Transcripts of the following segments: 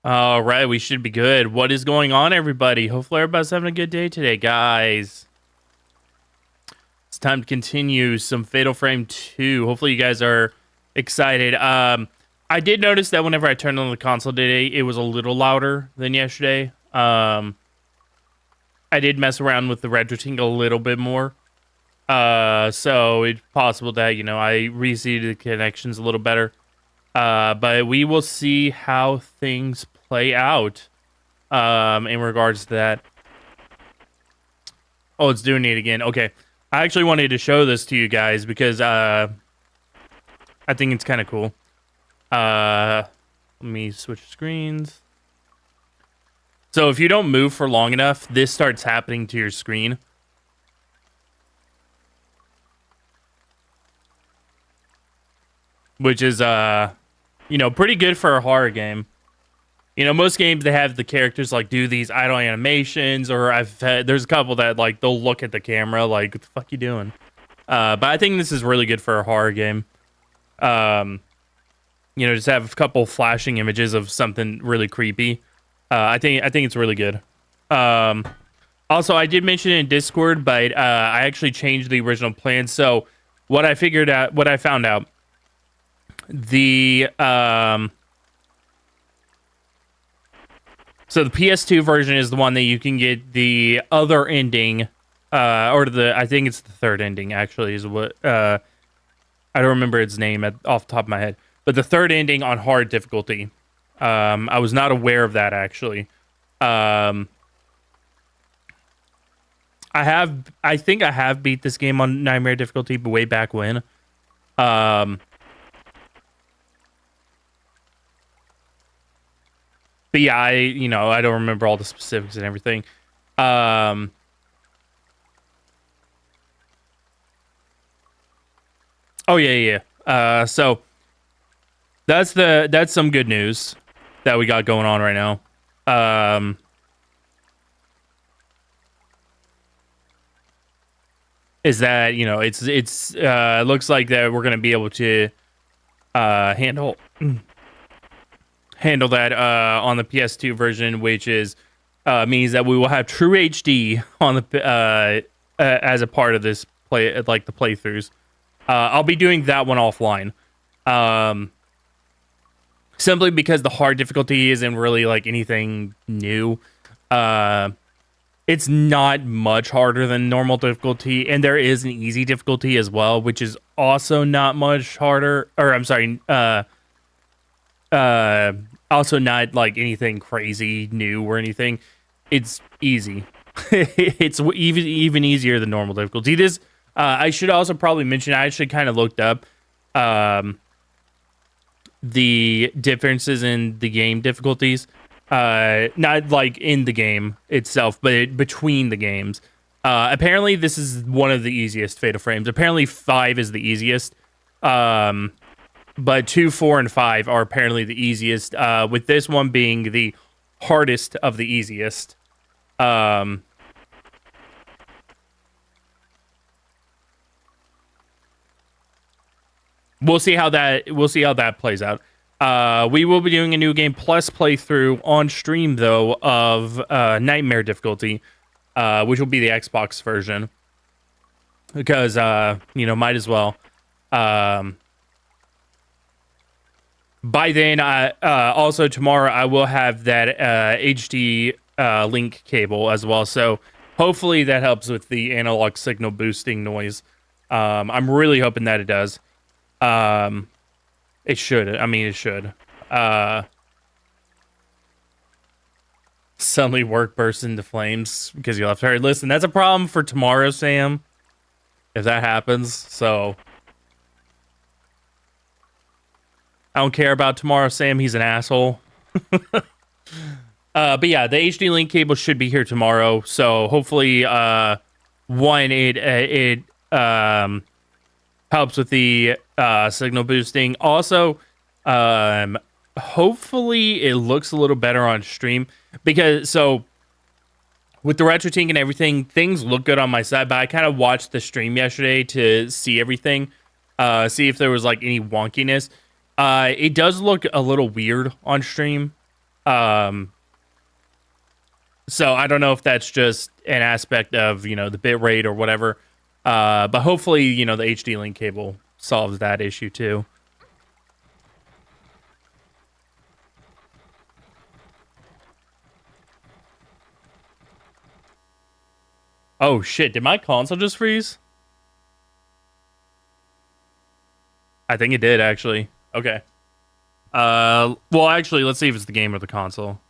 All right, we should be good. What is going on, everybody? Hopefully, everybody's having a good day today, guys. It's time to continue some Fatal Frame 2. Hopefully, you guys are excited. I did notice that whenever I turned on the console today, it was a little louder than yesterday. I did mess around with the RetroTink a little bit more. So it's possible that, I reseated the connections a little better. But we will see how things play out in regards to that. Oh, it's doing it again. Okay. I actually wanted to show this to you guys because I think it's kind of cool. Let me switch screens. So if you don't move for long enough, this starts happening to your screen. Which is, pretty good for a horror game. Most games, they have the characters, do these idle animations, or there's a couple that, they'll look at the camera, what the fuck you doing? But I think this is really good for a horror game. Just have a couple flashing images of something really creepy. I think it's really good. Also, I did mention it in Discord, but I actually changed the original plan. So what I found out, so the PS2 version is the one that you can get the other ending, I think it's the third ending, actually, is what, I don't remember its name off the top of my head, but the third ending on hard difficulty. I was not aware of that, actually. I think I have beat this game on Nightmare difficulty, but way back when. But yeah, I don't remember all the specifics and everything. Oh yeah. So that's some good news that we got going on right now. Is that, it's looks like that we're gonna be able to handle that on the PS2 version, which is means that we will have true HD on the as a part of this play, the playthroughs. I'll be doing that one offline, simply because the hard difficulty isn't really anything new. It's not much harder than normal difficulty, and there is an easy difficulty as well, which is also not much harder. Or I'm sorry, also not anything crazy new or anything. It's easy. It's even easier than normal difficulty. This I should also probably mention, I actually kind of looked up the differences in the game difficulties. Not in the game itself, but between the games. Apparently this is one of the easiest Fatal Frames. Apparently 5 is the easiest. But 2, 4, and 5 are apparently the easiest, with this one being the hardest of the easiest. We'll see how that plays out. We will be doing a new game plus playthrough on stream, though, of Nightmare difficulty, which will be the Xbox version, because might as well. By then, also tomorrow, I will have that HD link cable as well. So hopefully that helps with the analog signal boosting noise. I'm really hoping that it does. It should. I mean, it should. Suddenly work bursts into flames because you left her. Listen, that's a problem for tomorrow, Sam, if that happens. So I don't care about tomorrow, Sam. He's an asshole. But yeah, the HD link cable should be here tomorrow. So hopefully, one, it helps with the signal boosting. Also, hopefully it looks a little better on stream, because with the RetroTink and everything, things look good on my side. But I kind of watched the stream yesterday to see everything, see if there was any wonkiness. It does look a little weird on stream. So I don't know if that's just an aspect of, the bit rate or whatever. But hopefully, the HD link cable solves that issue too. Oh shit, did my console just freeze? I think it did actually. Okay. Well actually, let's see if it's the game or the console.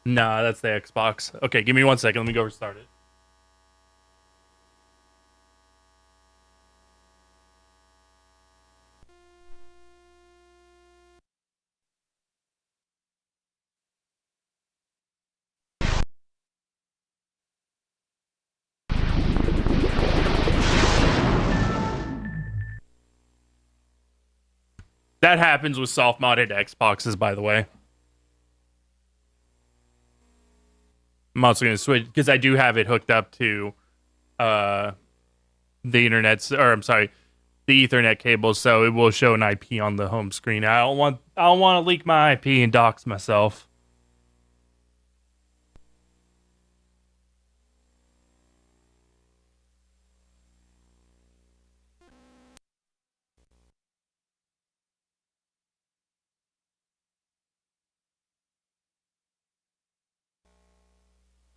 Nah, that's the Xbox. Okay, give me 1 second. Let me go restart it. That happens with soft modded Xboxes, by the way. I'm also going to switch because I do have it hooked up to the the Ethernet cable, so it will show an IP on the home screen. I don't want to leak my IP and dox myself.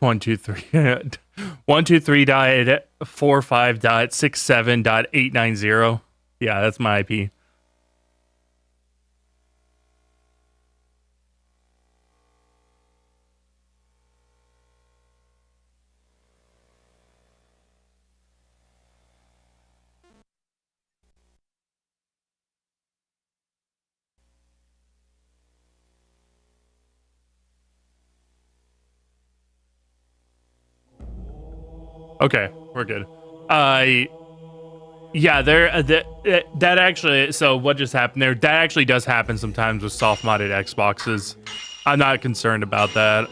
One two three 123.45.67.890. Yeah, that's my IP. Okay, we're good. Yeah, that actually. So what just happened there? That actually does happen sometimes with soft modded Xboxes. I'm not concerned about that.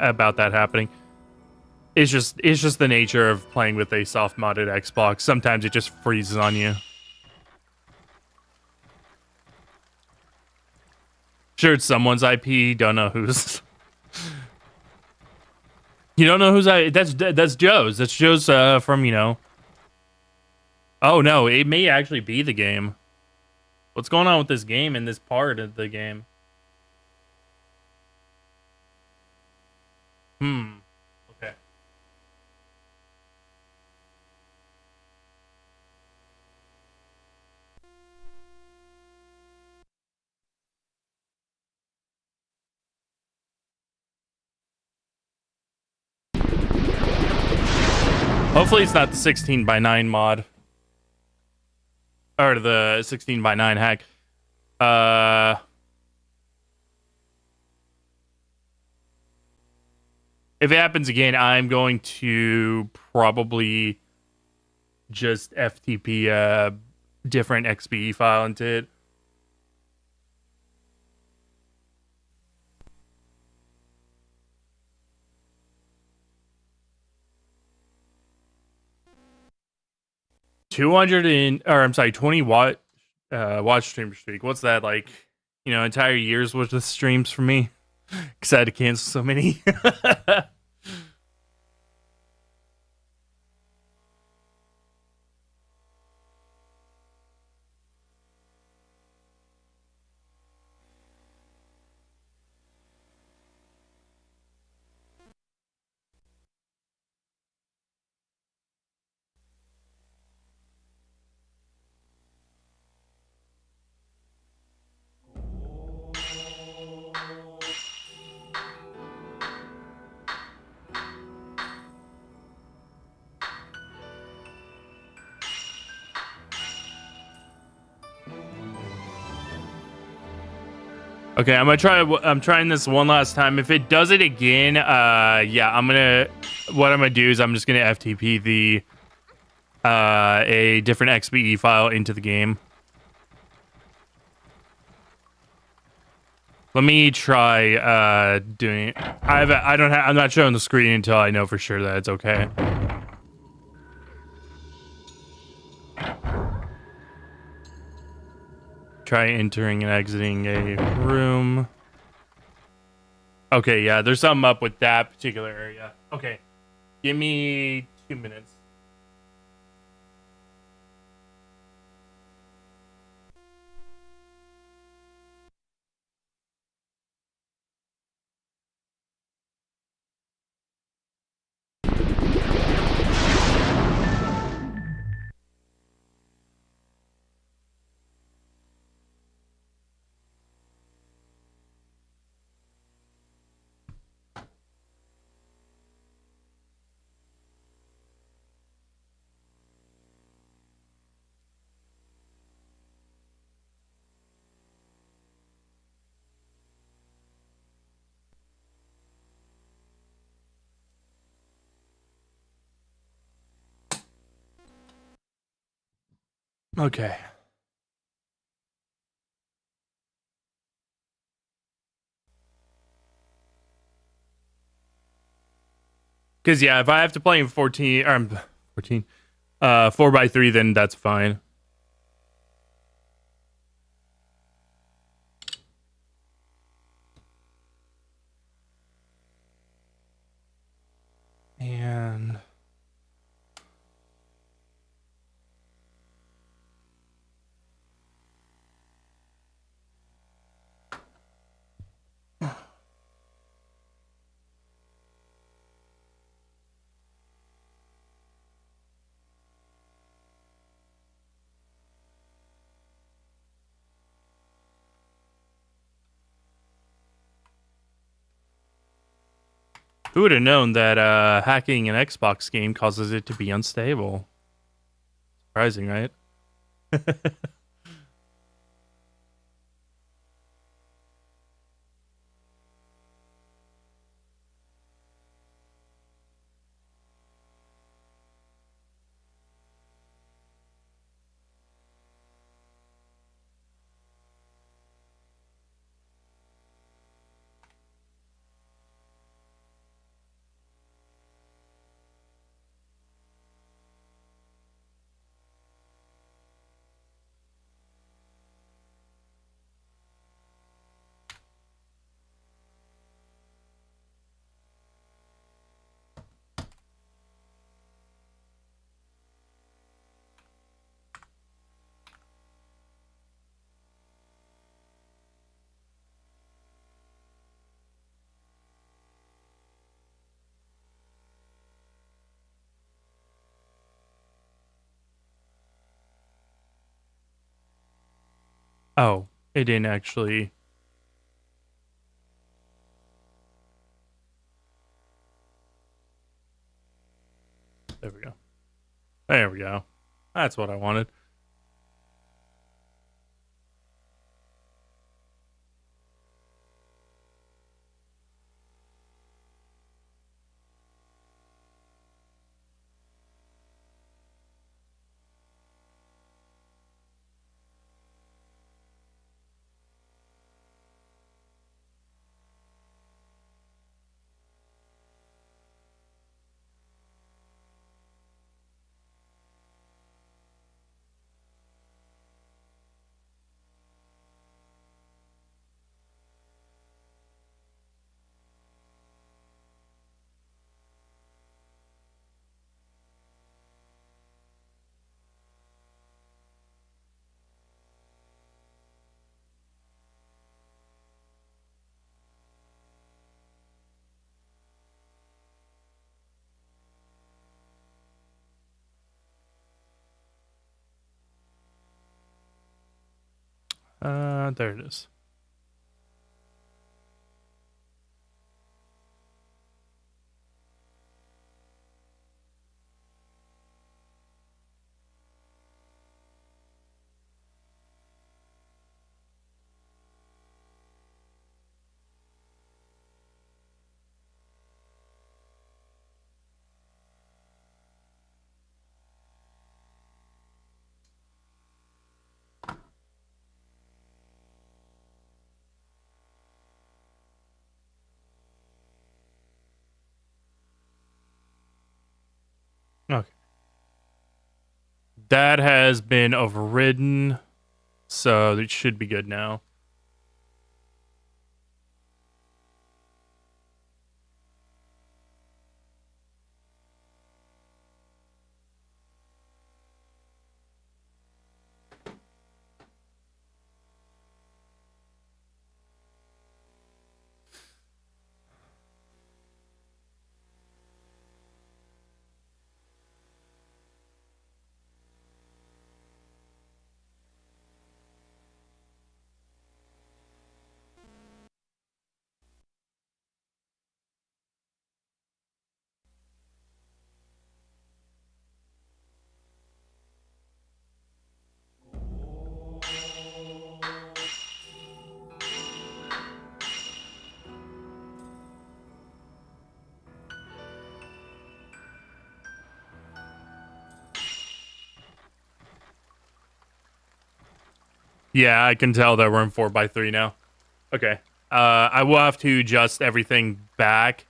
About that happening. It's just the nature of playing with a soft modded Xbox. Sometimes it just freezes on you. Sure, it's someone's IP. Don't know whose. You don't know whose IP? That's Joe's. That's Joe's from. Oh no, it may actually be the game. What's going on with this game and this part of the game? Okay. Hopefully it's not the 16:9 mod. Or the 16:9 hack. If it happens again, I'm going to probably just FTP a different XBE file into it. I'm sorry, 20 watch stream streak. What's that like? Entire years worth of streams for me. Because I had to cancel so many. Okay, I'm trying this one last time. If it does it again, yeah, what I'm gonna do is I'm just gonna FTP a different XBE file into the game. Let me try doing it. I'm not showing the screen until I know for sure that it's okay. Try entering and exiting a room. Okay, yeah, there's something up with that particular area. Okay, give me 2 minutes. Okay. Because, yeah, if I have to play in 14, or 14, 4x3, then that's fine. And who would have known that hacking an Xbox game causes it to be unstable? Surprising, right? Oh, it didn't actually. There we go. There we go. That's what I wanted. There it is. Okay. That has been overridden So it should be good now. Yeah, I can tell that we're in 4x3 now. Okay. I will have to adjust everything back.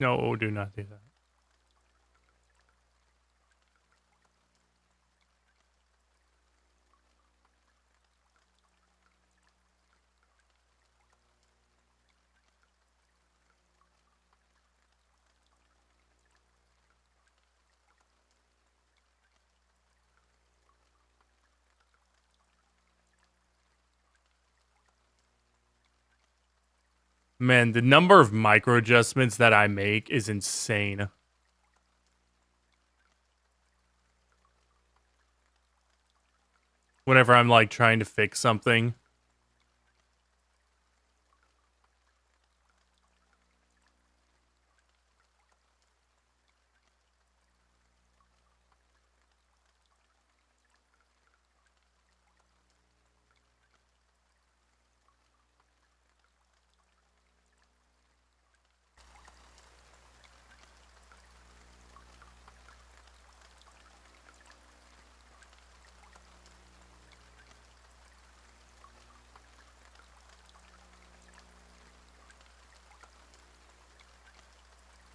No, do not do that. Man, the number of micro adjustments that I make is insane. Whenever I'm like trying to fix something.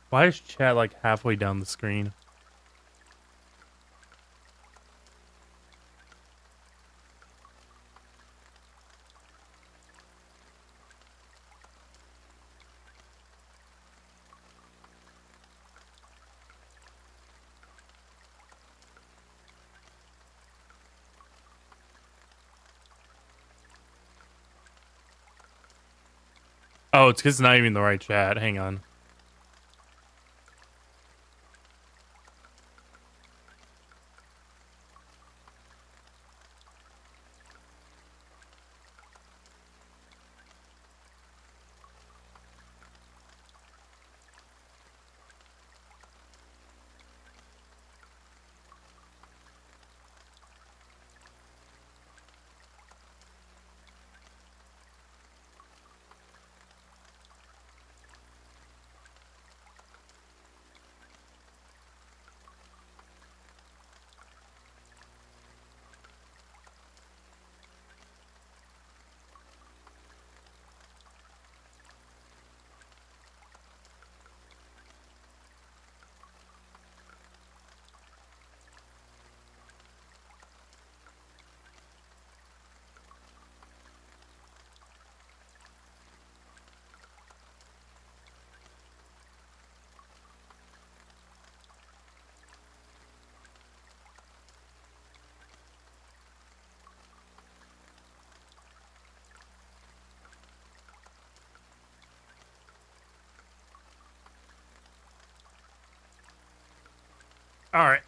Why is chat like halfway down the screen? Oh, it's because it's not even the right chat. Hang on. All right.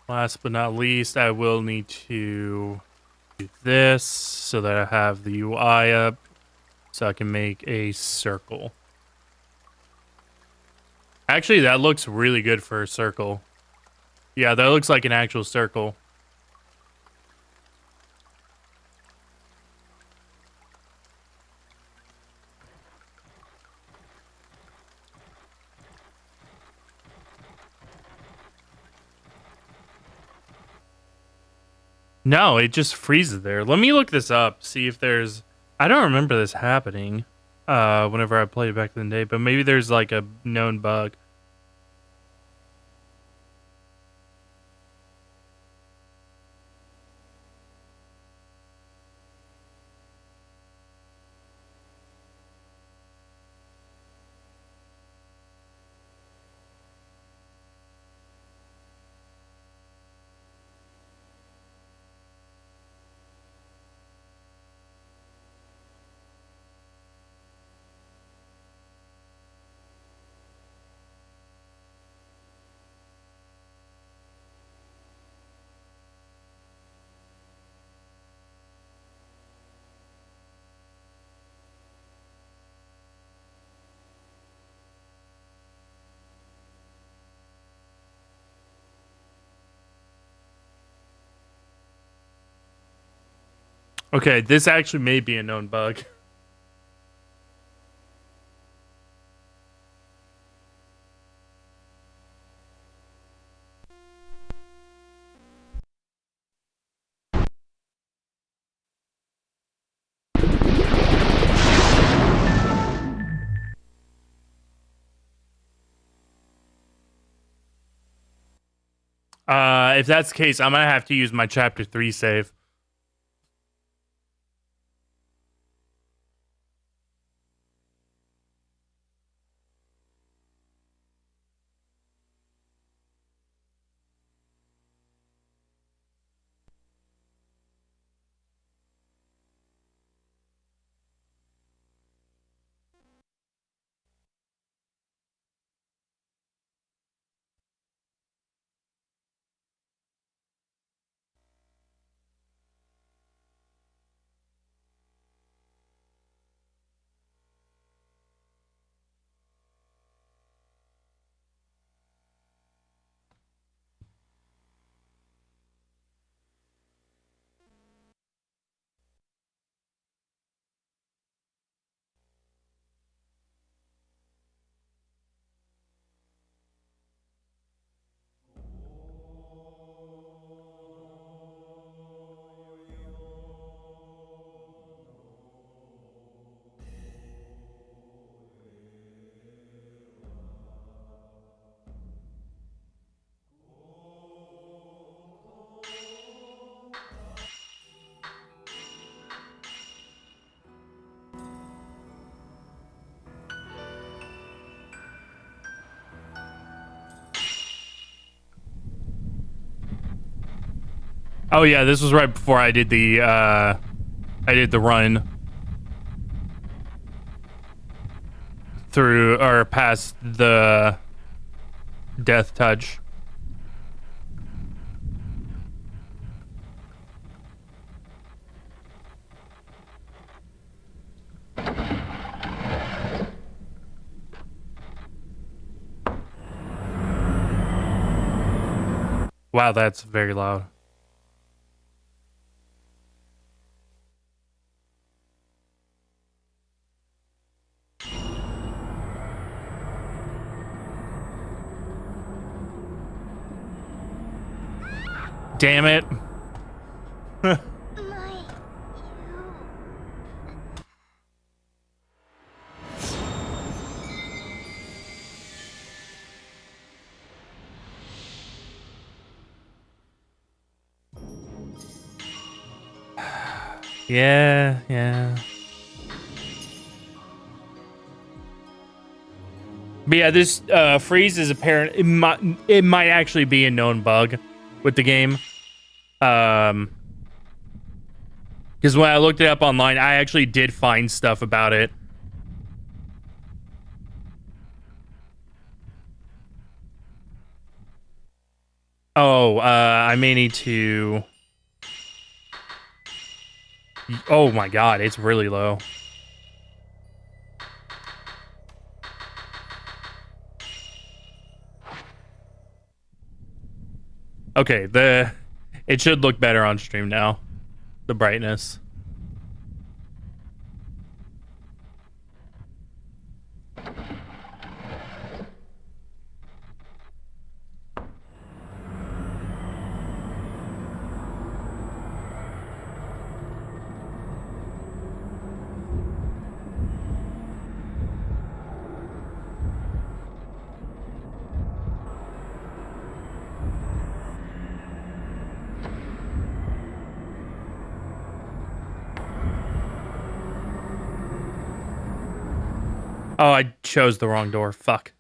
Last but not least, I will need to do this so that I have the UI up so I can make a circle. Actually, that looks really good for a circle. Yeah, that looks like an actual circle. No, it just freezes there. Let me look this up, see if there's... I don't remember this happening whenever I played back in the day, but maybe there's like a known bug. Okay, this actually may be a known bug. If that's the case, I'm gonna have to use my chapter 3 save. Oh yeah, this was right before I did the run through or past the death touch. Wow, that's very loud. Damn it. Yeah. But yeah, this freeze is apparent. It might actually be a known bug with the game. Because when I looked it up online, I actually did find stuff about it. Oh, I may need to... Oh my god, it's really low. Okay, it should look better on stream now. The brightness. Oh, I chose the wrong door. Fuck.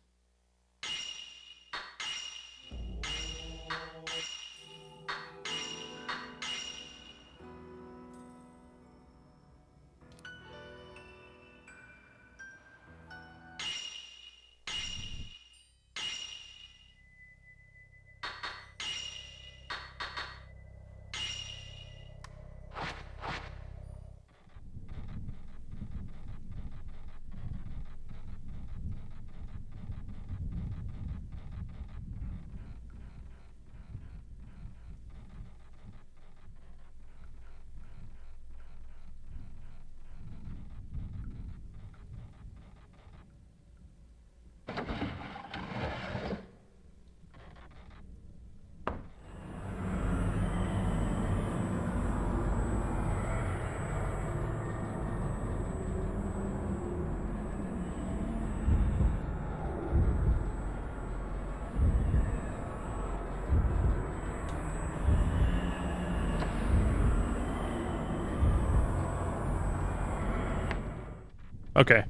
Okay.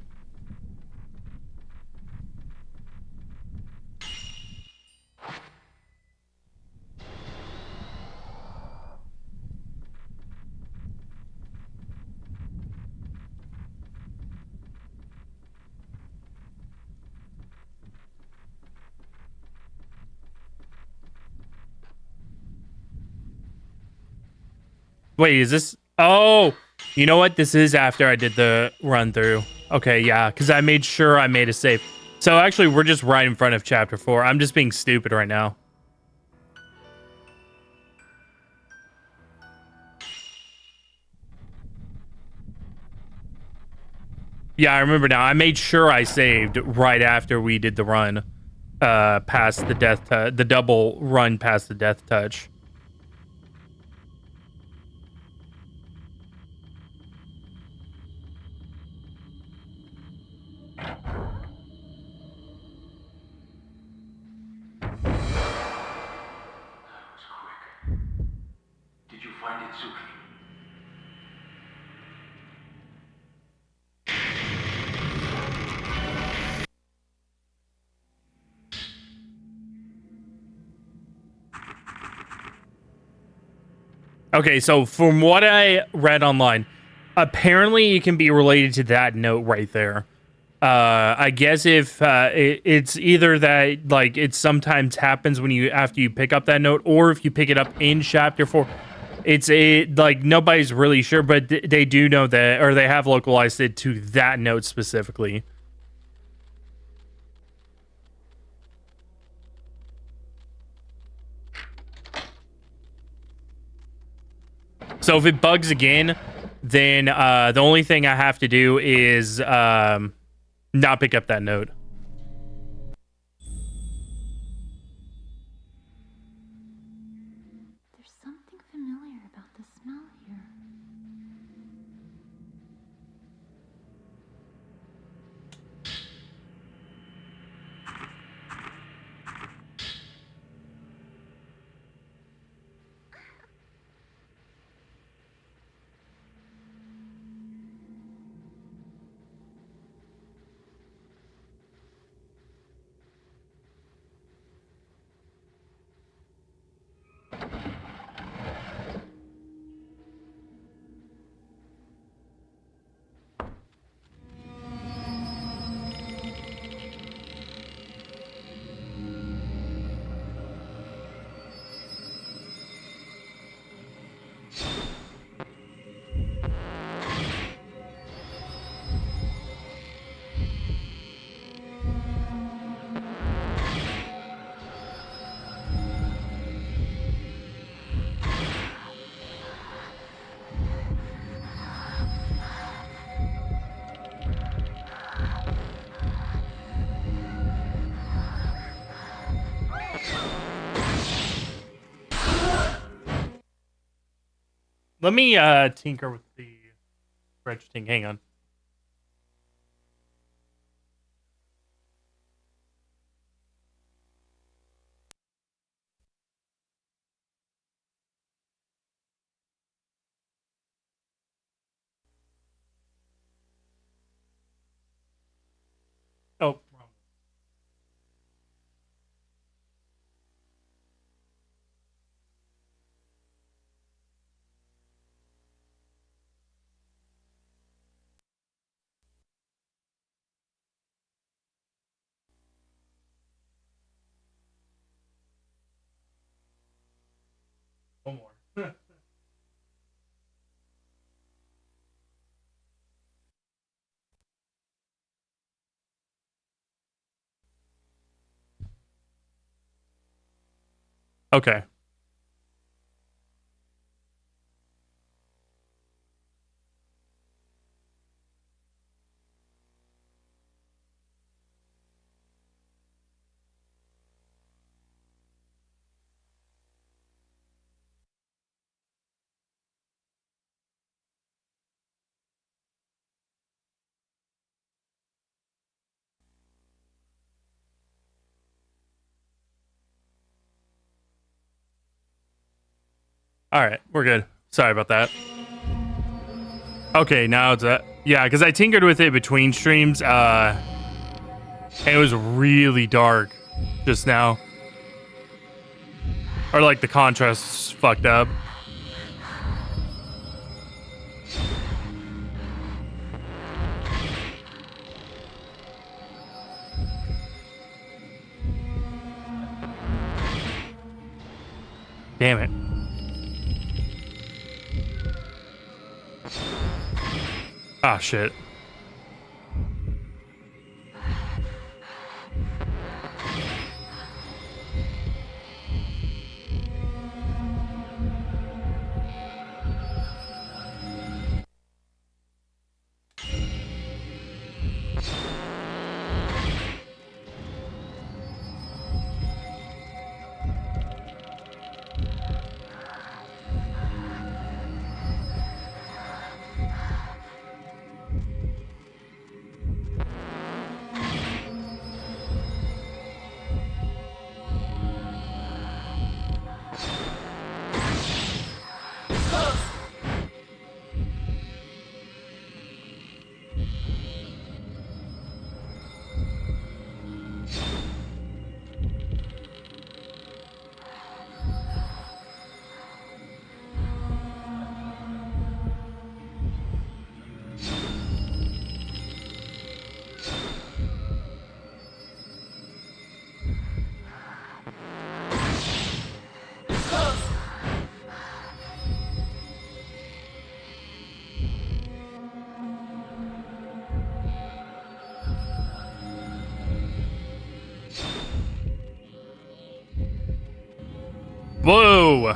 Wait, is this... Oh, you know what? This is after I did the run through. Okay, yeah, because I made sure I made a save. So actually, we're just right in front of chapter 4. I'm just being stupid right now. Yeah, I remember now. I made sure I saved right after we did the run past the death the double run past the death touch. Did you find it, Suki? Okay, so from what I read online, apparently it can be related to that note right there. I guess if it's either that like it sometimes happens when you after you pick up that note, or if you pick it up in chapter 4. It's like nobody's really sure, but they do know that, or they have localized it to that note specifically. So if it bugs again, then the only thing I have to do is not pick up that note. There's something familiar about the smell here. Let me tinker with the registering. Hang on. Oh, wrong. One more. Okay. All right, we're good. Sorry about that. Okay, now it's yeah, because I tinkered with it between streams. And it was really dark just now, or like the contrast fucked up. Damn it. Ah, shit. Whoa.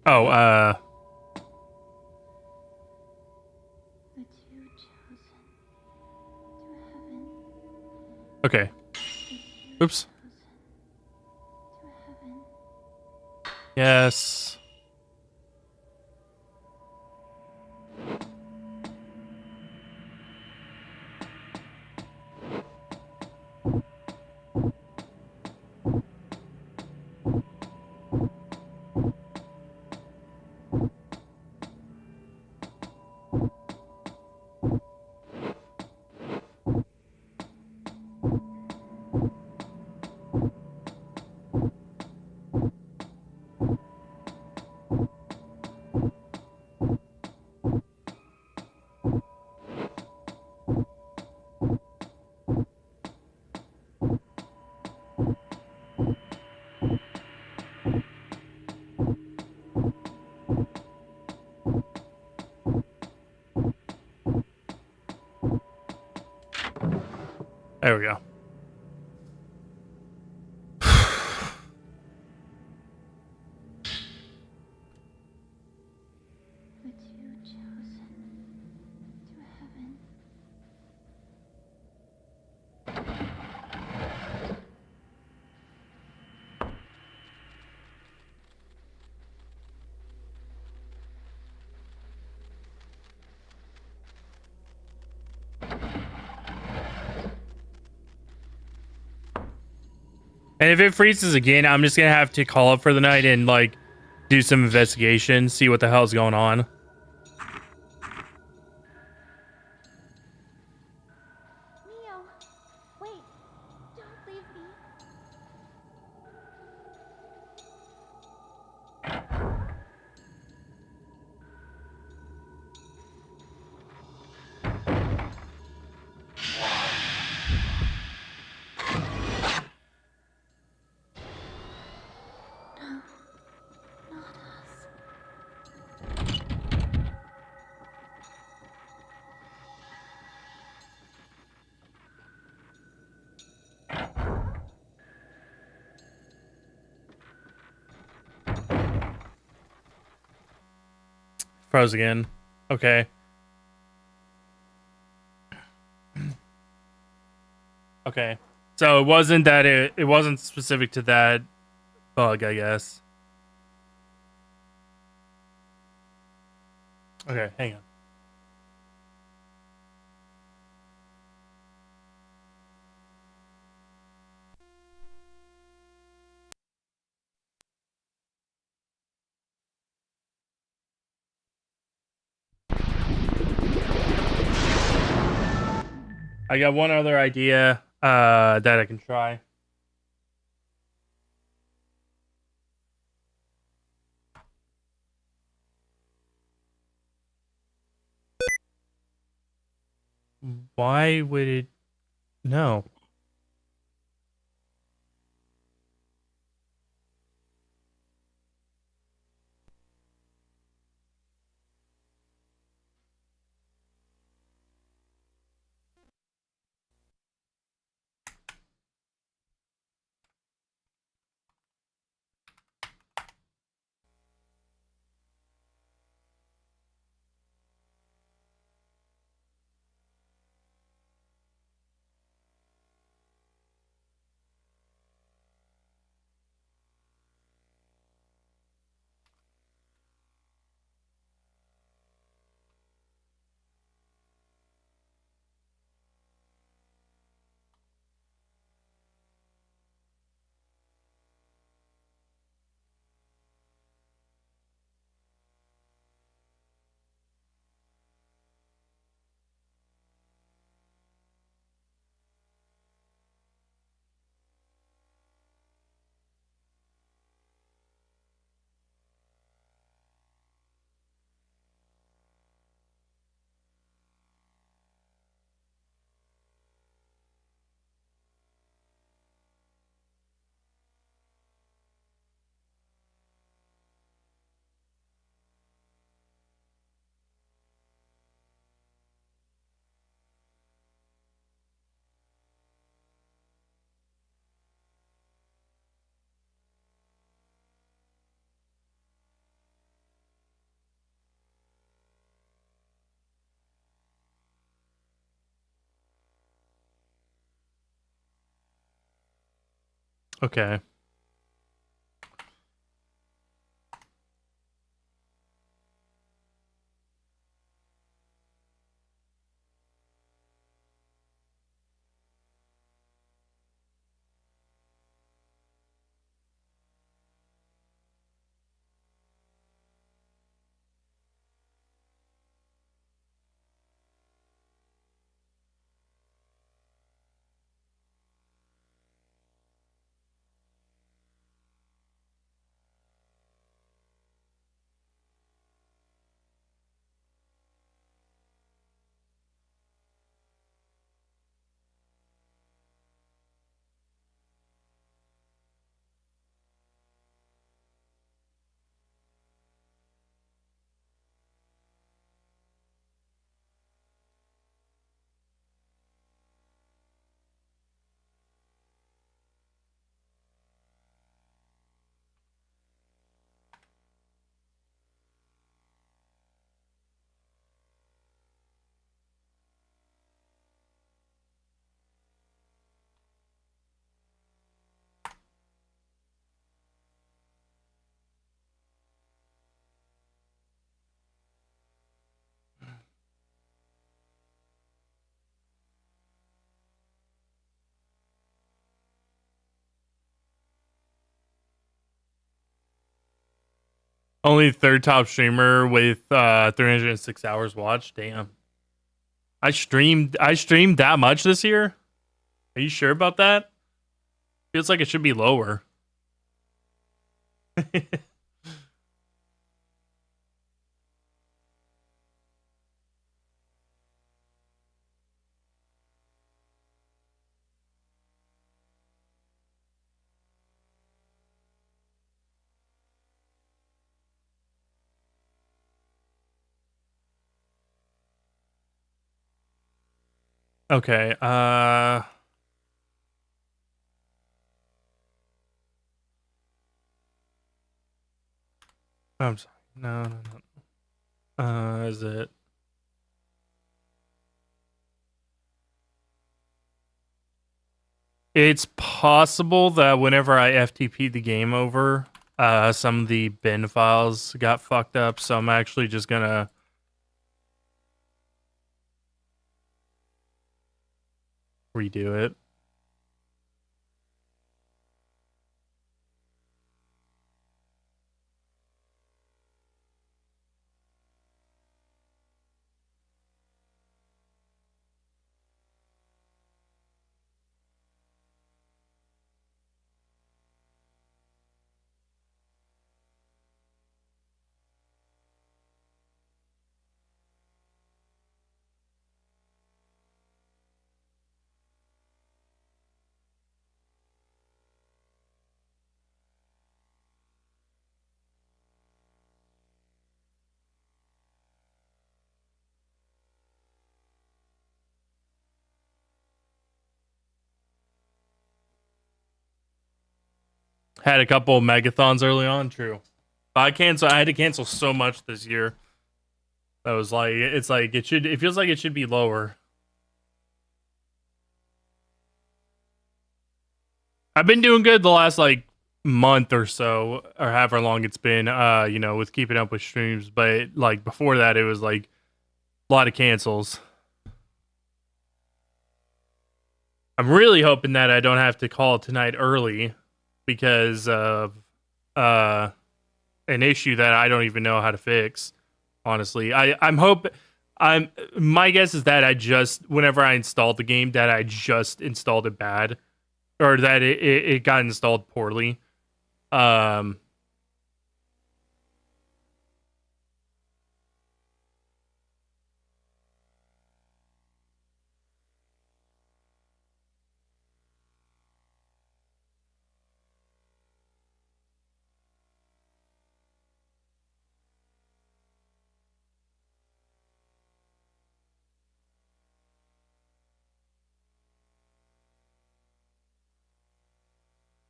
Oh, The two chosen to heaven. okay. The two Oops. chosen to heaven. Yes. There we go. The two chosen to heaven. And if it freezes again, I'm just gonna have to call up for the night and like do some investigation, see what the hell's going on. Neo, wait, don't leave me. No, not us. Froze again. Okay. Okay. So it wasn't that it wasn't specific to that bug, I guess. Okay, hang on. I got one other idea that I can try. Why would it no? Okay. Only third top streamer with 306 hours watched. Damn. I streamed that much this year? Are you sure about that? Feels like it should be lower. Okay, I'm sorry. No, no, no. Is it? It's possible that whenever I FTP the game over, some of the bin files got fucked up, so I'm actually just gonna redo it. Had a couple of megathons early on, true. But I had to cancel so much this year. That was like it feels like it should be lower. I've been doing good the last like month or so, or however long it's been, with keeping up with streams, but like before that it was like a lot of cancels. I'm really hoping that I don't have to call tonight early because of an issue that I don't even know how to fix. Honestly, I'm my guess is that whenever I installed the game that I just installed it bad, or that it got installed poorly. Um,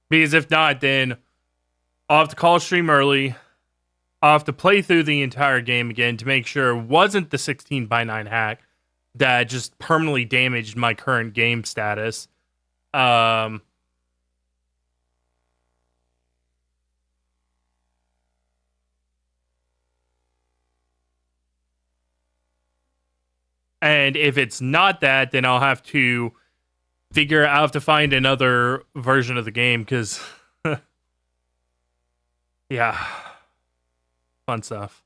because if not, then I'll have to call stream early. I'll have to play through the entire game again to make sure it wasn't the 16:9 hack that just permanently damaged my current game status. Um, and if it's not that, then I'll have to find another version of the game because, yeah, fun stuff.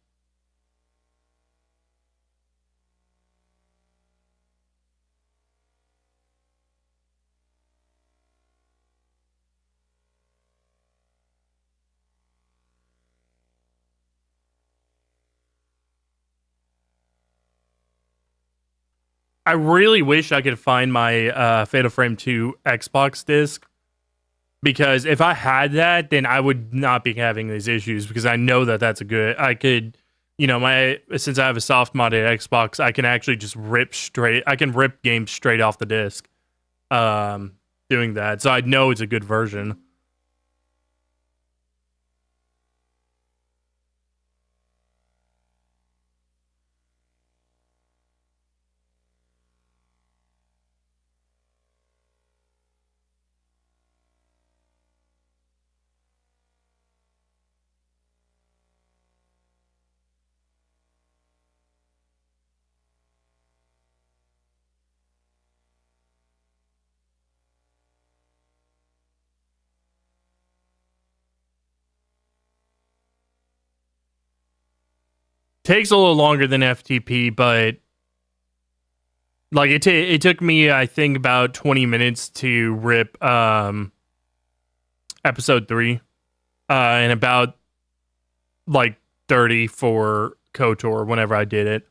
I really wish I could find my Fatal Frame 2 Xbox disc, because if I had that, then I would not be having these issues, because I know that that's a good. I could, since I have a soft modded Xbox, I can actually just I can rip games straight off the disc. Doing that, so I know it's a good version. Takes a little longer than FTP, but like it took me, I think, about 20 minutes to rip episode 3, and about like 30 for KOTOR whenever I did it.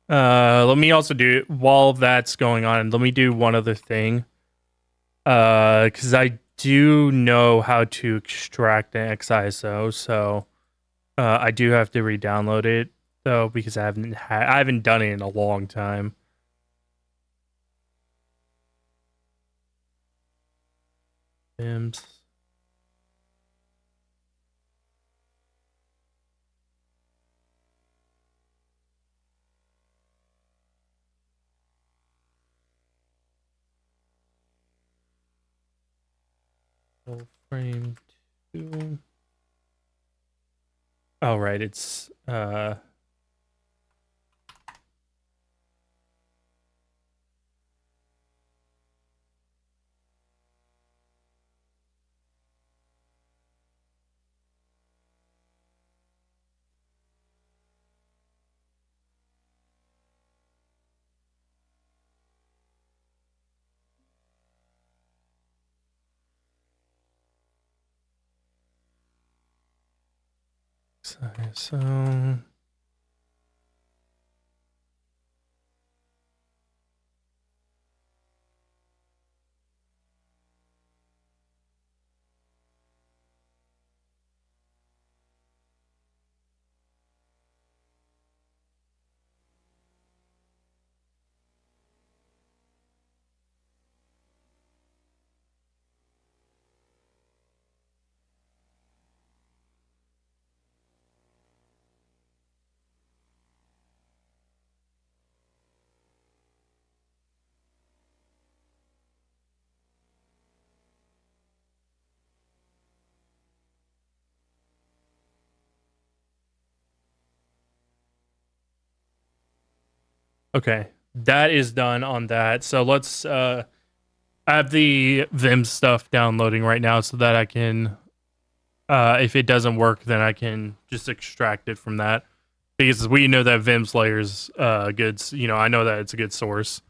Let me also do, while that's going on, let me do one other thing. Because I do know how to extract an XISO, so I do have to re-download it though, because I haven't done it in a long time. Vims. Full frame 2. Oh, right, it's so okay, that is done on that. So let's I have the Vim stuff downloading right now so that I can, if it doesn't work, then I can just extract it from that, because we know that Vim Slayer's good. You know, I know that it's a good source.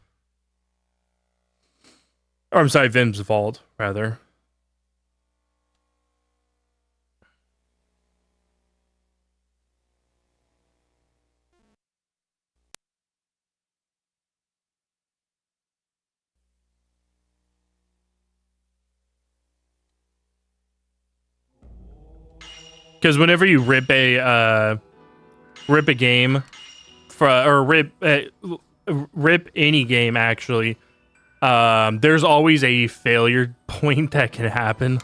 Or I'm sorry, Vim's Vault rather. Because whenever you rip a game or rip any game, actually, there's always a failure point that can happen.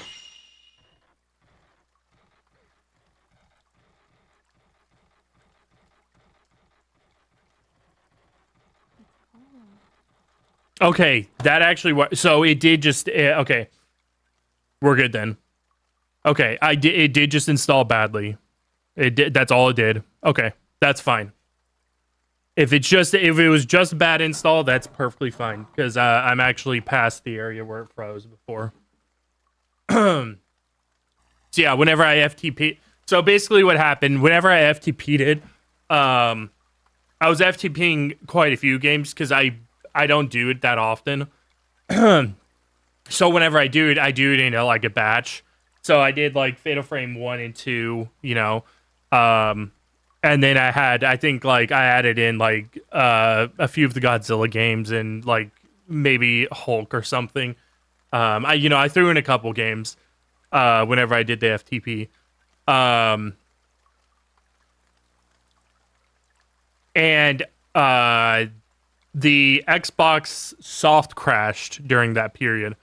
Okay, that actually so it did just okay. We're good then. Okay, it did just install badly. It did. That's all it did. Okay, that's fine. If it was just bad install, that's perfectly fine because I'm actually past the area where it froze before. So yeah, whenever I FTP, so basically what happened whenever I FTP'd it, I was FTPing quite a few games because I don't do it that often. So whenever I do it in like a batch. So I did like Fatal Frame 1 and 2, you know, and then I think like I added in like a few of the Godzilla games and like maybe Hulk or something. I threw in a couple games whenever I did the FTP. And the Xbox soft crashed during that period.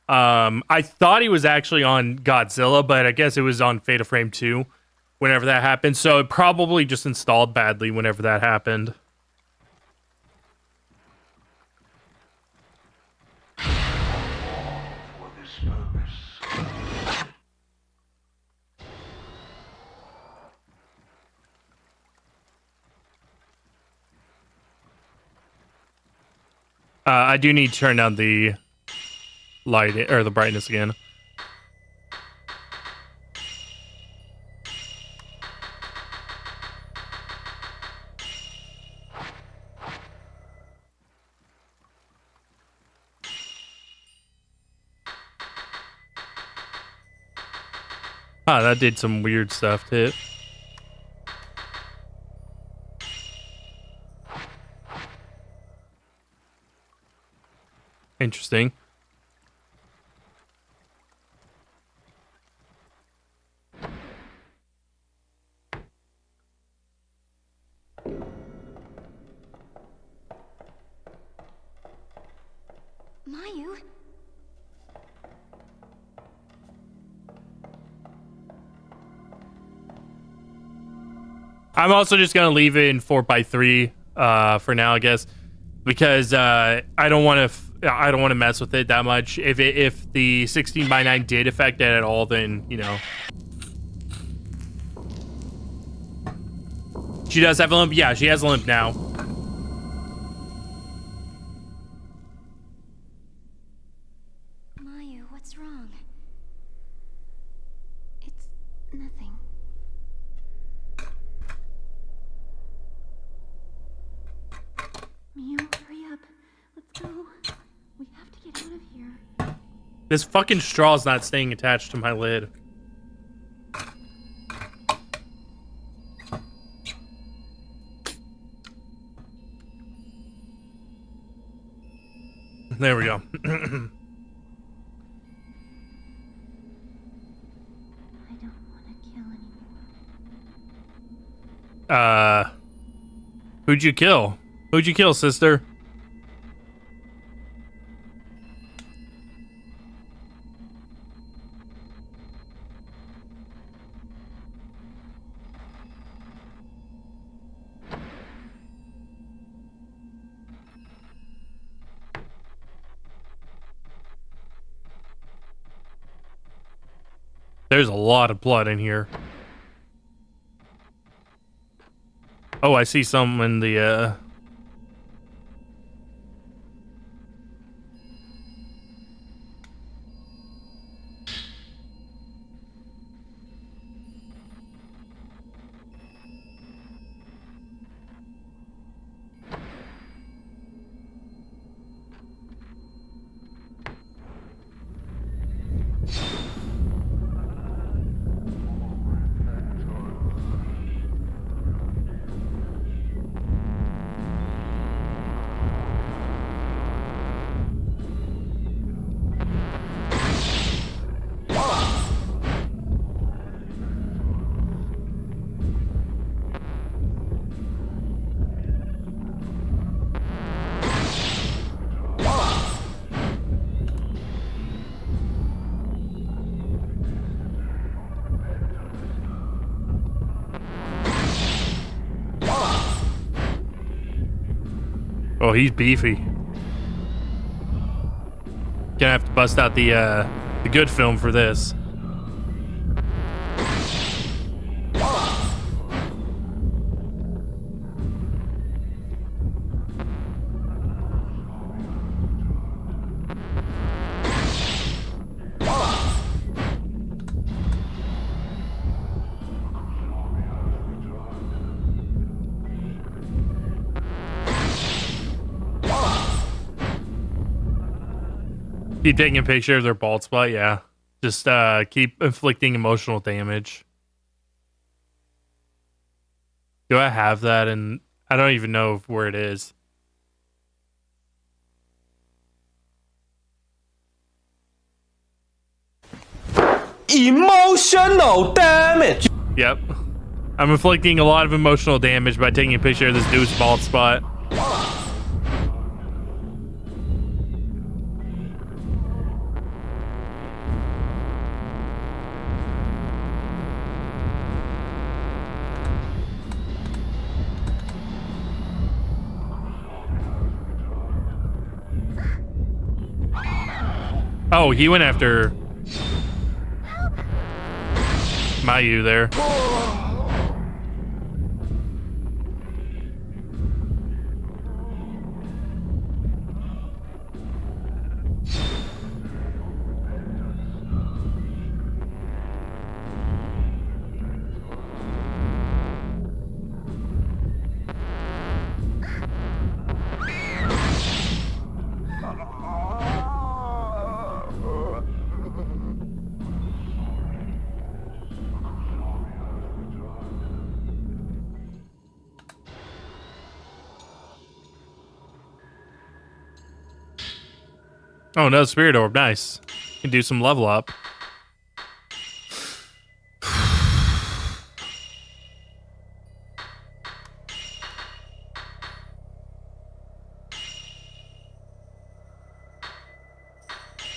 I thought he was actually on Godzilla, but I guess it was on Fatal Frame 2 whenever that happened. So it probably just installed badly whenever that happened. For this purpose. I do need to turn down the light or the brightness again. That did some weird stuff to it. Interesting. Mayu? I'm also just gonna leave it in 4x3 for now, I guess, because I don't want to mess with it that much. If the 16:9 did affect it at all, then you know. She does have a limp. Yeah, she has a limp now. Mayu, what's wrong? It's nothing. Mio, hurry up. Let's go. We have to get out of here. This fucking straw's not staying attached to my lid. There we go. I don't want to kill anyone. Who'd you kill? Who'd you kill, sister? There's a lot of blood in here. Oh, I see some in the, oh, he's beefy. Gonna have to bust out the good film for this. Keep taking a picture of their bald spot, yeah. Just keep inflicting emotional damage. Do I have that? And I don't even know where it is. Emotional damage. Yep. I'm inflicting a lot of emotional damage by taking a picture of this dude's bald spot. Oh, he went after Mayu there. Oh, no, spirit orb. Nice. Can do some level up.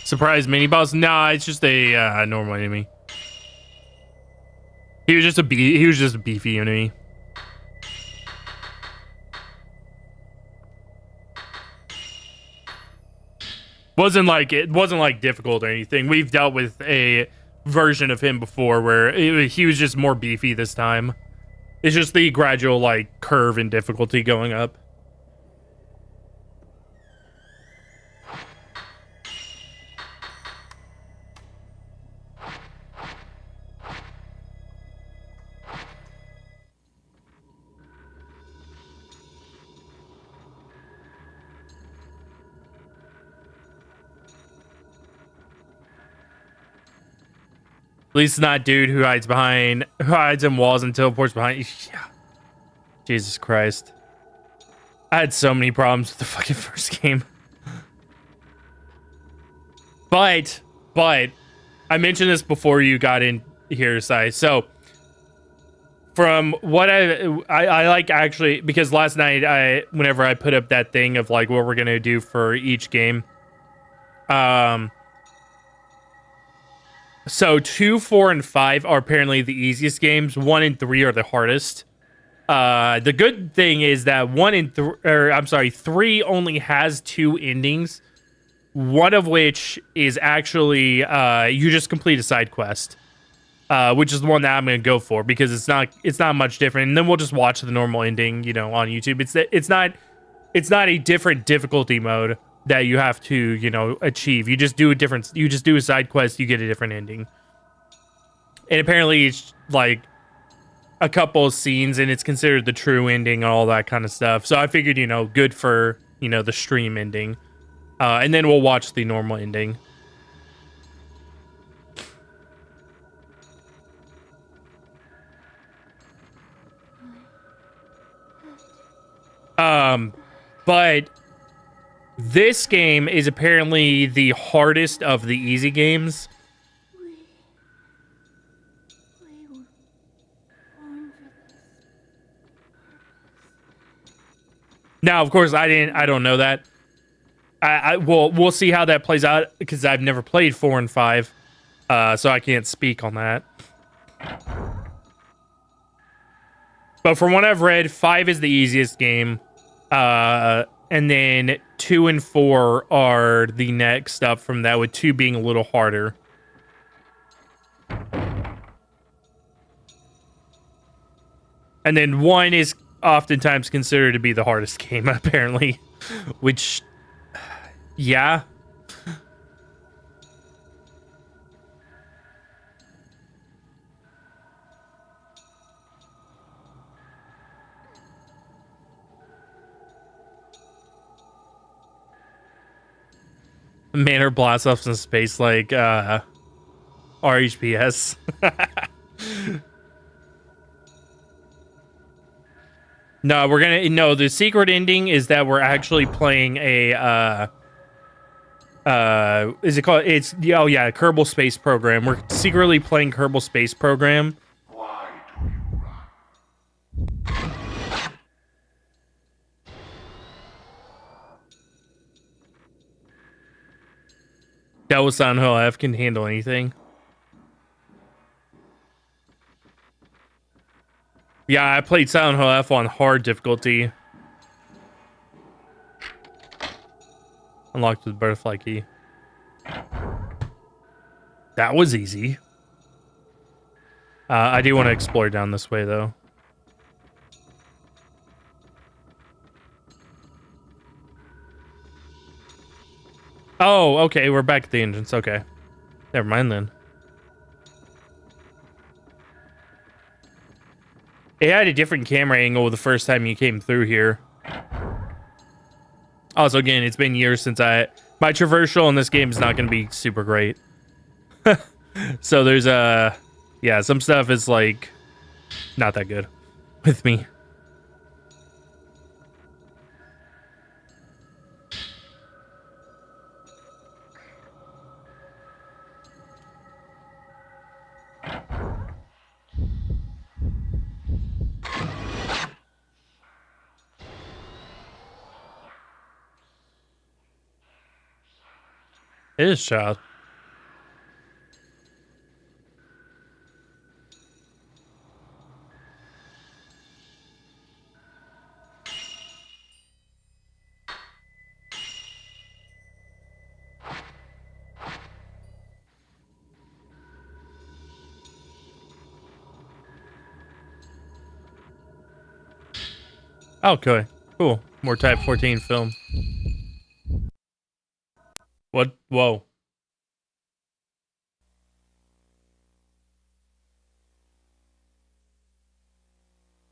Surprise mini boss? Nah, it's just a normal enemy. He was just a beefy enemy. It wasn't like difficult or anything. We've dealt with a version of him before where he was just more beefy this time. It's just the gradual like curve in difficulty going up. At least it's not dude who hides in walls and teleports behind. Yeah. Jesus Christ. I had so many problems with the fucking first game. But I mentioned this before you got in here, Sai. So from what I like actually, because last night whenever I put up that thing of like what we're gonna do for each game, so 2, 4, and 5 are apparently the easiest games. 1 and 3 are the hardest. The good thing is that 3 only has 2 endings. One of which is actually you just complete a side quest, which is the one that I'm gonna go for because it's not much different. And then we'll just watch the normal ending, on YouTube. It's not a different difficulty mode that you have to achieve. You just do a side quest, you get a different ending. And apparently it's like a couple of scenes and it's considered the true ending and all that kind of stuff. So I figured, good for, the stream ending. And then we'll watch the normal ending. But this game is apparently the hardest of the easy games. We were born for this. Now, of course, I don't know that. We'll see how that plays out because I've never played 4 and 5, so I can't speak on that. But from what I've read, 5 is the easiest game, and then 2 and 4 are the next up from that, with 2 being a little harder. And then 1 is oftentimes considered to be the hardest game, apparently, which. Yeah. Manor blasts off in space like RHPS. No, the secret ending is that we're actually playing a is it called Kerbal Space Program. We're secretly playing Kerbal Space Program. Why do you run? That was on how F can handle anything. Yeah, I played Silent Hill F on hard difficulty. Unlocked with butterfly key. That was easy. I do want to explore down this way, though. Oh, okay, we're back at the entrance. Okay. Never mind, then. It had a different camera angle the first time you came through here. Also, again, it's been years since my traversal in this game is not going to be super great. So there's yeah, some stuff is like not that good with me. It is child. Okay, cool. More Type 14 film. What? Whoa.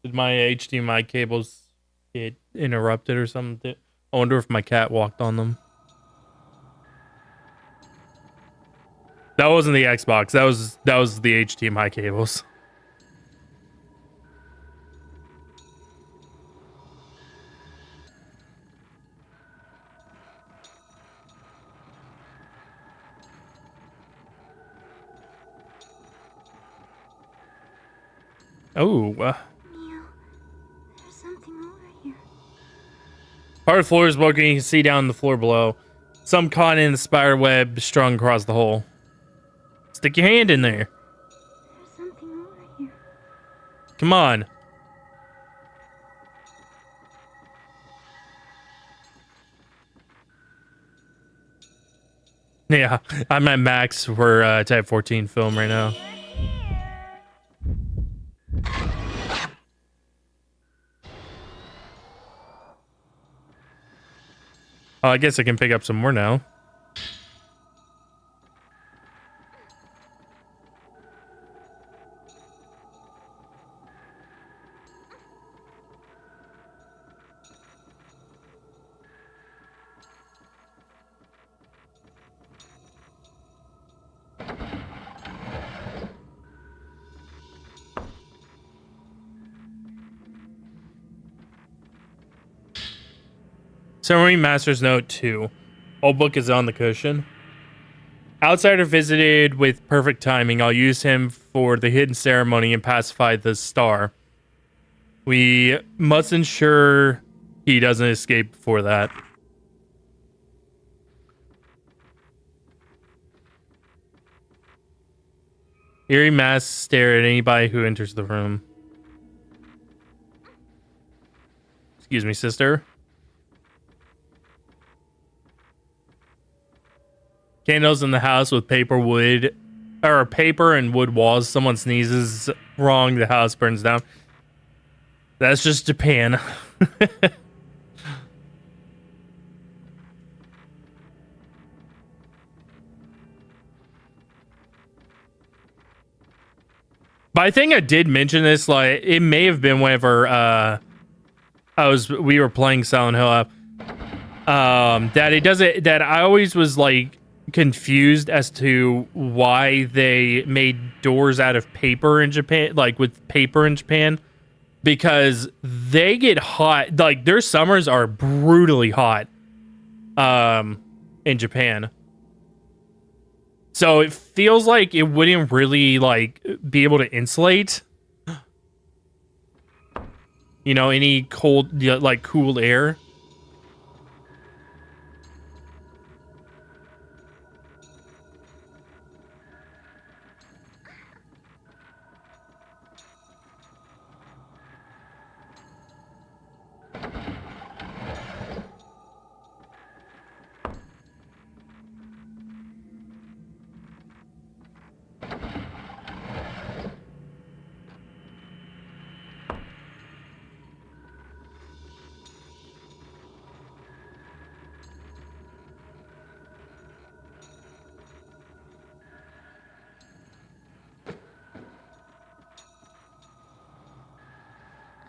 Did my HDMI cables get interrupted or something? I wonder if my cat walked on them. That wasn't the Xbox. That was the HDMI cables. Oh, Neil, there's something over here. hard floor is broken. You can see down the floor below. Some caught in the spider web strung across the hole. Stick your hand in there. There's something over here. Come on. Yeah, I'm at max for Type 14 film right now. Oh, I guess I can pick up some more now. Ceremony Master's Note 2. Old book is on the cushion. Outsider visited with perfect timing. I'll use him for the hidden ceremony and pacify the star. We must ensure he doesn't escape before that. Eerie masks stare at anybody who enters the room. Excuse me, sister. Candles in the house with paper and wood walls. Someone sneezes wrong, the house burns down. That's just Japan. But I think I did mention this, like, it may have been whenever we were playing Silent Hill. that it doesn't, that I always was like confused as to why they made doors out of paper in Japan, like with paper in Japan, because they get hot. Like their summers are brutally hot, in Japan. So it feels like it wouldn't really like be able to insulate, you know, any cold, like cool air.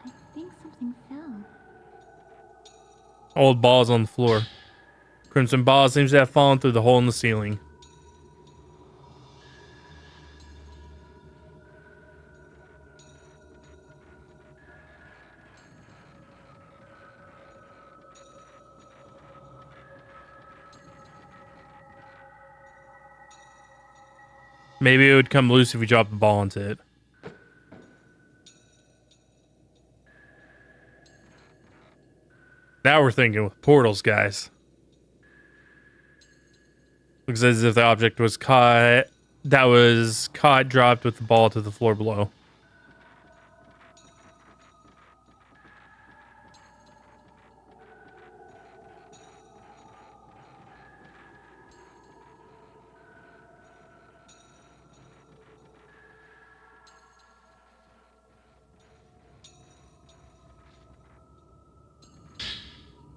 I think something fell. Old balls on the floor. Crimson ball seems to have fallen through the hole in the ceiling. Maybe it would come loose if we dropped the ball into it. Now we're thinking with portals, guys. Looks as if the object was caught. That was caught, dropped with the ball to the floor below.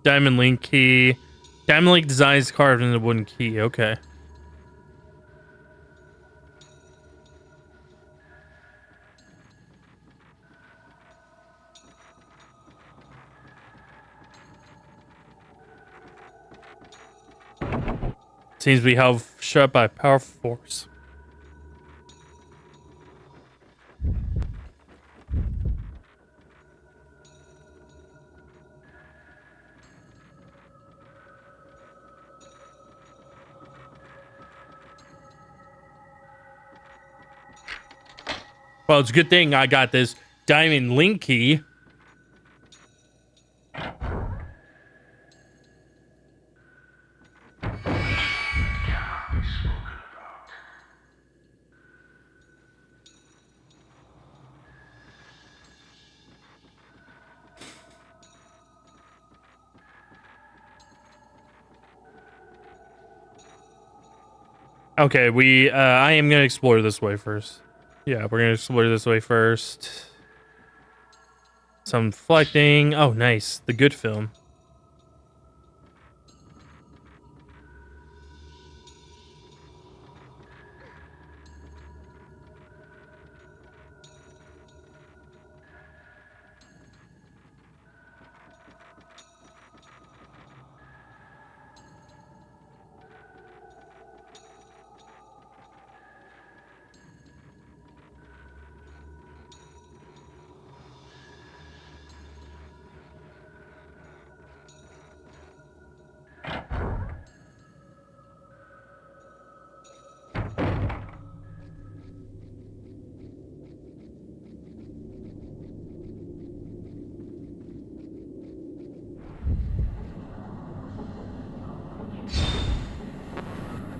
Diamond link key. Diamond link design is carved in the wooden key. Okay. Seems to be held shut by a powerful force. Well, it's a good thing I got this diamond link key. Okay, I am gonna explore this way first. Yeah, we're gonna explore this way first. Some reflecting. Oh, nice. The good film.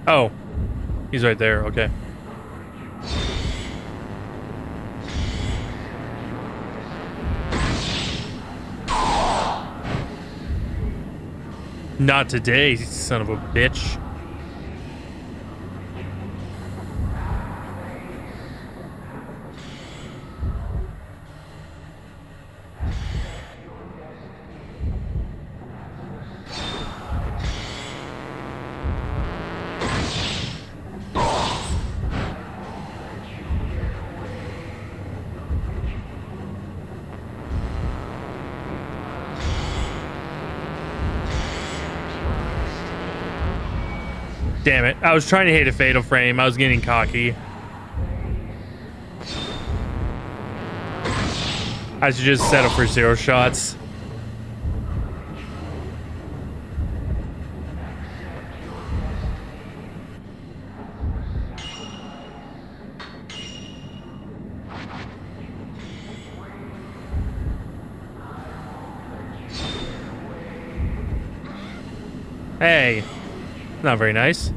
Oh, he's right there. Okay. Not today, son of a bitch. Damn it. I was trying to hit a fatal frame. I was getting cocky. I should just settle for 0 shots. Hey, not very nice.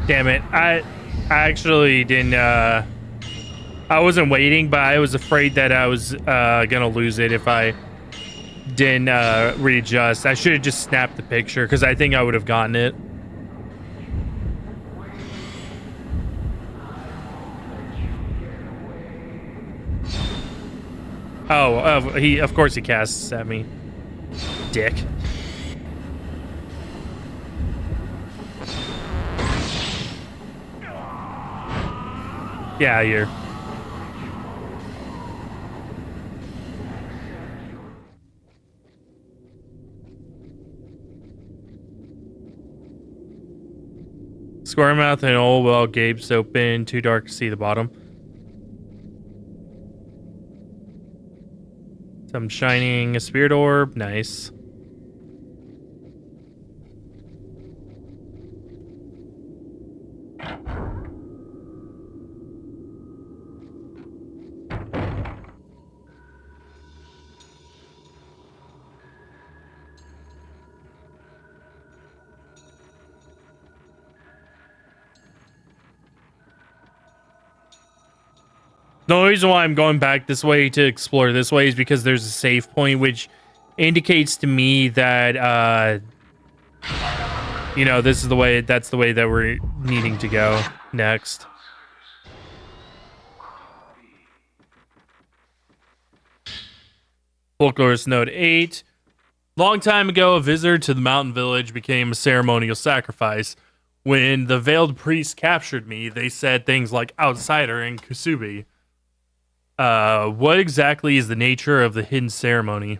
Damn it. I actually didn't, I wasn't waiting, but I was afraid that I was gonna lose it if I didn't readjust. I should have just snapped the picture because I think I would have gotten it. Oh, of course he casts at me. Dick. Yeah, you're. Square mouth and old well gapes open, too dark to see the bottom. Some shining a spirit orb, nice. The only reason why I'm going back this way to explore this way is because there's a save point, which indicates to me that, you know, this is the way, that's the way that we're needing to go next. Folklorist Note 8. Long time ago, a visitor to the mountain village became a ceremonial sacrifice. When the veiled priest captured me, they said things like outsider and kusubi. What exactly is the nature of the hidden ceremony?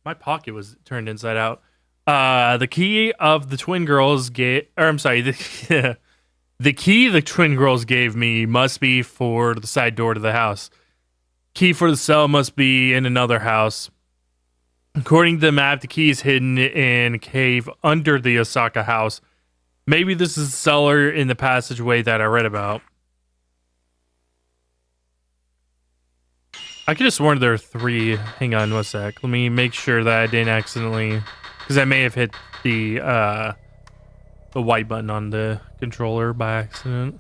My pocket was turned inside out. The key of the twin girls gave, or I'm sorry, the key the twin girls gave me must be for the side door to the house. Key for the cell must be in another house. According to the map, the key is hidden in a cave under the Osaka house. Maybe this is the cellar in the passageway that I read about. I could have sworn there are 3. Hang on one sec. Let me make sure that I didn't accidentally, because I may have hit the white button on the controller by accident.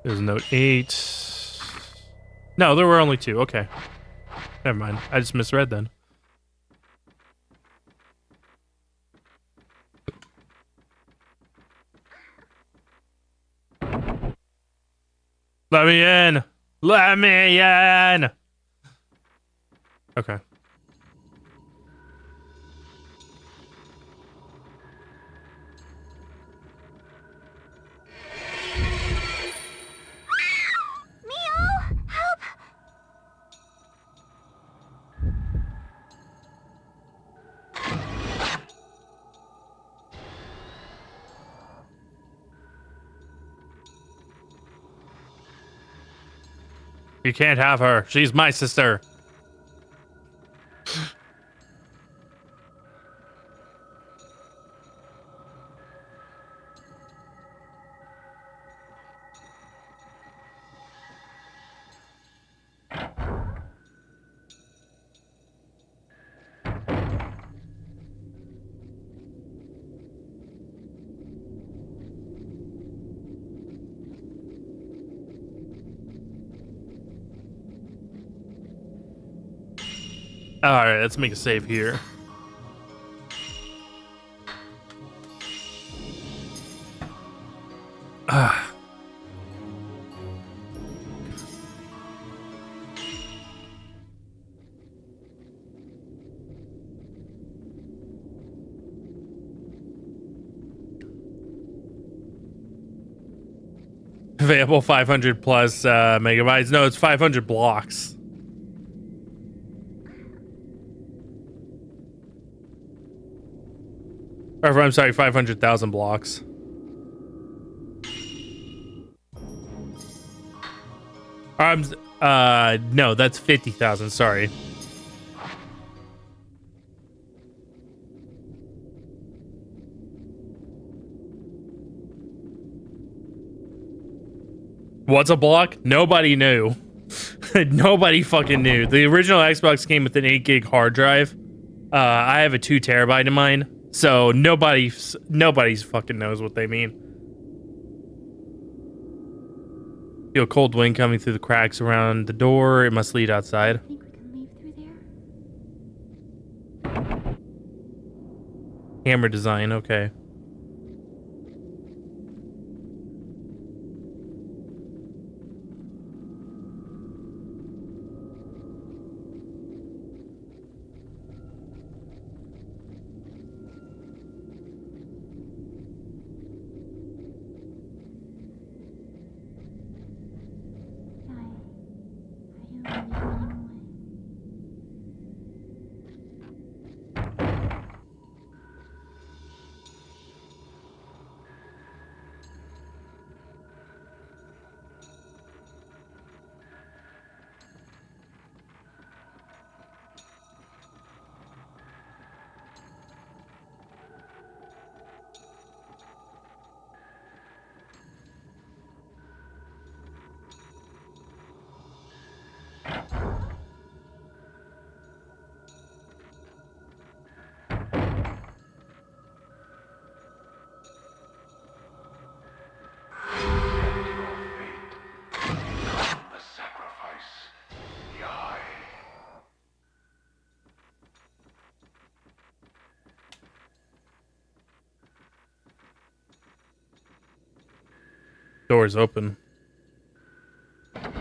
There's note 8. No, there were only 2. Okay. Never mind. I just misread then. Let me in. Let me in. Okay. You can't have her. She's my sister. All right, let's make a save here. Ah. Available 500 plus megabytes. No, it's 500 blocks. Or, I'm sorry, 500,000 blocks. No, that's 50,000. Sorry. What's a block? Nobody knew. Nobody fucking knew. The original Xbox came with an 8 gig hard drive. I have a 2 terabyte in mine, so nobody's fucking knows what they mean. Feel a cold wind coming through the cracks around the door. It must lead outside. Think we can leave through there? Camera design, okay. Are you running away? The sacrifice. The eye. Door's open. The twins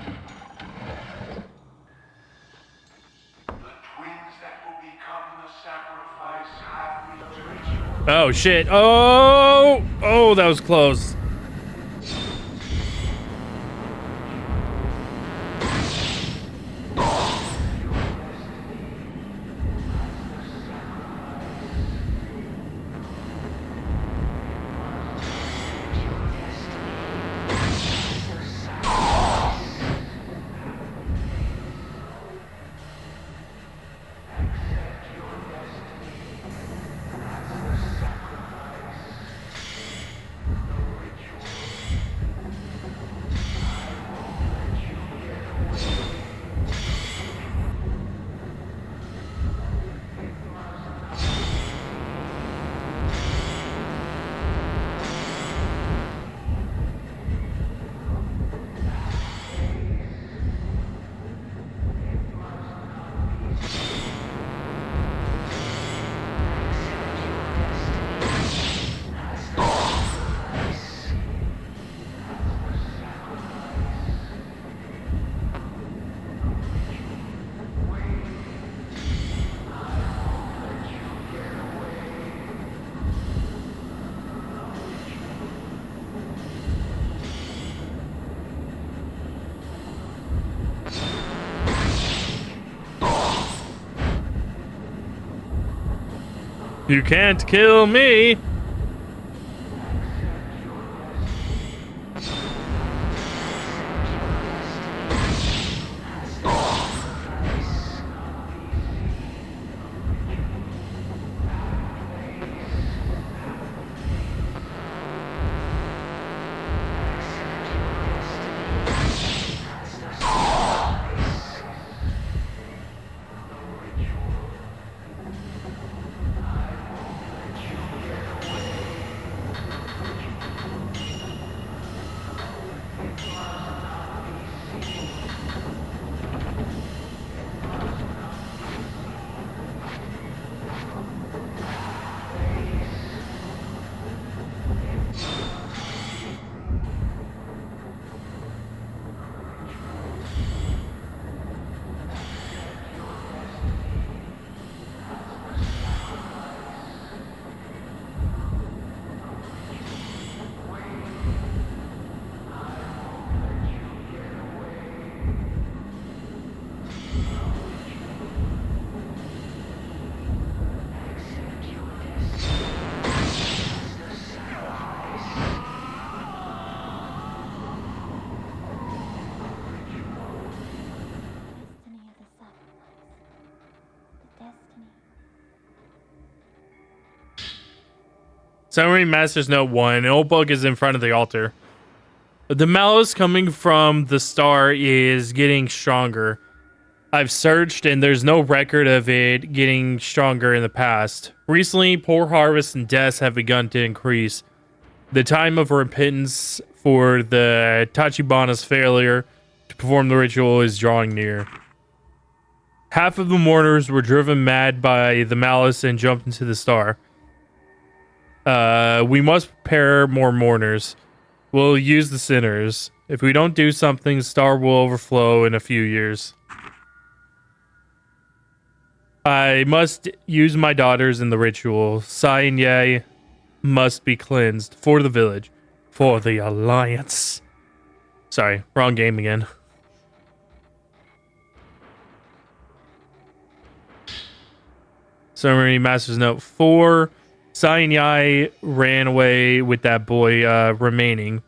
that will become the sacrifice have reached you. Oh shit. Oh, that was close. You can't kill me. Summary Master's Note 1. An old book is in front of the altar. The malice coming from the star is getting stronger. I've searched and there's no record of it getting stronger in the past. Recently, poor harvests and deaths have begun to increase. The time of repentance for the Tachibana's failure to perform the ritual is drawing near. Half of the mourners were driven mad by the malice and jumped into the star. We must prepare more mourners. We'll use the sinners. If we don't do something, the star will overflow in a few years. I must use my daughters in the ritual. Sai and Ye must be cleansed for the village, for the Alliance. Sorry, wrong game again. Summary Master's Note 4. Sai and Yai ran away with that boy remaining.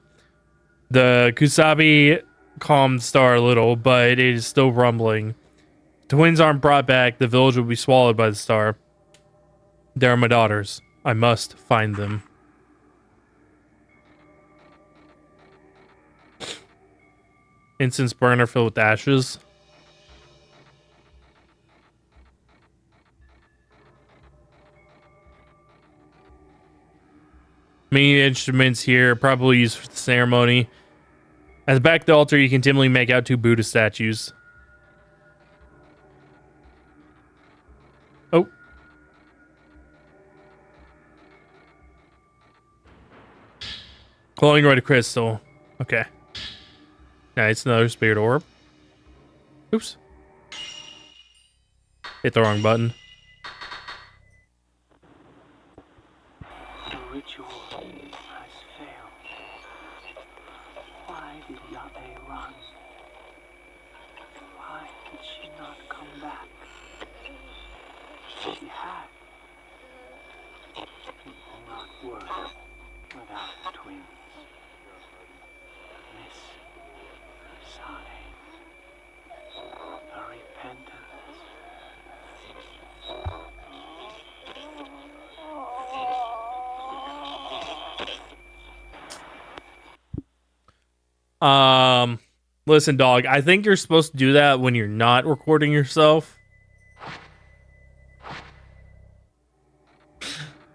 The Kusabi calmed Star a little, but it is still rumbling. Twins aren't brought back, the village will be swallowed by the star. They are my daughters. I must find them. Incense burner filled with ashes. Many instruments here, probably used for the ceremony. At the back of the altar, you can dimly make out 2 Buddha statues. Oh. Glowing red crystal. Okay. Nice, another spirit orb. Oops. Hit the wrong button. The ritual has failed. Why did Yabe run? Why did she not come back? She had. It will not work without twins. Miss Sai. The repentance. Listen, dog, I think you're supposed to do that when you're not recording yourself.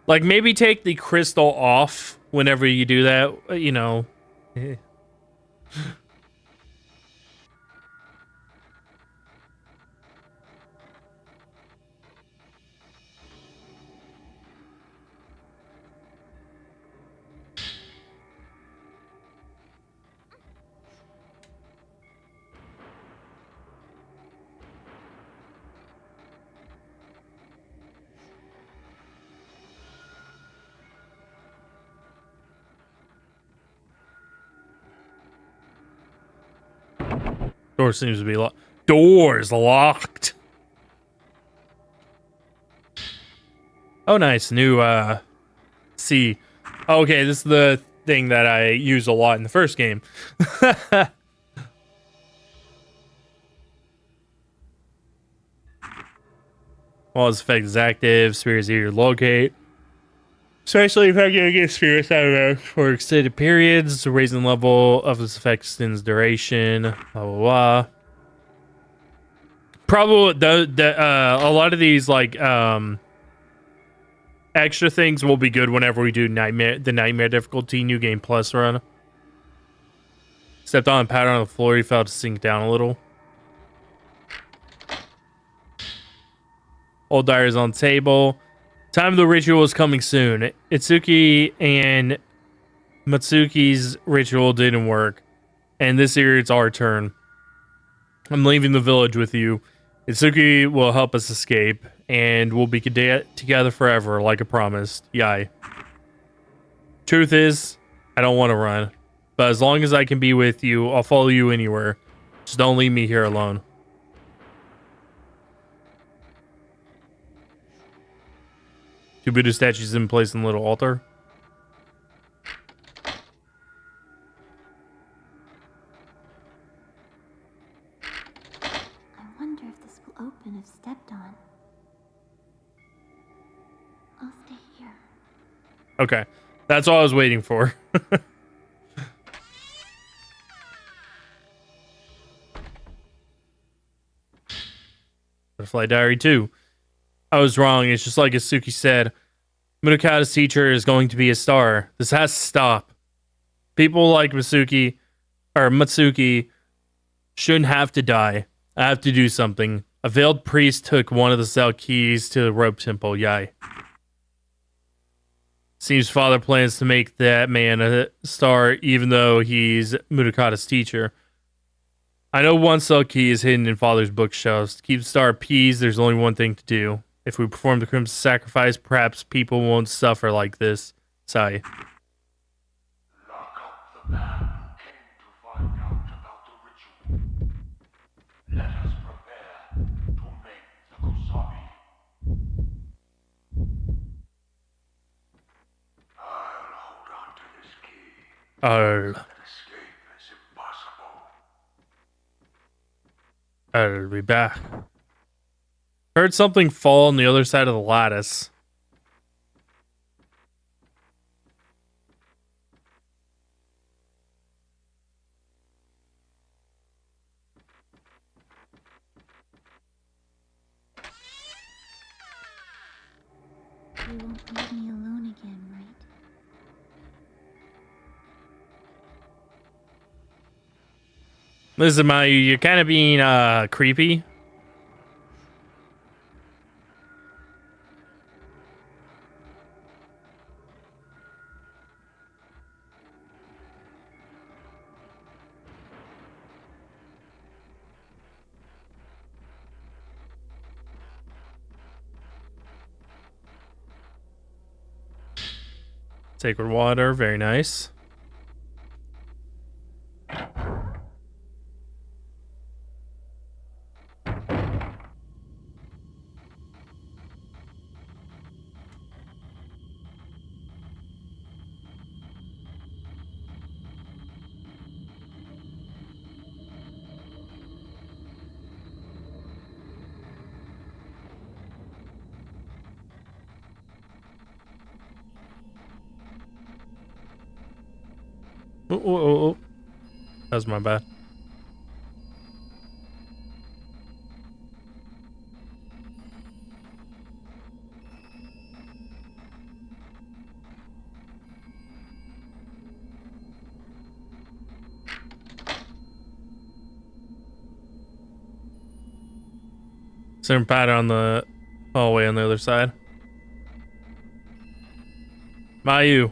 Like, maybe take the crystal off whenever you do that, you know. Door seems to be locked. Door's locked. Oh, nice. New, C. Okay, this is the thing that I use a lot in the first game. While this effect is active, spirits easier to locate. Especially if I'm going to get spirits out of there for extended periods. Raising the level of this effect extends duration. Blah, blah, blah. Probably a lot of these like extra things will be good whenever we do the nightmare difficulty new game plus run. Stepped on a pattern on the floor, he felt to sink down a little. Old diaries on the table. Time of the ritual is coming soon. Itsuki and Matsuki's ritual didn't work, and this year it's our turn. I'm leaving the village with you. Itsuki will help us escape, and we'll be together forever, like I promised. Yai. Truth is, I don't want to run, but as long as I can be with you, I'll follow you anywhere. Just don't leave me here alone. Two Buddha statues in place in the little altar. I wonder if this will open if stepped on. I'll stay here. Okay. That's all I was waiting for. Butterfly Diary 2. I was wrong. It's just like Asuki said. Muraka's teacher is going to be a star. This has to stop. People like Matsuki shouldn't have to die. I have to do something. A veiled priest took one of the cell keys to the rope temple. Yai. Seems father plans to make that man a star even though he's Muraka's teacher. I know one cell key is hidden in father's bookshelves. To keep the star appeased, there's only one thing to do. If we perform the crimson sacrifice, perhaps people won't suffer like this. Sai. Lock up the man who came to find out about the ritual. Let us prepare to make the Kusabi. I'll hold on to this key. I'll Escape is impossible. be back. Heard something fall on the other side of the lattice. You won't leave me alone again, right? Listen, Mayu, you're kind of being creepy. Sacred water, very nice. Oh. That was my bad. Same pattern on the hallway on the other side. Mayu.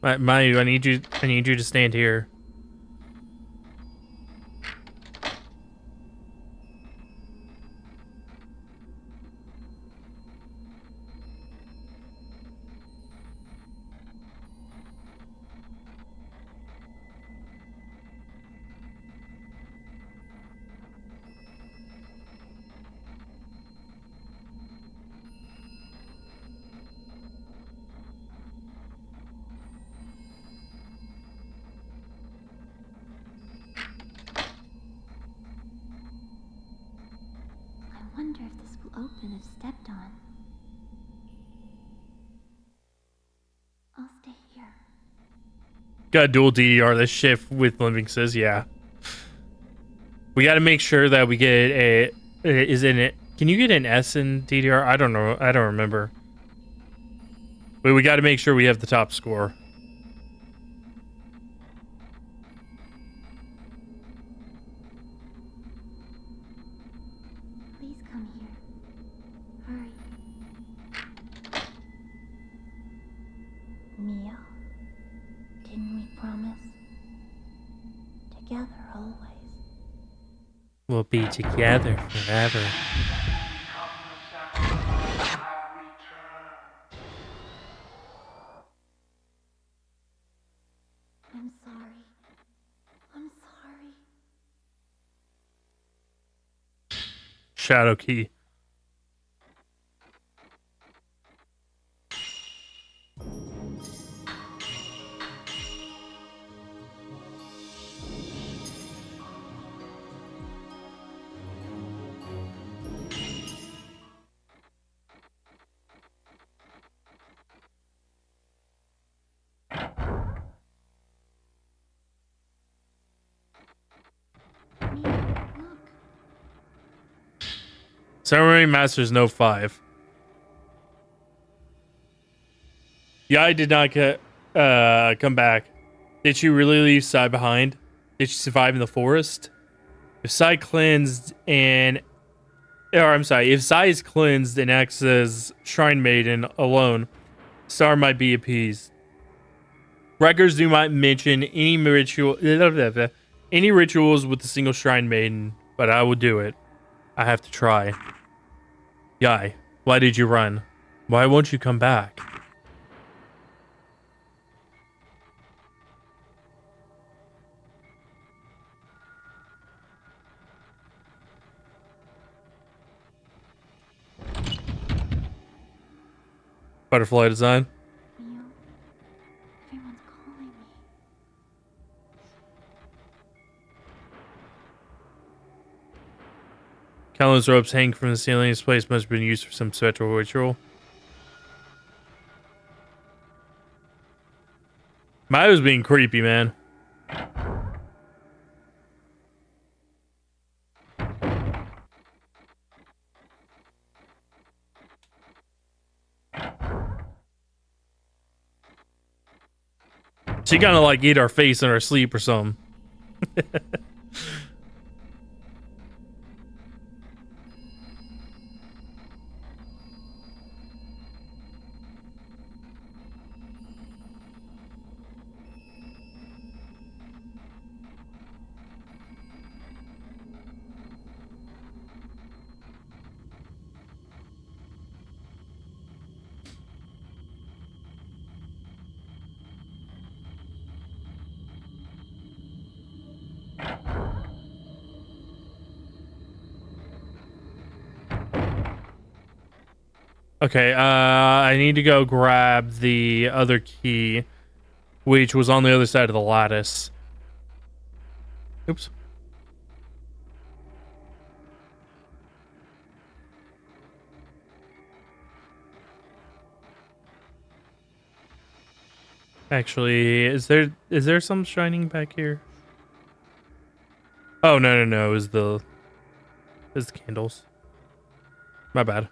Mayu, I need you to stand here. I wonder if this will open if stepped on. I'll stay here. Got dual DDR this shift with living says, yeah. We got to make sure that we get is in it. Can you get an S in DDR? I don't know. I don't remember. But we got to make sure we have the top score. Please come here. Hurry. Mia, didn't we promise? Together always. We'll be together forever. I'm sorry. I'm sorry. Shadow key. Ceremony Masters no 5. Yai did not come back. Did she really leave Sai behind? Did she survive in the forest? If Sai cleansed and... Or I'm sorry, if Sai is cleansed and acts as Shrine Maiden alone, Star might be appeased. Records do not mention any rituals with a single Shrine Maiden, but I will do it. I have to try. Yai, why did you run? Why won't you come back? Butterfly design. Leo, everyone's calling me. Countless ropes hang from the ceiling. This place must have been used for some special ritual. Mayo's being creepy, man. She gonna like eat our face in her sleep or something. Okay, I need to go grab the other key, which was on the other side of the lattice. Oops. Actually, is there some shining back here? Oh no, it was the candles. My bad.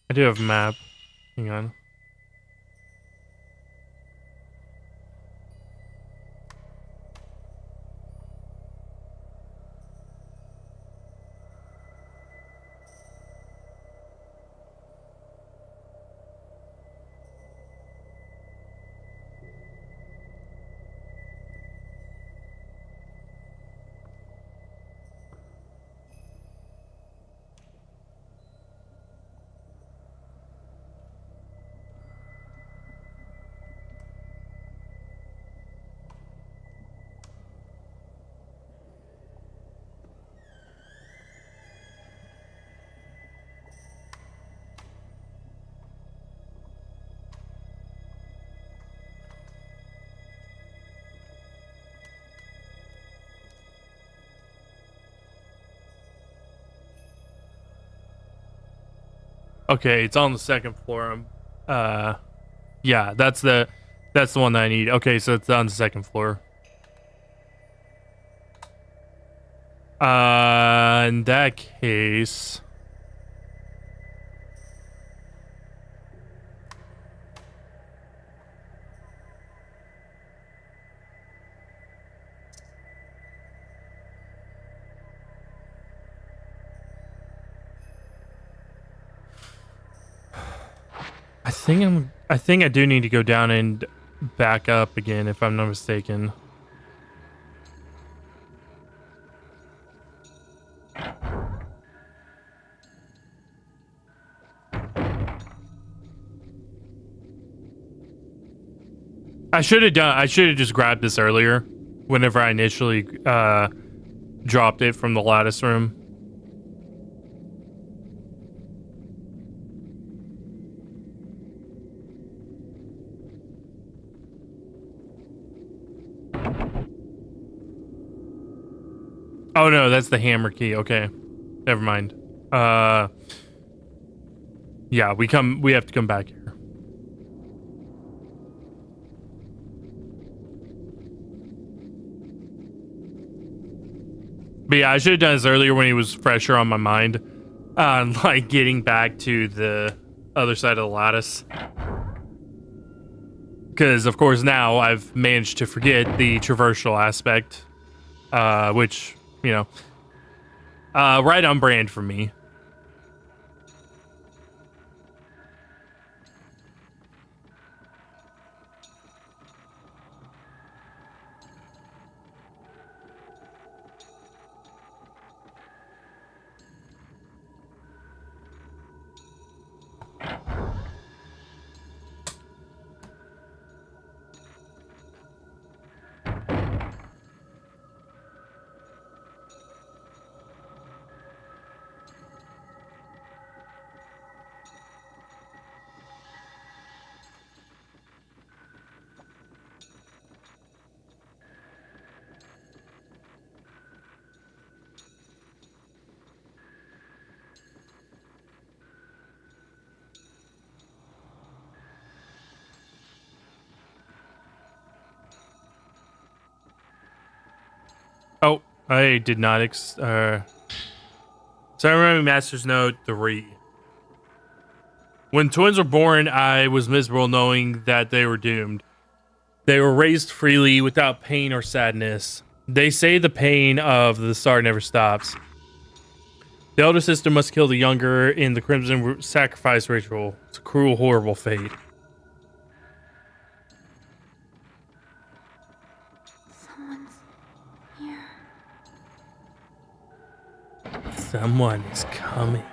I do have a map. Hang on. Okay, it's on the second floor. Yeah, that's the one that I need. Okay, so it's on the second floor. In that case, I think I do need to go down and back up again, if I'm not mistaken. I should have just grabbed this earlier whenever I initially dropped it from the lattice room. Oh no, that's the hammer key. Okay. Never mind. Yeah, we have to come back here. But yeah, I should have done this earlier when he was fresher on my mind. Like getting back to the other side of the lattice. Because, of course, now I've managed to forget the traversal aspect. Which, you know, right on brand for me. Oh, I did not Ceremony Master's Note 3. When twins were born, I was miserable knowing that they were doomed. They were raised freely without pain or sadness. They say the pain of the start never stops. The elder sister must kill the younger in the Crimson Sacrifice ritual. It's a cruel, horrible fate. Someone's here. Someone is coming.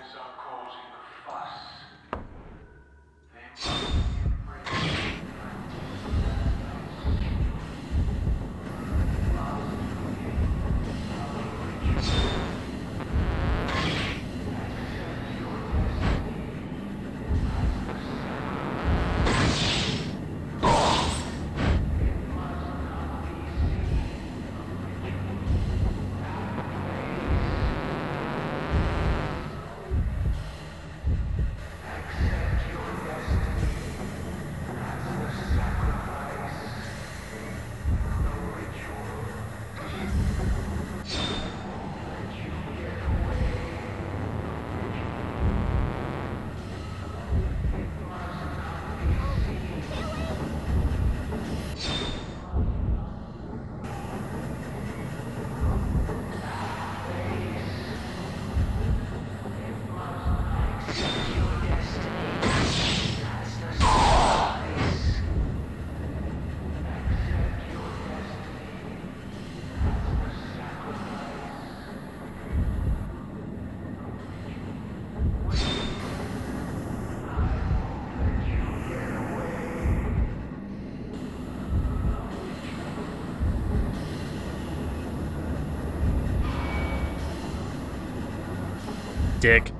Dick.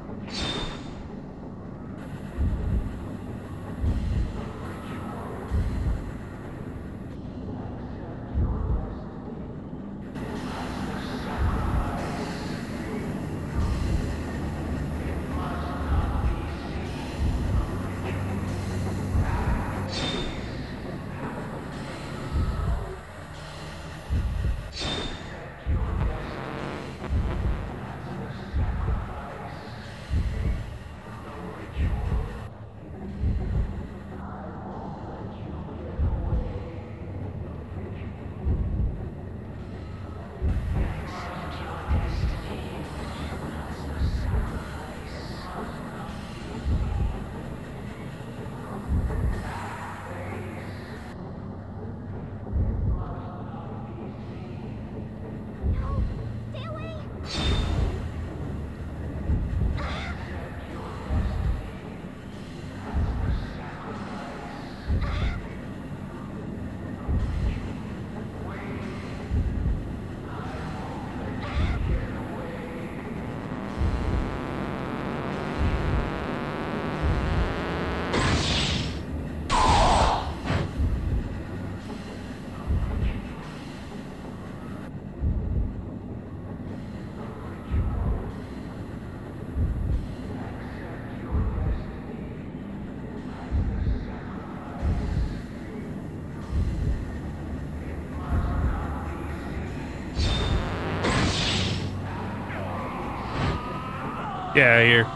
Yeah, here.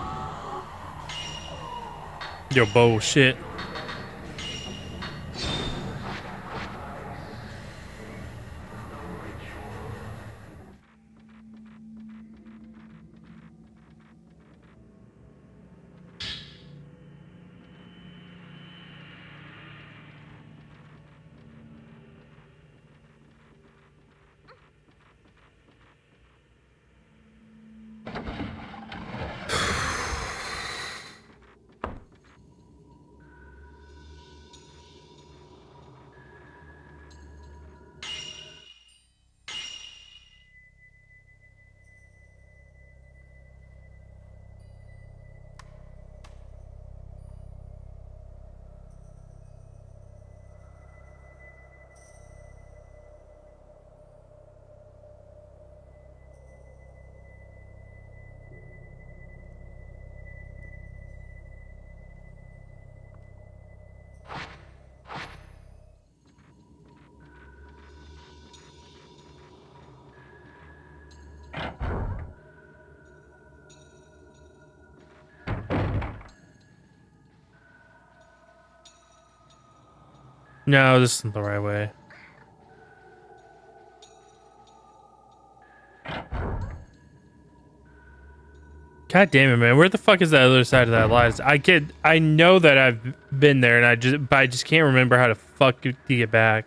Yo, bullshit. No, this isn't the right way. God damn it, man. Where the fuck is the other side of that lattice? I know that I've been there and I just can't remember how to fuck to get back.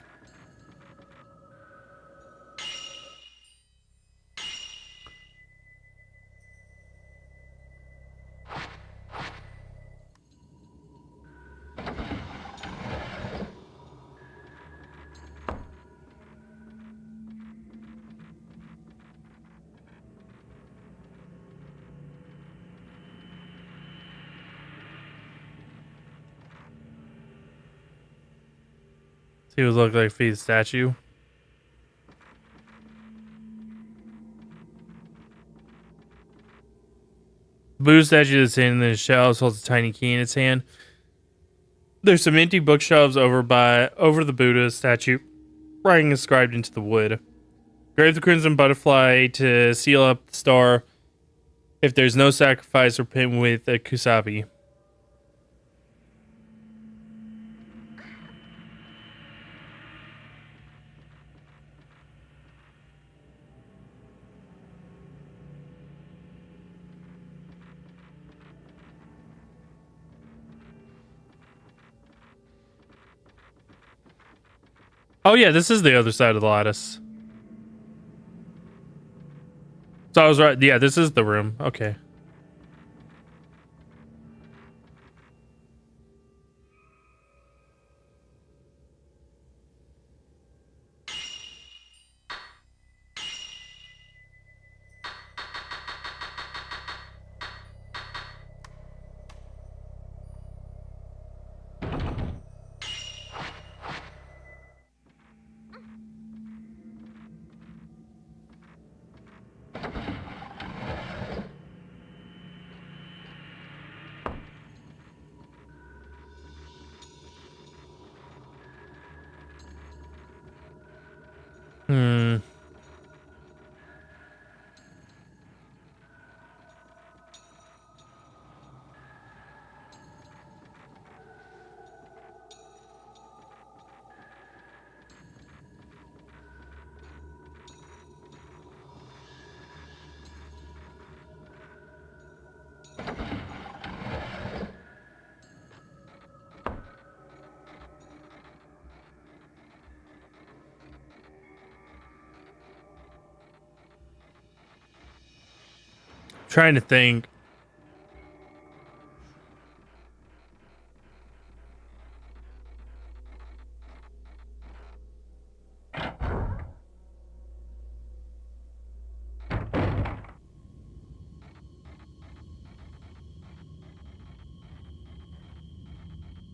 See what look like feed statue. Buddha statue that's in the shelves holds a tiny key in its hand. There's some empty bookshelves over the Buddha statue, writing inscribed into the wood. Grave the crimson butterfly to seal up the star. If there's no sacrifice, or pin with a kusabi. Oh yeah, this is the other side of the lattice. So I was right. Yeah, this is the room. Okay. Hmm. Trying to think.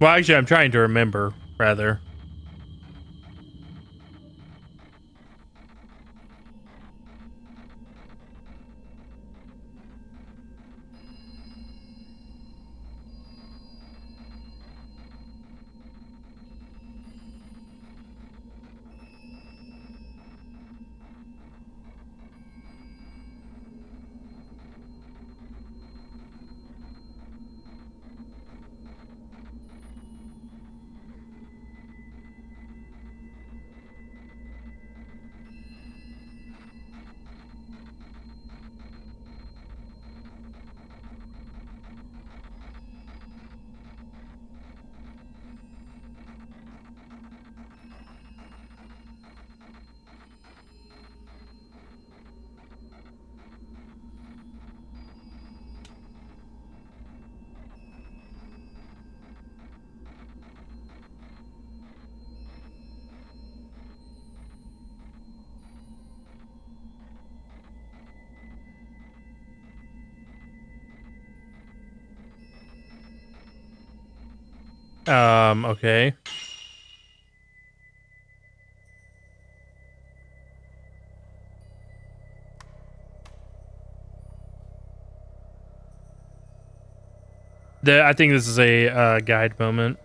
Well, actually, I'm trying to remember, rather. Okay. I think this is a guide moment.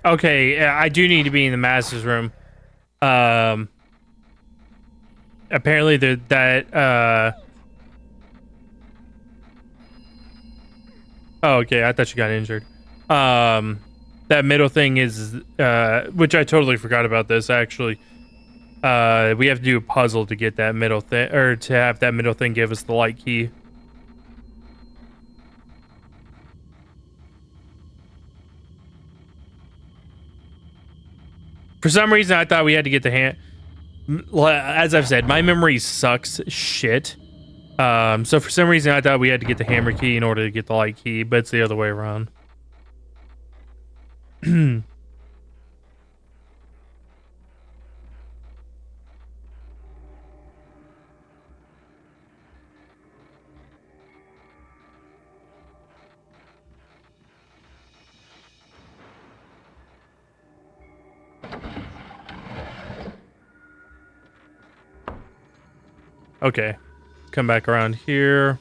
Okay, I do need to be in the master's room. Apparently oh, okay, I thought you got injured. That middle thing is which I totally forgot about this actually. We have to do a puzzle to get that middle thing, or to have that middle thing give us the light key. For some reason, I thought we had to get the hand. As I've said, my memory sucks shit. So for some reason, I thought we had to get the hammer key in order to get the light key, but it's the other way around. Okay, come back around here.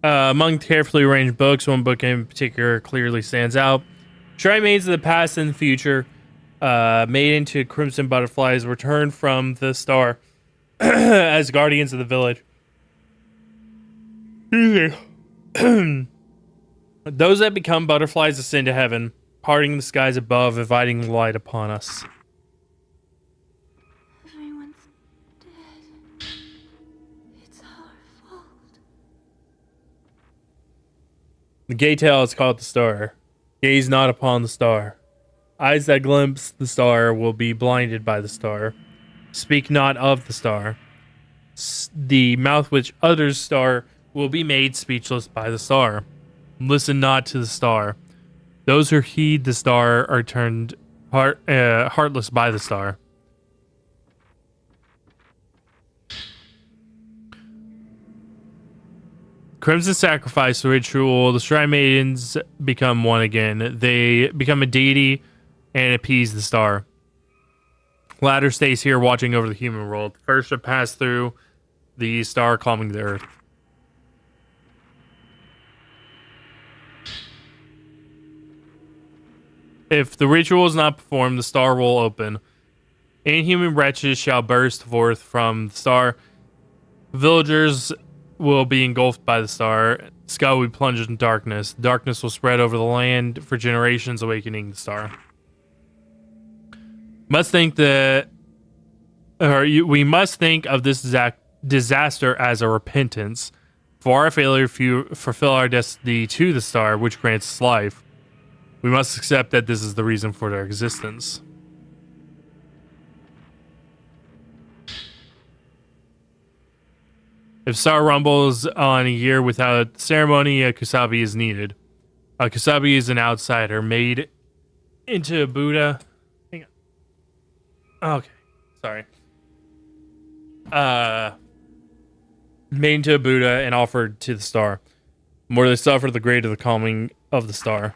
Among carefully arranged books, one book in particular clearly stands out. Shrine Maids of the past and the future, made into crimson butterflies, return from the star as guardians of the village. Those that become butterflies ascend to heaven, parting the skies above, inviting light upon us. Everyone's dead. It's our fault. The gay tale is called the star. Gaze not upon the star. Eyes that glimpse the star will be blinded by the star. Speak not of the star. The mouth which utters star will be made speechless by the star. Listen not to the star. Those who heed the star are turned heartless by the star. Crimson sacrifice ritual. The Shrine Maidens become one again. They become a deity and appease the star. Ladder stays here watching over the human world. First to pass through the star calming the earth. If the ritual is not performed, the star will open. Inhuman wretches shall burst forth from the star. Villagers will be engulfed by the star. Sky will be plunged in darkness. Darkness will spread over the land for generations, awakening the star. We must think of this disaster as a repentance for our failure to fulfill our destiny to the star, which grants us life. We must accept that this is the reason for their existence. If Star rumbles on a year without ceremony, a Kusabi is needed. A Kusabi is an outsider made into a Buddha. Hang on. Okay, sorry. Made into a Buddha and offered to the star. The more they suffer, the greater the calming of the star.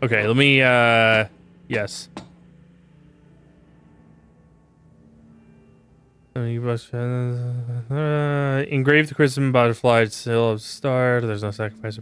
Okay, let me, yes. Engrave the crimson butterfly, seal of star. There's no sacrifice.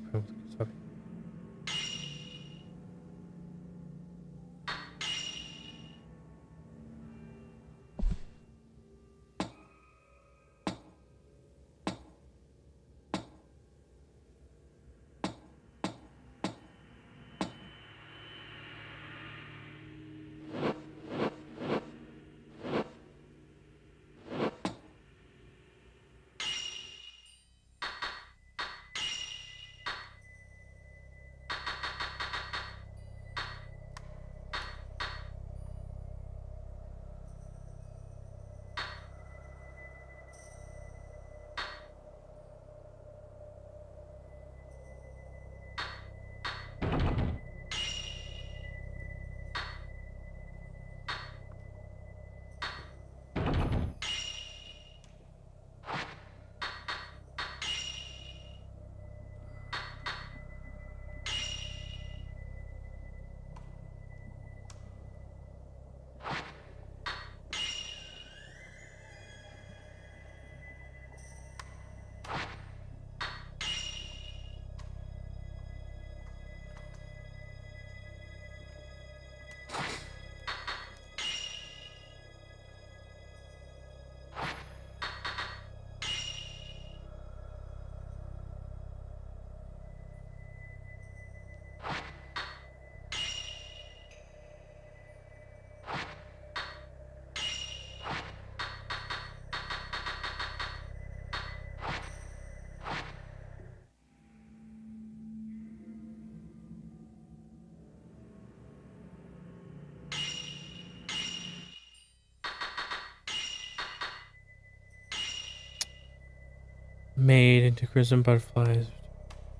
Made into crimson butterflies.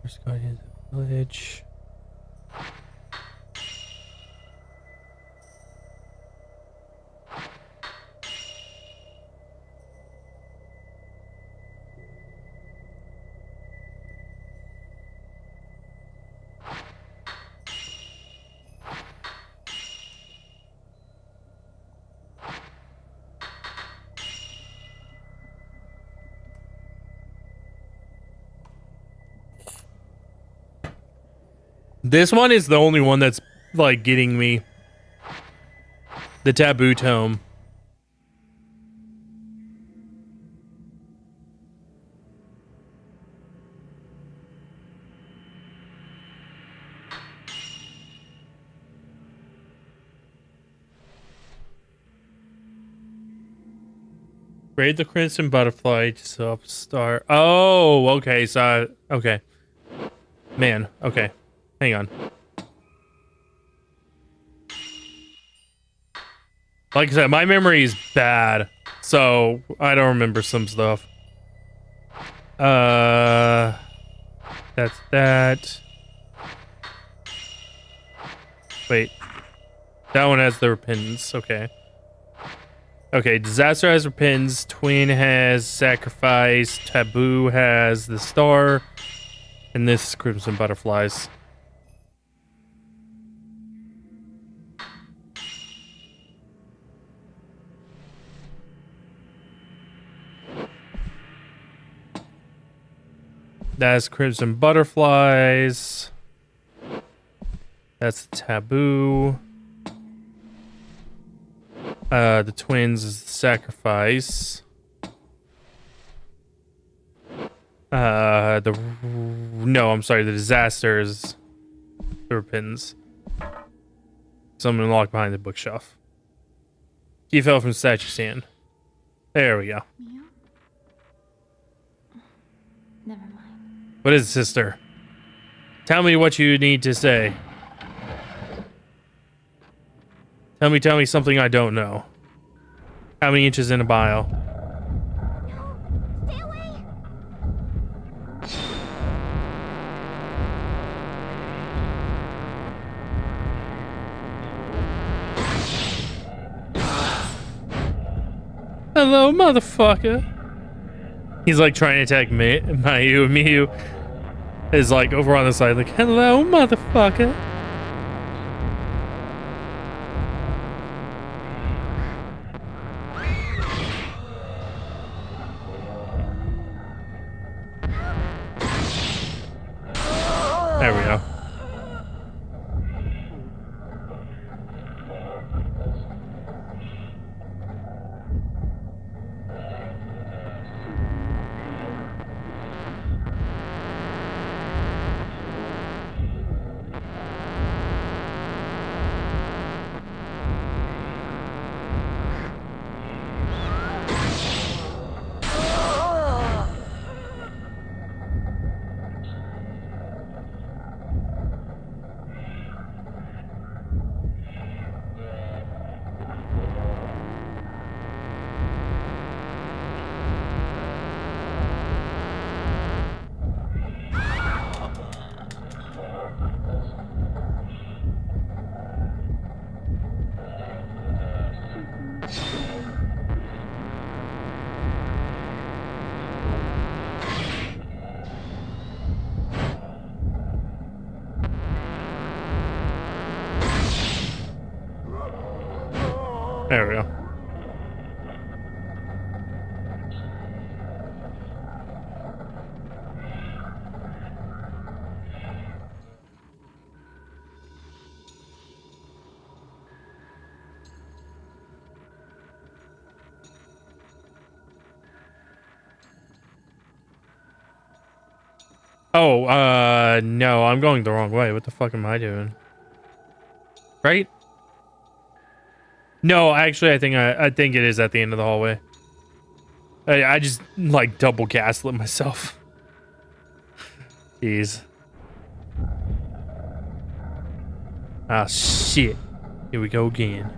First guardian of the village. This one is the only one that's like getting me. The taboo tome. Raid the crimson butterfly to sub star. Oh, okay. So, okay. Man, okay. Hang on. Like I said, my memory is bad, so I don't remember some stuff. That's that. Wait. That one has the repentance, okay. Okay, disaster has repentance, twin has sacrifice, taboo has the star, and this is crimson butterflies. That's crimson butterflies. That's the taboo. The twins is the sacrifice. No, I'm sorry, the disaster is the repentance. Someone locked behind the bookshelf. He fell from statue stand. There we go. Mia? Never mind. What is it, sister? Tell me what you need to say. Tell me something I don't know. How many inches in a mile? No! Stay away! Hello, motherfucker. He's like trying to attack me. Miu is like over on the side, like, hello, motherfucker. There we go. There we go. Oh, no, I'm going the wrong way. What the fuck am I doing? Right? No, actually, I think it is at the end of the hallway. I just like double gaslit myself. Jeez. Ah, shit. Here we go again.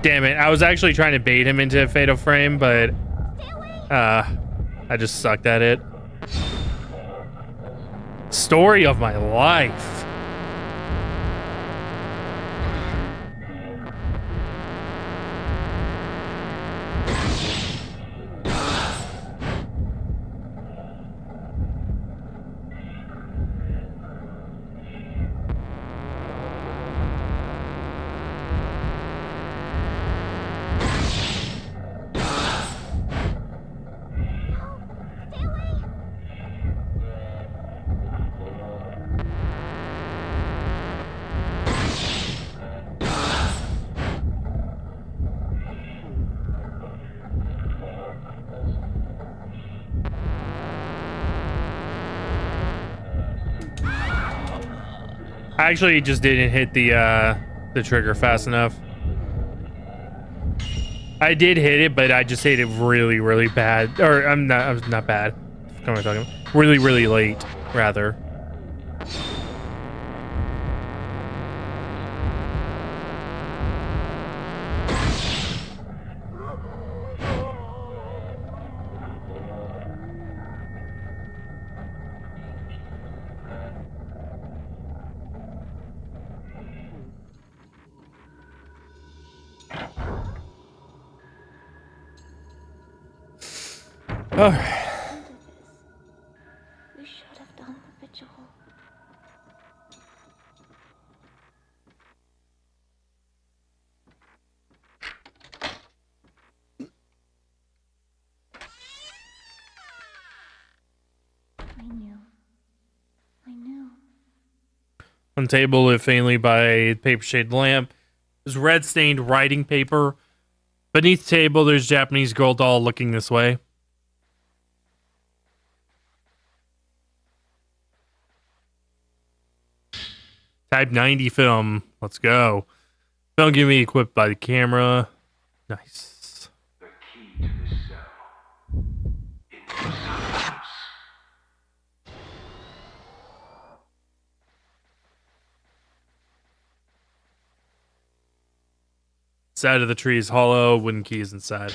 Damn it. I was actually trying to bait him into a fatal frame, but I just sucked at it. Story of my life. I actually just didn't hit the trigger fast enough. I did hit it, but I just hit it really, really bad. Or I'm not bad. What am I talking about? Really, really late, rather. All right. We should have done the ritual. I knew. On table, lit faintly by paper shade lamp, is red stained writing paper. Beneath the table, there's Japanese girl doll looking this way. Type 90 film. Let's go. Film can be equipped by the camera. Nice. The key to this cell. In the house. Side of the tree is hollow. Wooden key is inside.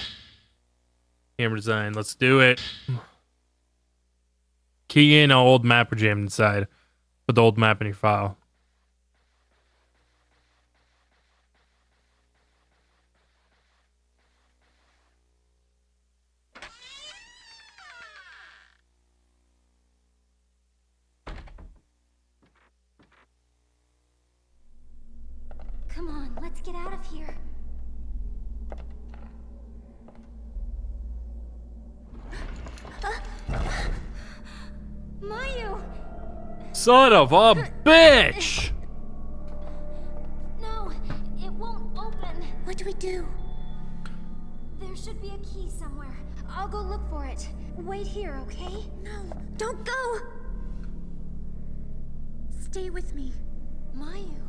Camera design. Let's do it. Key in an old map jammed inside. Put the old map in your file. Come on, let's get out of here. Mayu! Son of a bitch! No, it won't open. What do we do? There should be a key somewhere. I'll go look for it. Wait here, okay? No, don't go! Stay with me. Mayu.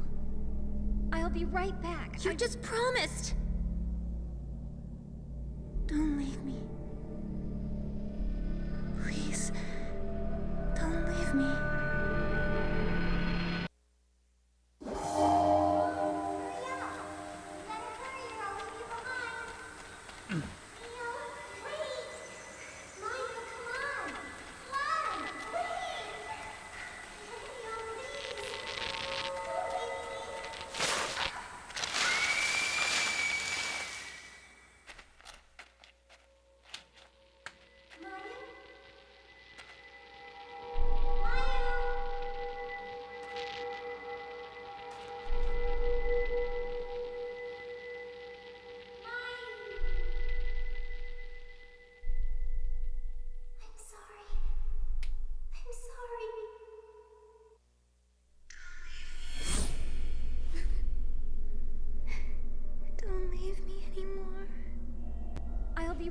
I'll be right back. You just promised! Don't leave me. Please, don't leave me.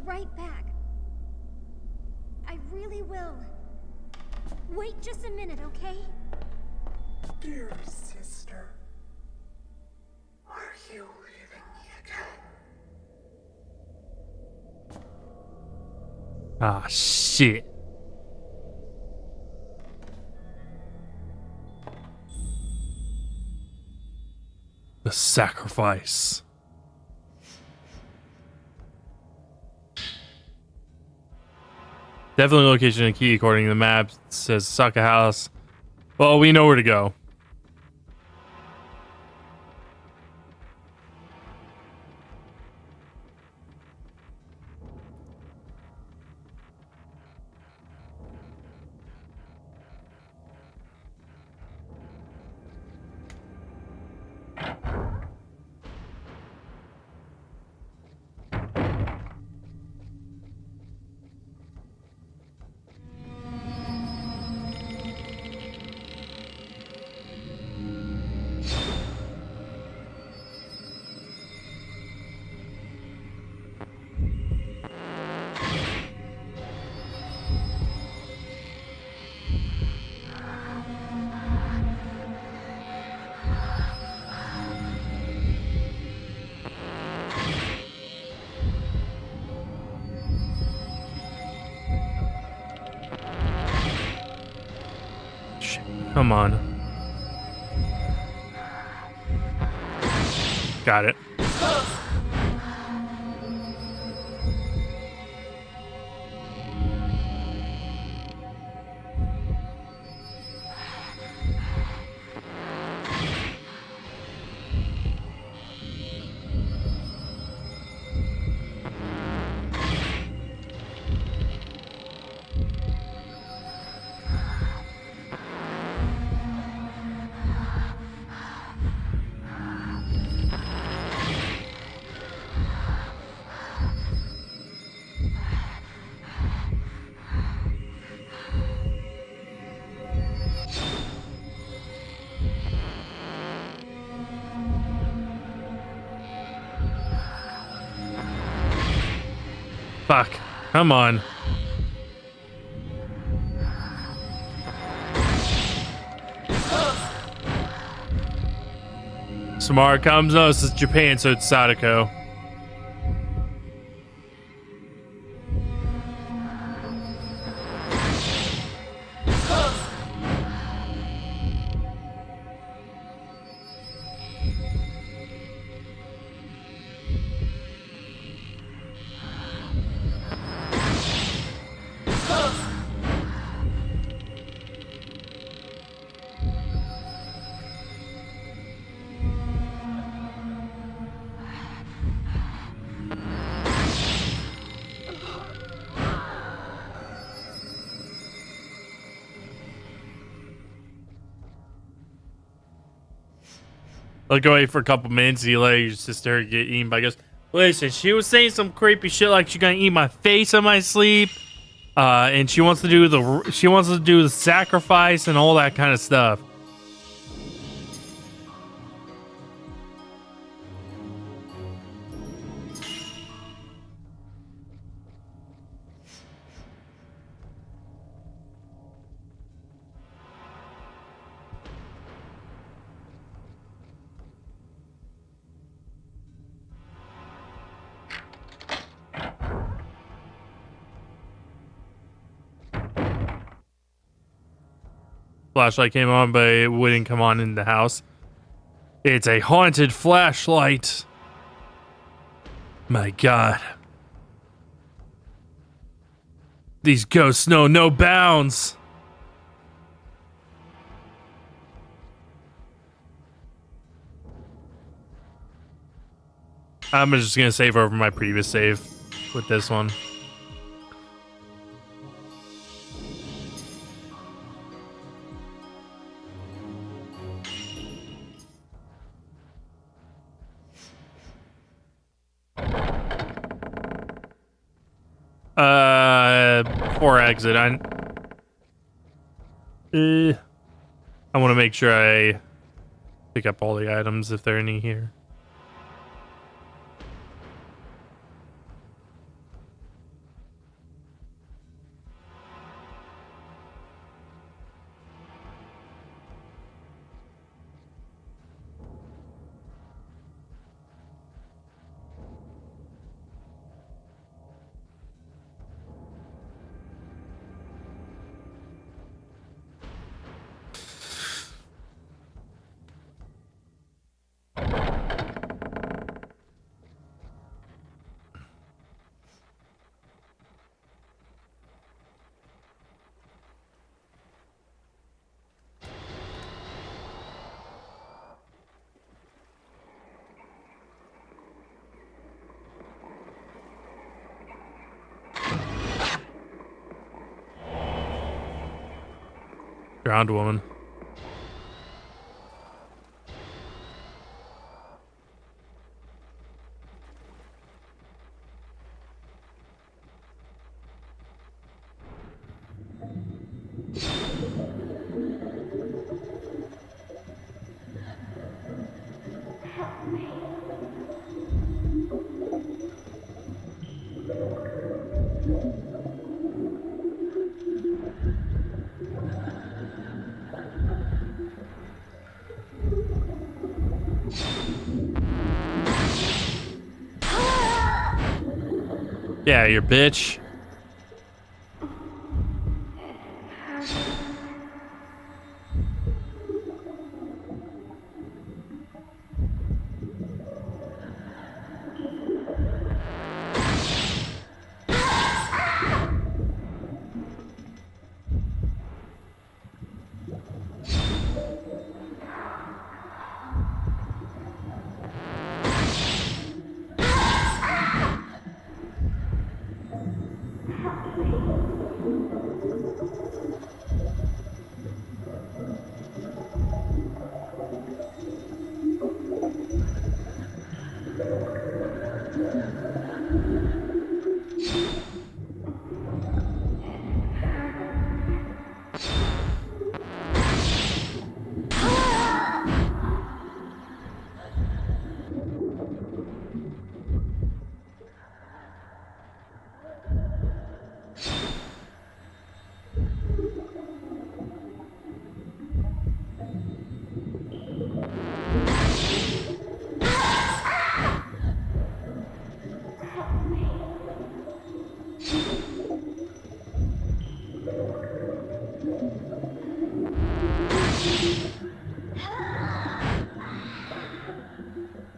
Right back. I really will. Wait just a minute, okay? Dear sister, are you leaving me again? Ah, shit. The sacrifice. Definitely location and key according to the map. It says Saka House. Well, we know where to go. Come on. Got it. Fuck. Come on. Samara comes. No, this is Japan, so it's Sadako. Look away for a couple minutes. You let your sister get eaten by ghosts. Listen, she was saying some creepy shit like she's gonna eat my face in my sleep, and she wants to do the sacrifice and all that kind of stuff. Flashlight came on, but it wouldn't come on in the house. It's a haunted flashlight. My God. These ghosts know no bounds. I'm just gonna save over my previous save with this one. Before exit, I want to make sure I pick up all the items if there are any here. Drowned woman. Yeah, you bitch.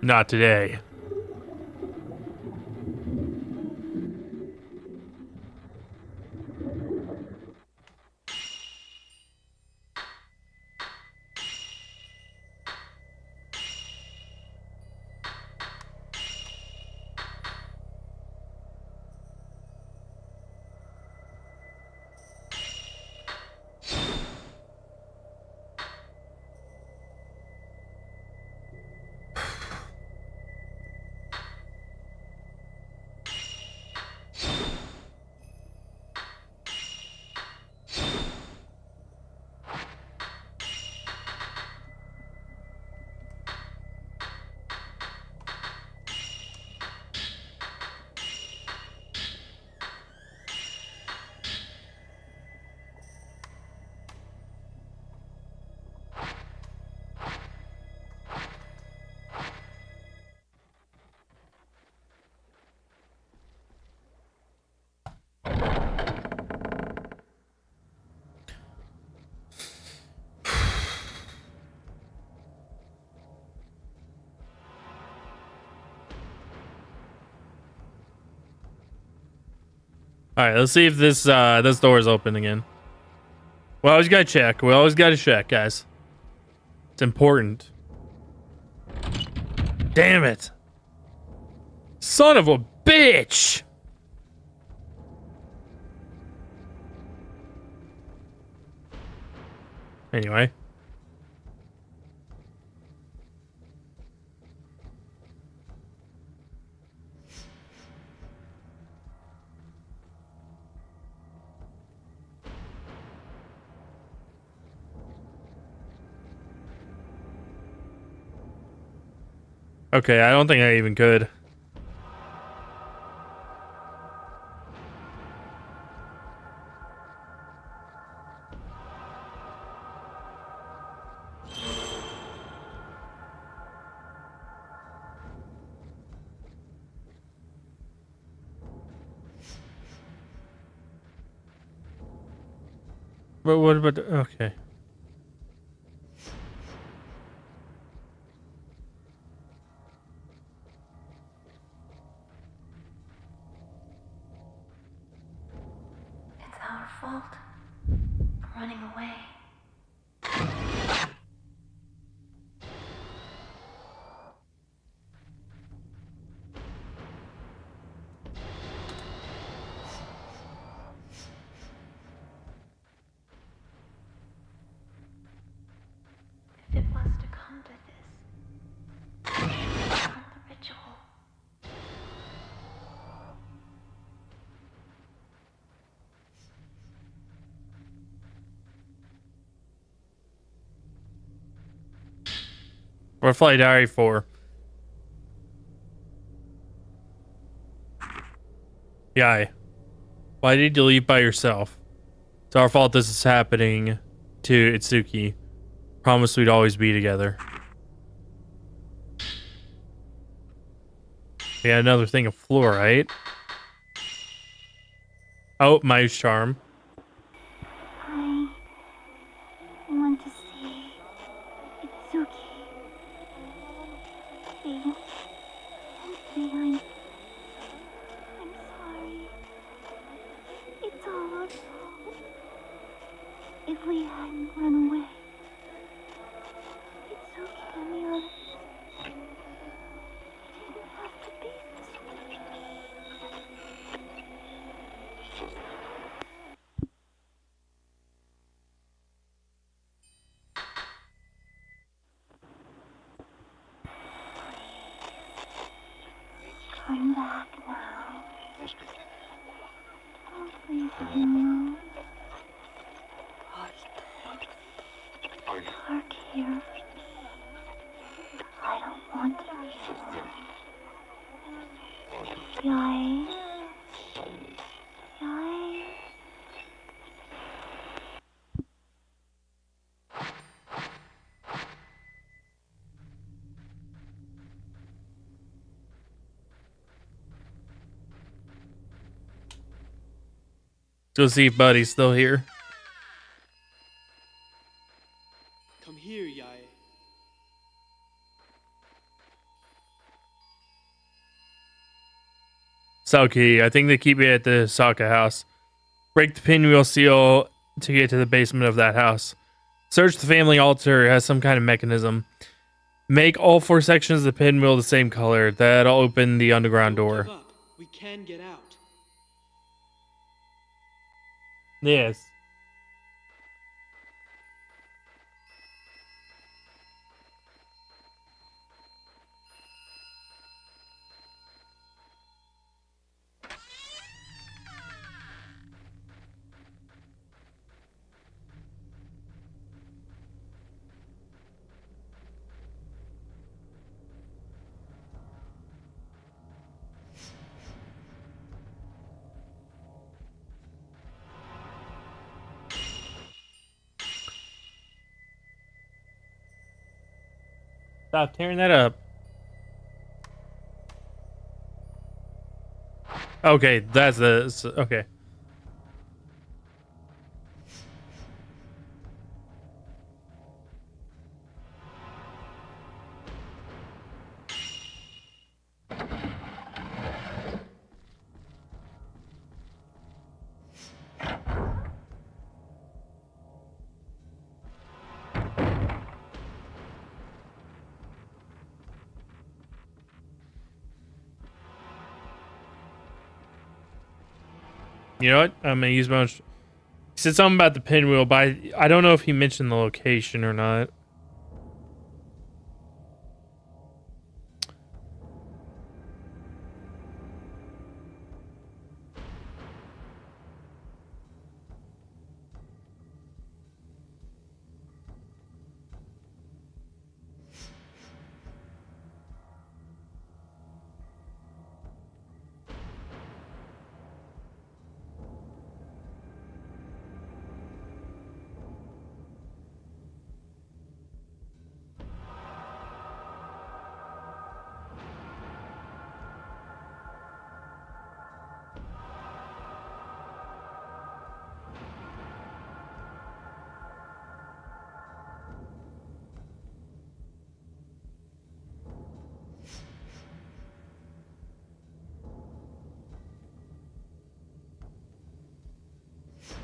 Not today. All right, let's see if this this door is open again. We always gotta check. We always gotta check, guys. It's important. Damn it. Son of a bitch. Anyway. Okay, I don't think I even could. But what about... Okay. It's our fault for running away. If it was to come to this, on the ritual. What Flight Diary 4? Guy, why did you leave by yourself? It's our fault this is happening to Itsuki. Promise we'd always be together. We got another thing of fluorite. Oh, Mouse Charm. I want to see Itsuki. Please. I'm sorry. It's all our fault. If we hadn't run away, Itsuki and the others, it didn't have to be this way. Come back now. Don't leave me alone. Park here. I don't want to be alone. Yai. Yai. Go see if Buddy's still here. Cell key. I think they keep it at the Sokka house. Break the pinwheel seal to get to the basement of that house. Search the family altar. It has some kind of mechanism. Make all 4 sections of the pinwheel the same color. That'll open the underground door. Give up. We can get out. Yes. Stop tearing that up. Okay, that's the... Okay. You know what? I'm gonna use my own... He said something about the pinwheel, but I don't know if he mentioned the location or not.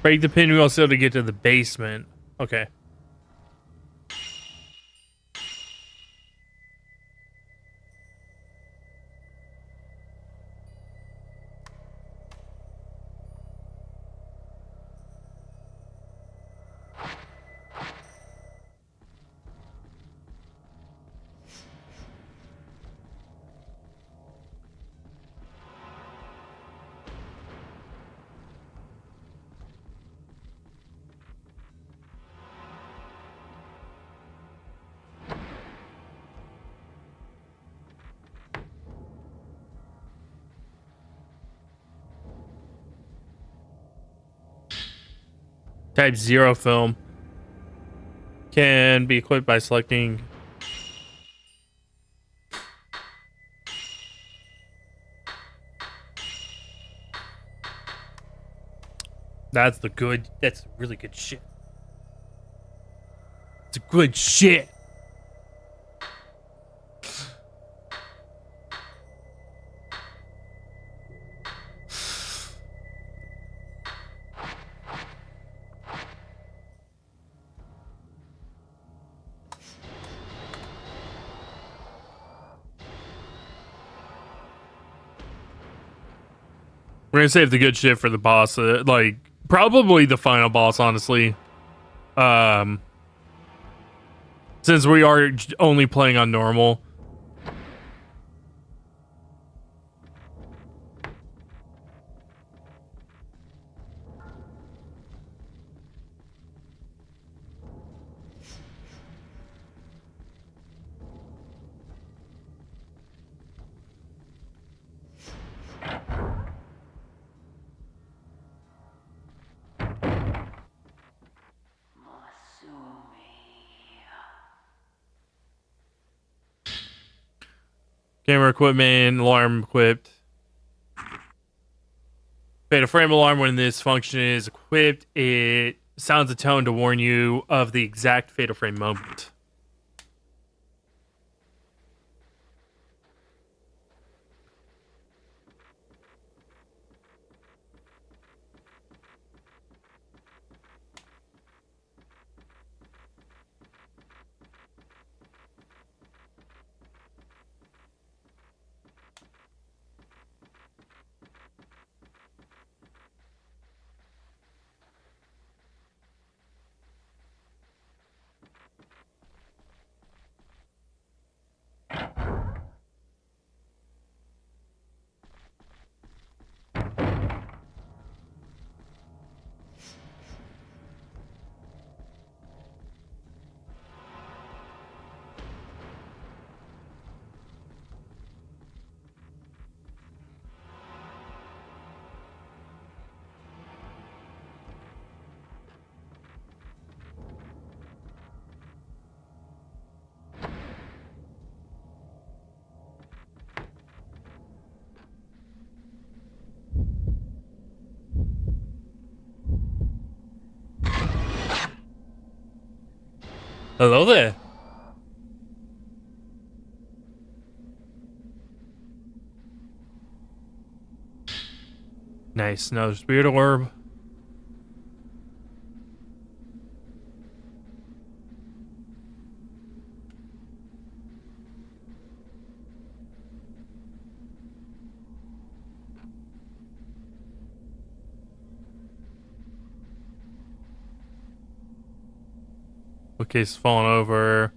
Break the pinwheel seal to get to the basement. Okay. Type 0 film can be equipped by selecting that's really good shit. It's a good shit. We're gonna save the good shit for the boss, like probably the final boss, honestly. Since we are only playing on normal. Camera equipment, alarm equipped. Fatal frame alarm, when this function is equipped, it sounds a tone to warn you of the exact fatal frame moment. Hello there. Nice. Another spirit orb. Bookcase falling over.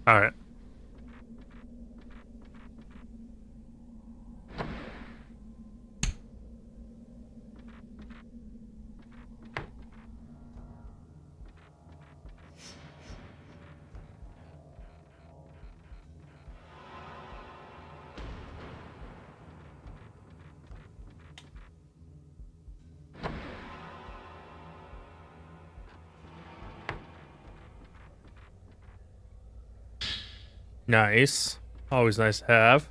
All right. Nice. Always nice to have.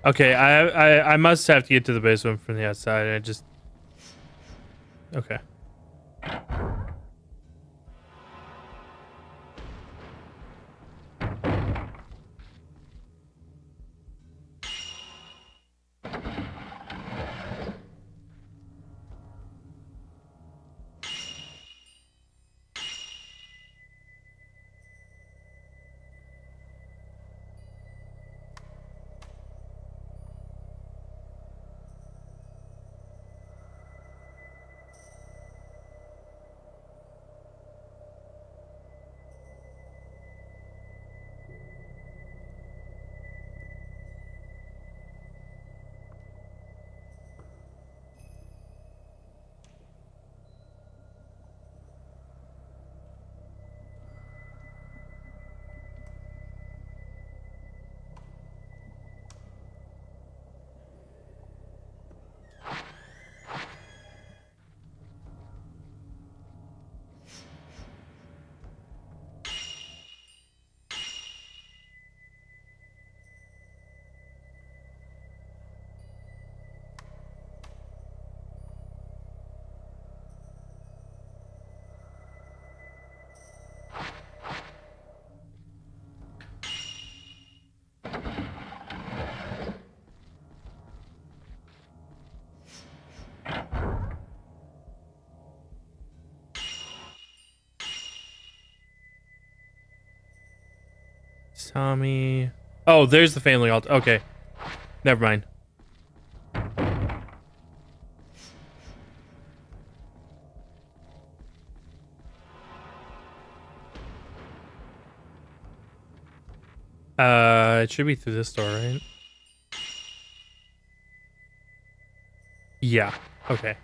Okay, I must have to get to the basement from the outside. I just okay. Tommy. Oh, there's the family altar. Okay. Never mind. It should be through this door, right? Yeah. Okay.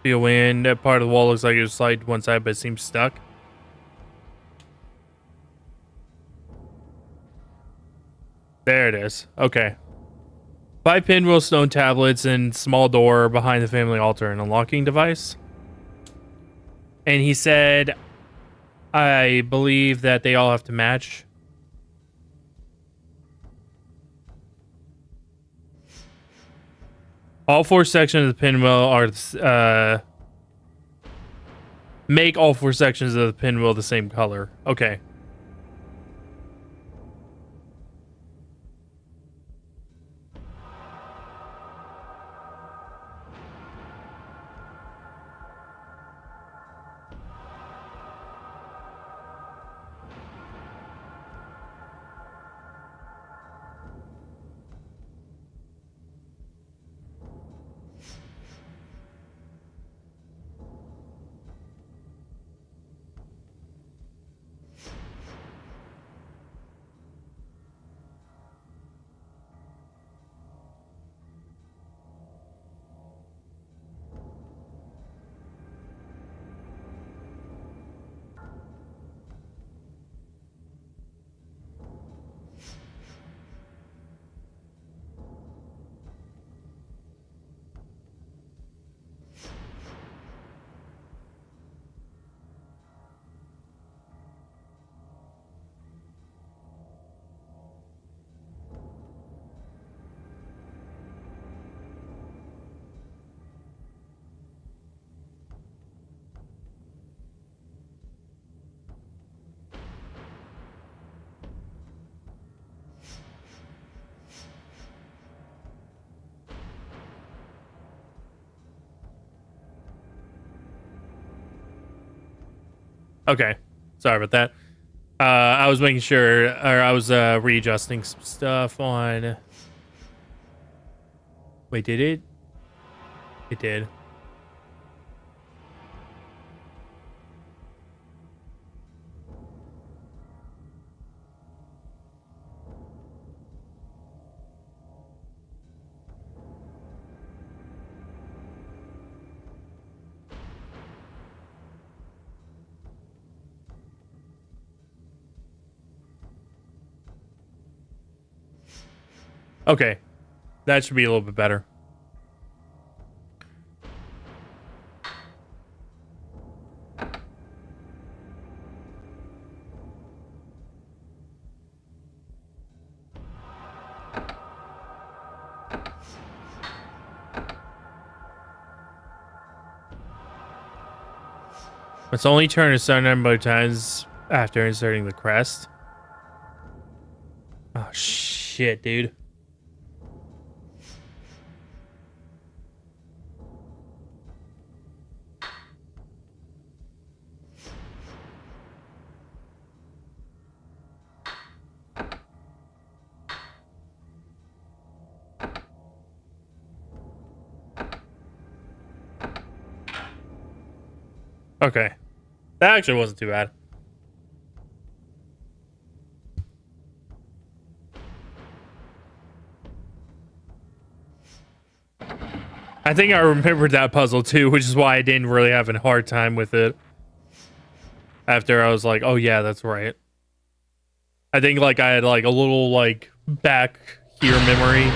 Feel wind. That part of the wall looks like it was slide to one side, but it seems stuck. There it is. Okay. 5 pinwheel stone tablets and small door behind the family altar. An unlocking device. And he said, I believe that they all have to match. All 4 sections of the pinwheel are make all 4 sections of the pinwheel the same color. Okay. Okay. Sorry about that. I was making sure, or I was readjusting some stuff on. Wait, did it? It did. Okay. That should be a little bit better. It's only turn a certain number of times after inserting the crest. Oh, shit, dude. Okay. That actually wasn't too bad. I think I remembered that puzzle too, which is why I didn't really have a hard time with it. After I was like, oh yeah, that's right. I think like I had like a little like back here memory. It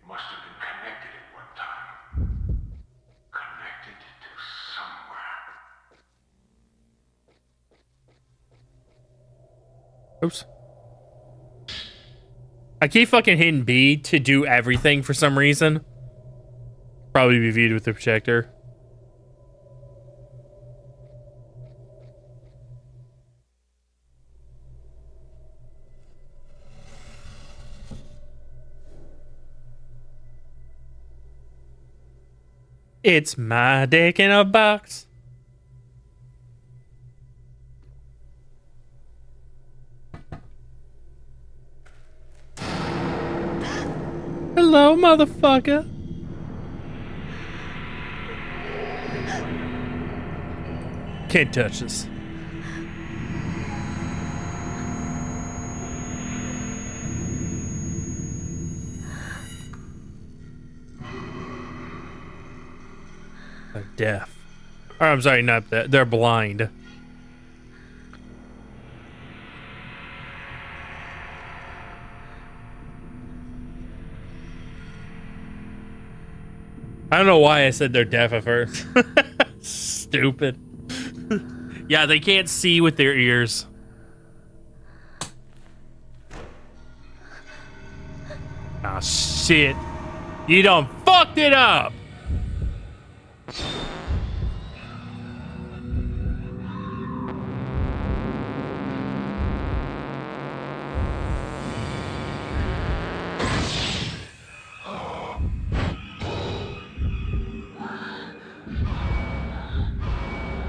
must have been connected at one time. Connected to somewhere. Oops. I keep fucking hitting B to do everything for some reason. Probably be viewed with the projector. It's my dick in a box. Hello, motherfucker. Can't touch this. They're deaf. Or I'm sorry, not that. They're blind. I don't know why I said they're deaf at first. stupid. Yeah, they can't see with their ears. Ah, shit. You done fucked it up.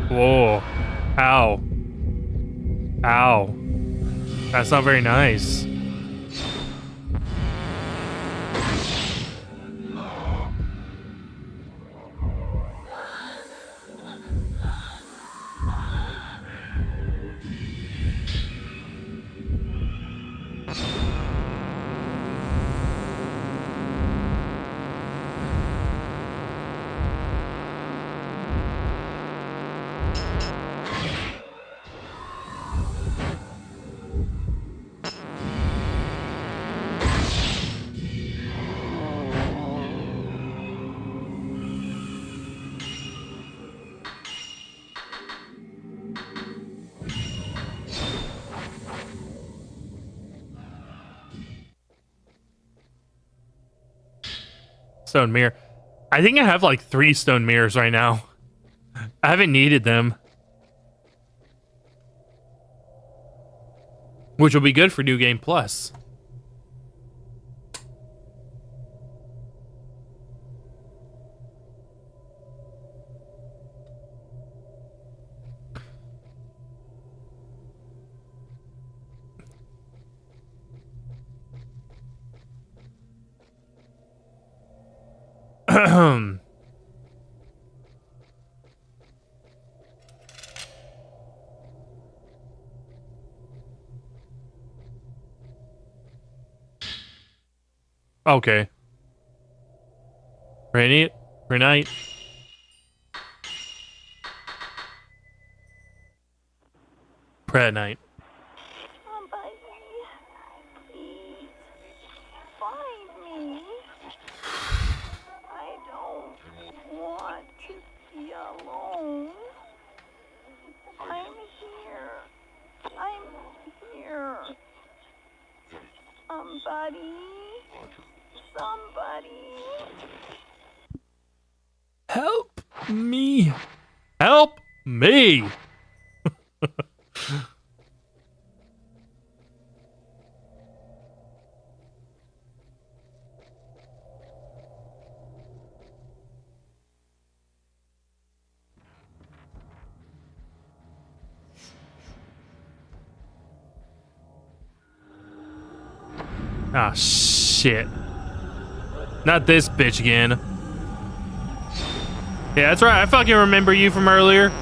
Whoa. Ow. Ow. That's not very nice. Stone mirror. I think I have like 3 stone mirrors right now. I haven't needed them. Which will be good for New Game Plus. Okay. Rainy, night. Prayer night. Somebody, please find me. I don't want to be alone. I'm here. Somebody. Help me. Help me. Ah, shit. Not this bitch again. Yeah, that's right. I fucking remember you from earlier.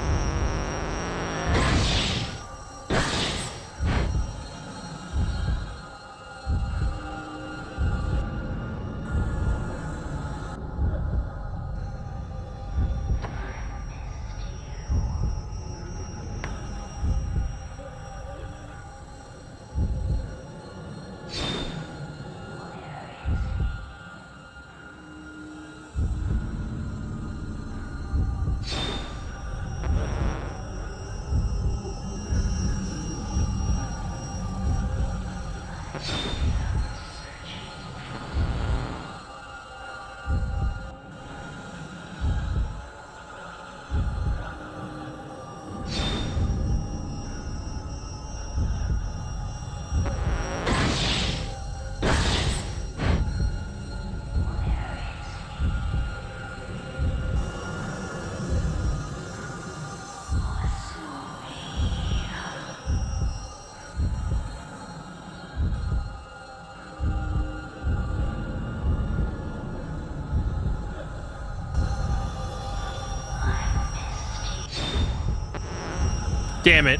Damn it.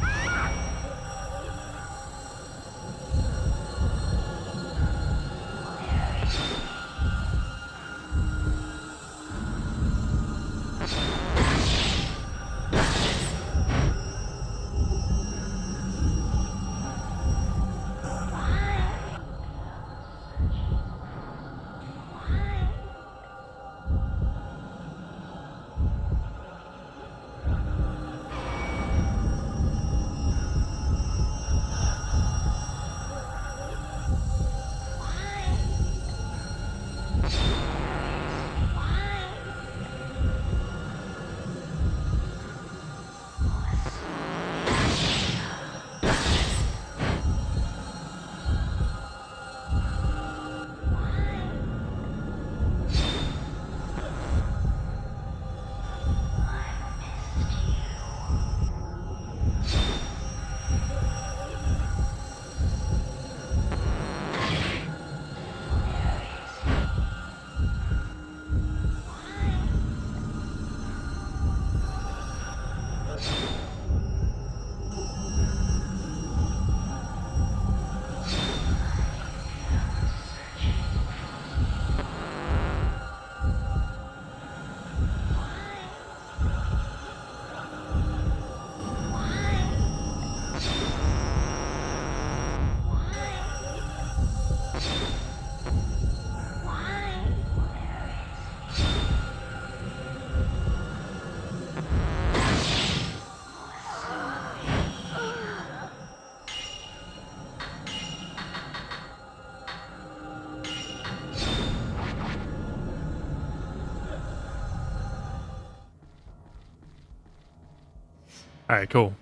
All right, cool.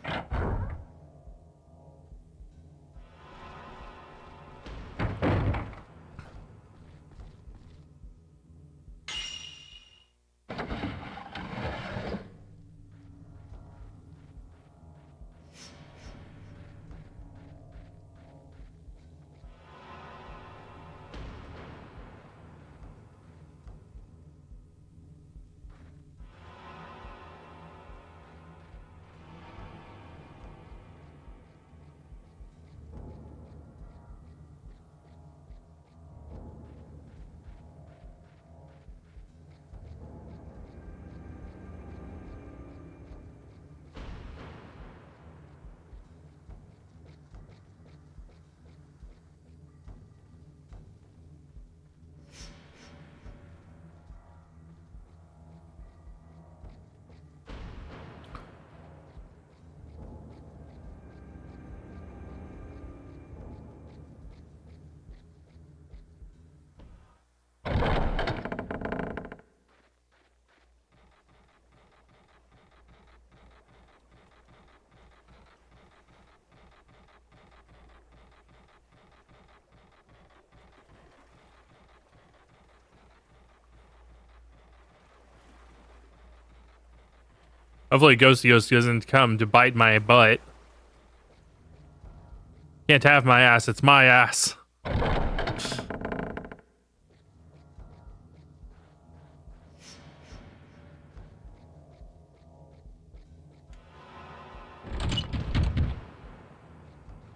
Hopefully Ghosty Ghost doesn't come to bite my butt. Can't have my ass, it's my ass.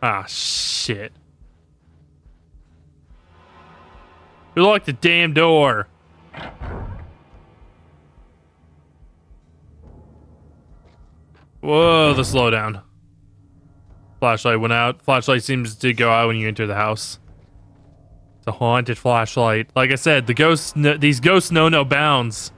Ah, shit. We locked the damn door. Whoa, the slowdown. Flashlight went out. Flashlight seems to go out when you enter the house. It's a haunted flashlight. Like I said, the ghosts, these ghosts know no bounds.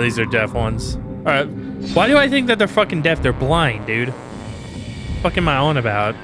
These are deaf ones. Alright. Why do I think that they're fucking deaf? They're blind, dude. What the fuck am I on about?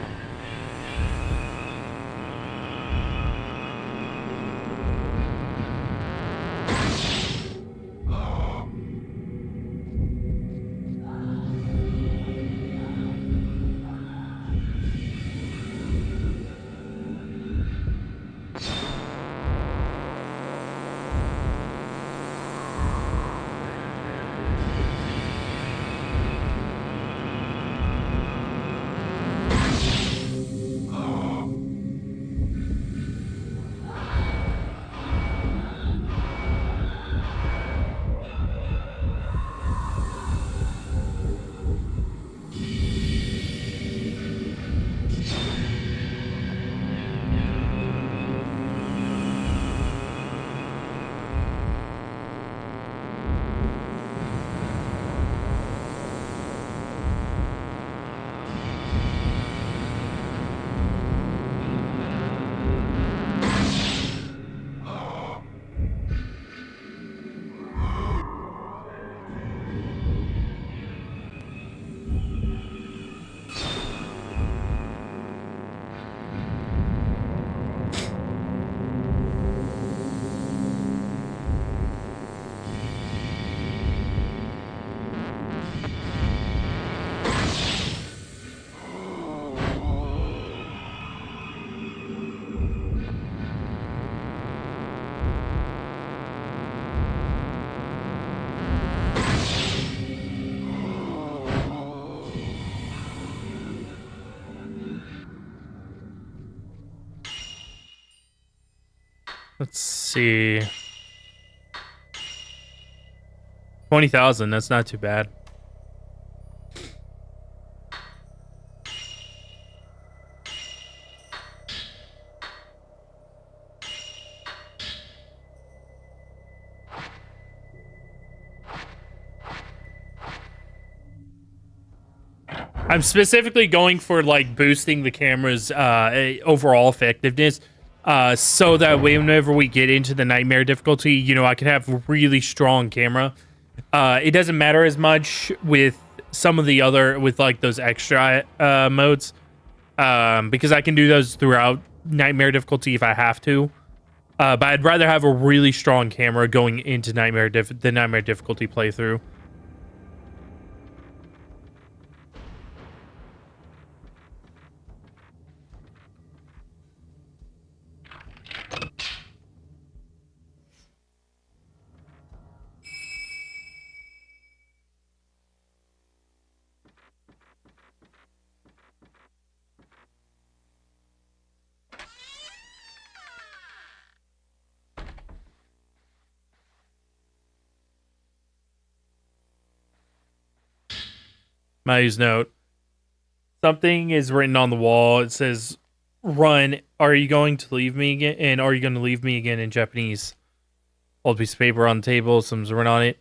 Let's see. 20,000, that's not too bad. I'm specifically going for like boosting the camera's overall effectiveness, so that whenever we get into the nightmare difficulty, you know, I can have a really strong camera. It doesn't matter as much with some of the other, with like those extra modes, because I can do those throughout nightmare difficulty if I have to. But I'd rather have a really strong camera going into the nightmare difficulty playthrough. Mayu's note. Something is written on the wall. It says, "Run. Are you going to leave me again? And are you going to leave me again?" in Japanese. Old piece of paper on the table. Something's written on it.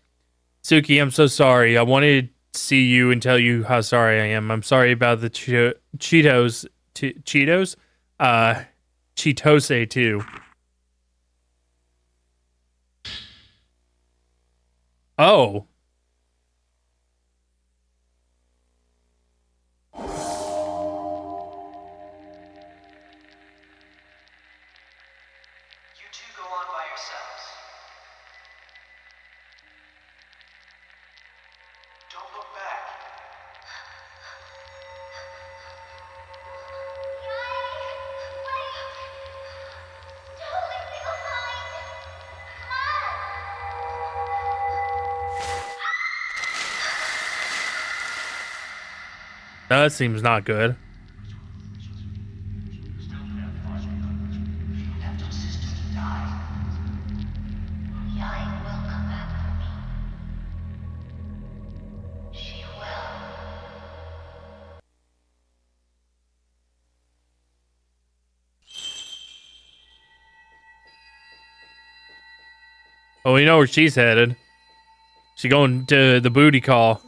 Suki, I'm so sorry. I wanted to see you and tell you how sorry I am. I'm sorry about the Cheetos. Cheetos? Cheetose too. Oh. You two go on by yourselves. Don't look back. That seems not good. Left her sister to die. Yai will come back for me. She will. Oh, we know where she's headed. She's going to the booty call.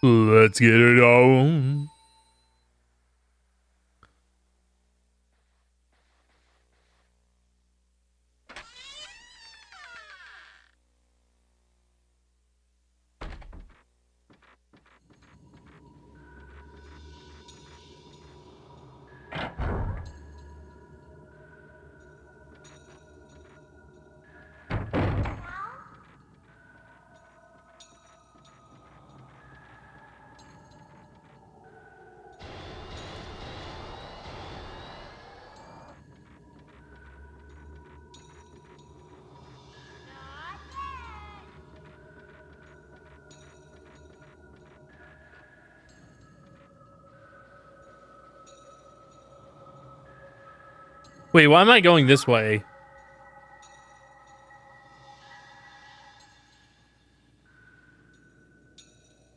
Let's get it on. Wait, why am I going this way?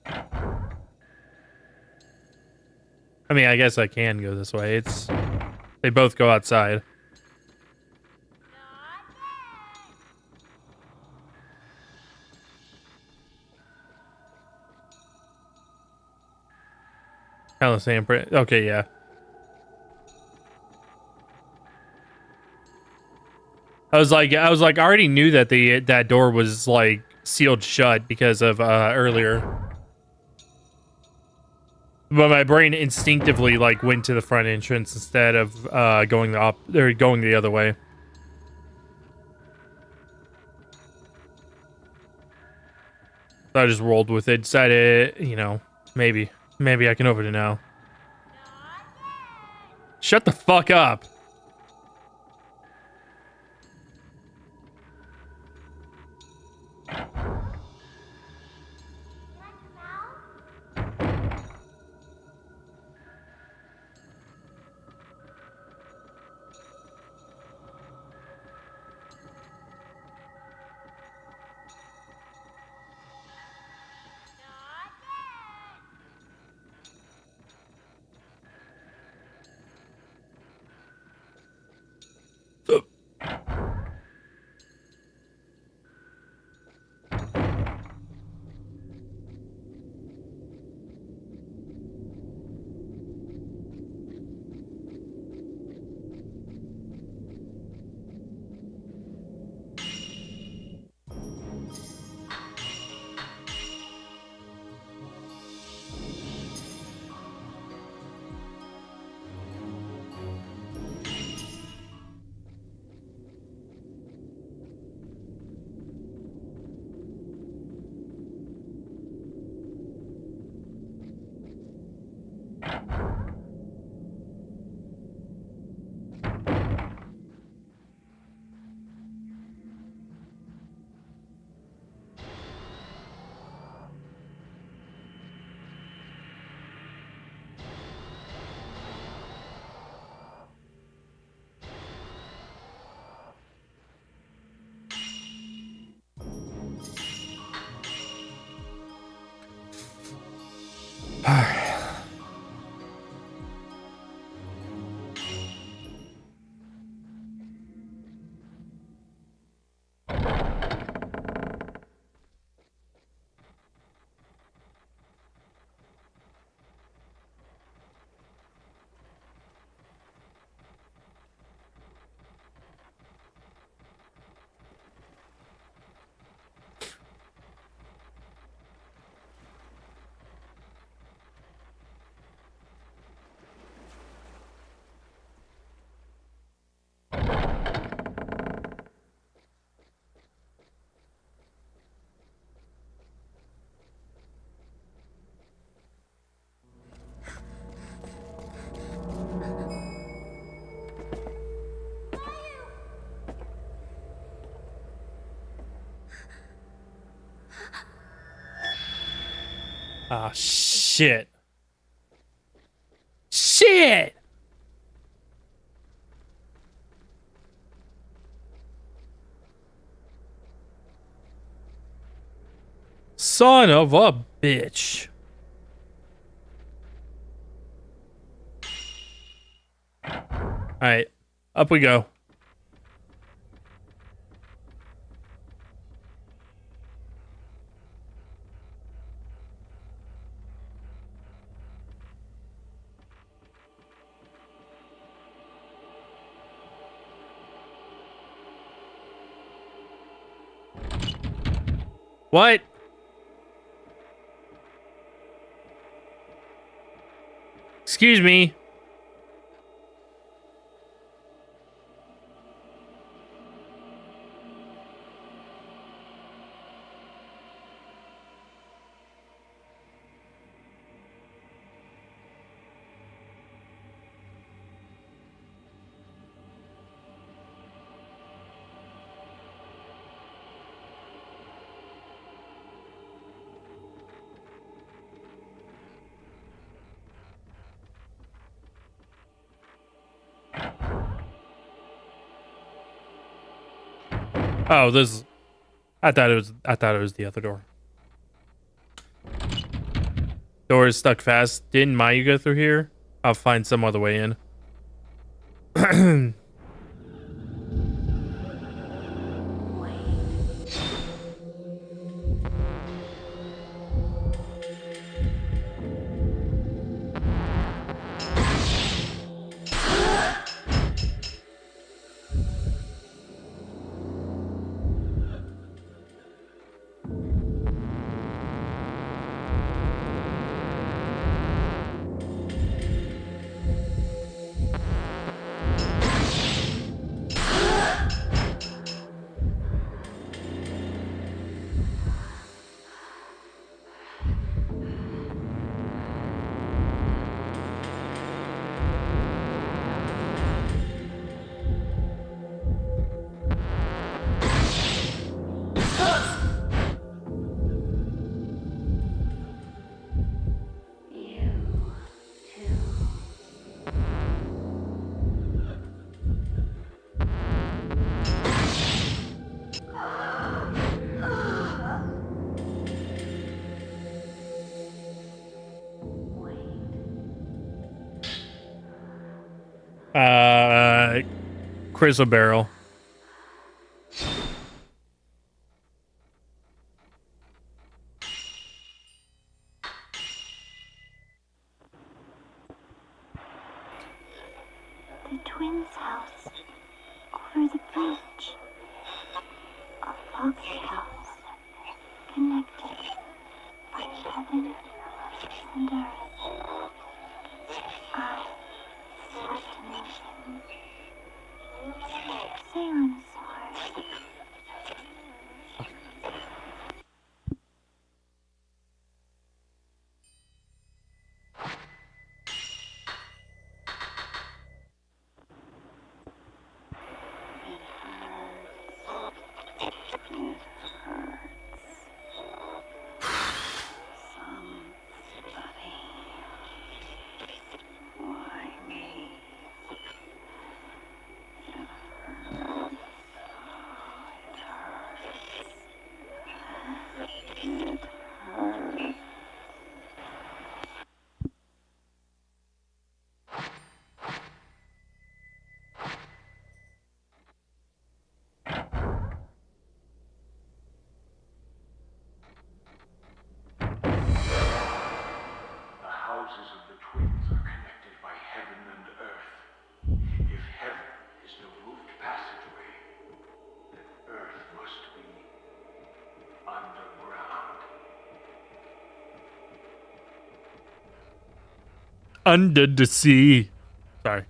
I mean, I guess I can go this way. They both go outside. Kind of the same print. Okay, yeah. I was like, I already knew that that door was like sealed shut because of earlier. But my brain instinctively like went to the front entrance instead of going the other way. So I just rolled with it. Decided, you know, maybe I can open it now. Shut the fuck up. Ah, shit. Shit! Son of a bitch. Alright, up we go. What? Excuse me. Oh, this. I thought it was the other door. Door is stuck fast. Didn't Mayu go through here? I'll find some other way in. Crystal barrel. The twins' house over the bridge. A log house connected by heaven and earth. I have to mention Salem's heart. Under the sea. Sorry.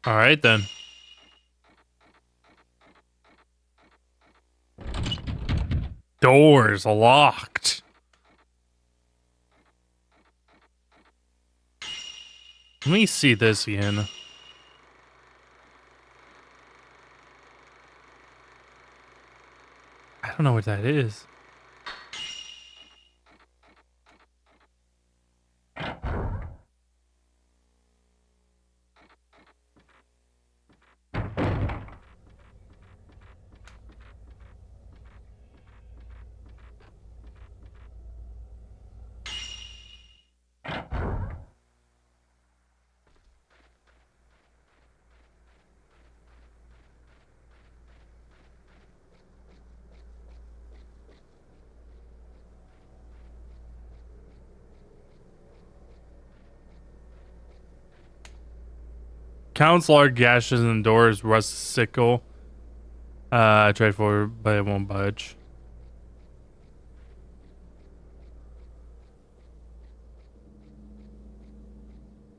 All right, then. Doors locked. Let me see this again. I don't know what that is. Counts large gashes in the doors, rust sickle. I tried forward, but it won't budge.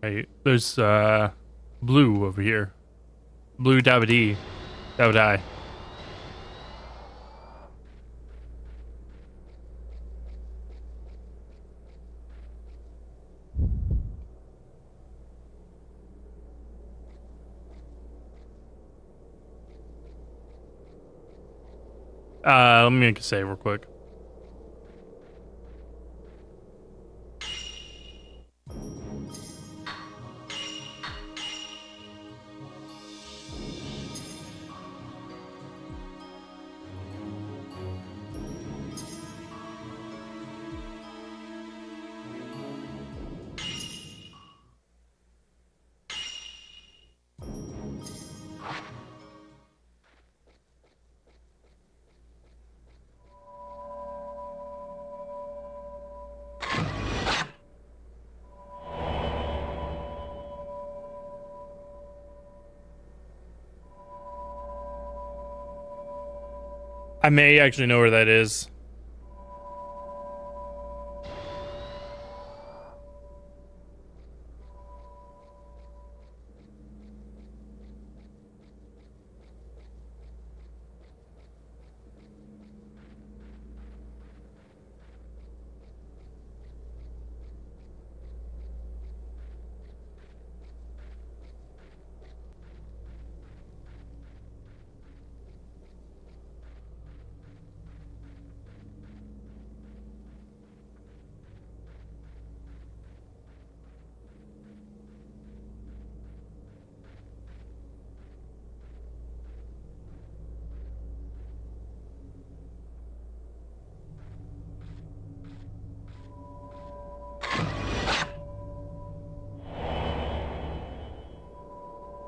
Hey, there's blue over here. Blue Davide. That would I. Let me make a save real quick. I may actually know where that is.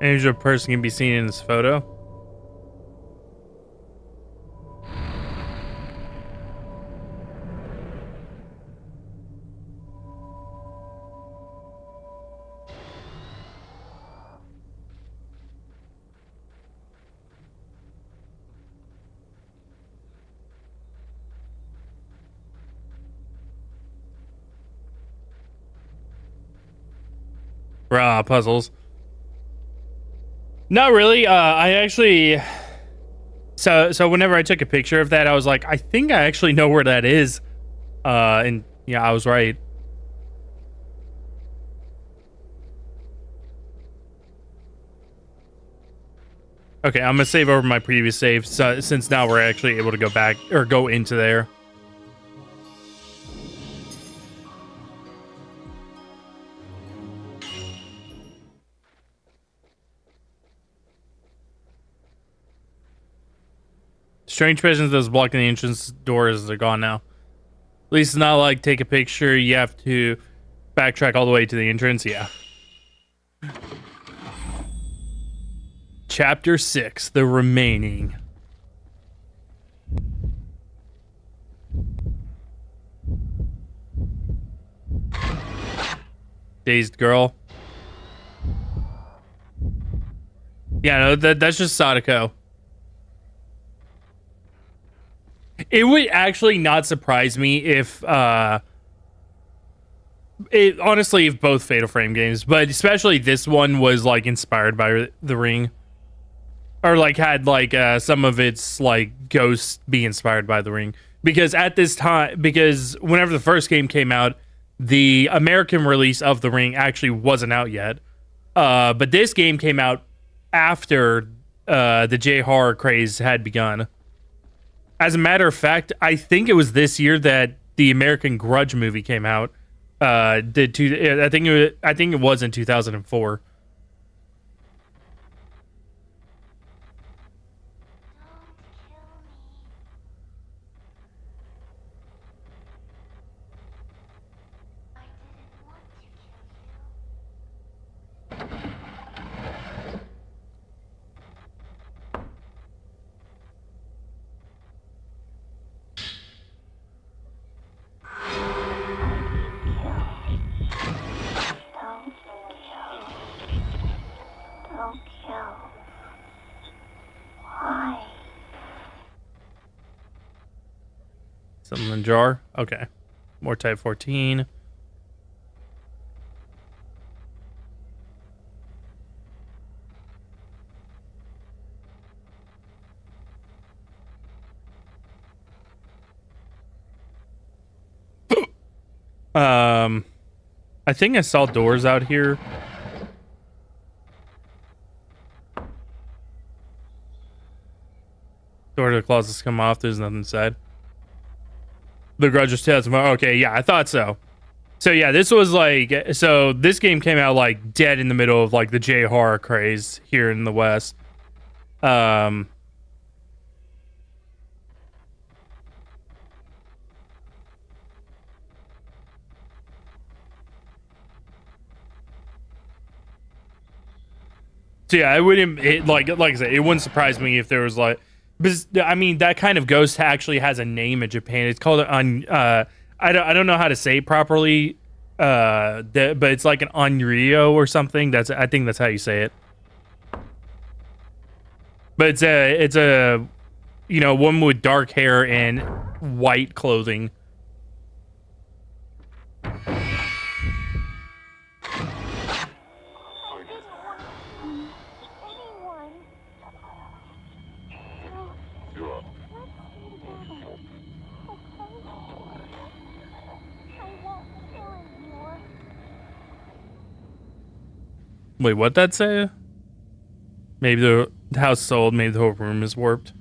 An injured person can be seen in this photo. puzzles. Not really. I actually. So whenever I took a picture of that, I was like, I think I actually know where that is. And yeah, I was right. Okay, I'm gonna save over my previous save since now we're actually able to go back or go into there. Strange presence that's blocking the entrance doors are gone now. At least it's not like take a picture, you have to backtrack all the way to the entrance. Yeah. Chapter 6, The Remaining. Dazed girl. Yeah, no, that's just Sadako. It would actually not surprise me if honestly if both Fatal Frame games, but especially this one was like inspired by The Ring. Or like had like some of its like ghosts be inspired by The Ring. Because at this time, because whenever the first game came out, the American release of The Ring actually wasn't out yet. But this game came out after the J-horror craze had begun. As a matter of fact, I think it was this year that the American Grudge movie came out. I think it was in 2004. Don't kill. Why? Something in the jar. Okay. More type 14. I think I saw doors out here. Door to the closets come off. There's nothing said. The Grudge was tomorrow. Okay, yeah, I thought so. So yeah, this was like, so this game came out like dead in the middle of like the J-horror craze here in the West. So yeah, I wouldn't like I said, it wouldn't surprise me if there was like, because I mean that kind of ghost actually has a name in Japan. It's called I don't know how to say it properly, but it's like an onryo or something. I think that's how you say it. But it's a woman with dark hair and white clothing. Wait, what'd that say? Maybe the house sold, maybe the whole room is warped.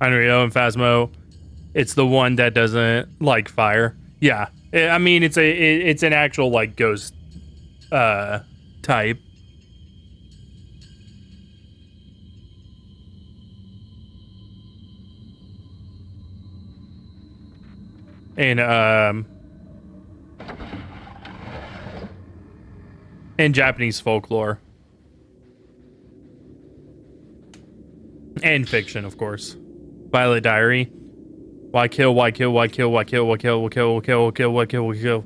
Unreal and Phasmo, it's the one that doesn't like fire. Yeah, I mean it's an actual like ghost type. And in Japanese folklore and fiction, of course. Violet Diary. Why kill? Why kill? Why kill? Why kill? Why kill? Why kill? Why kill? Why kill? Why kill? Why kill?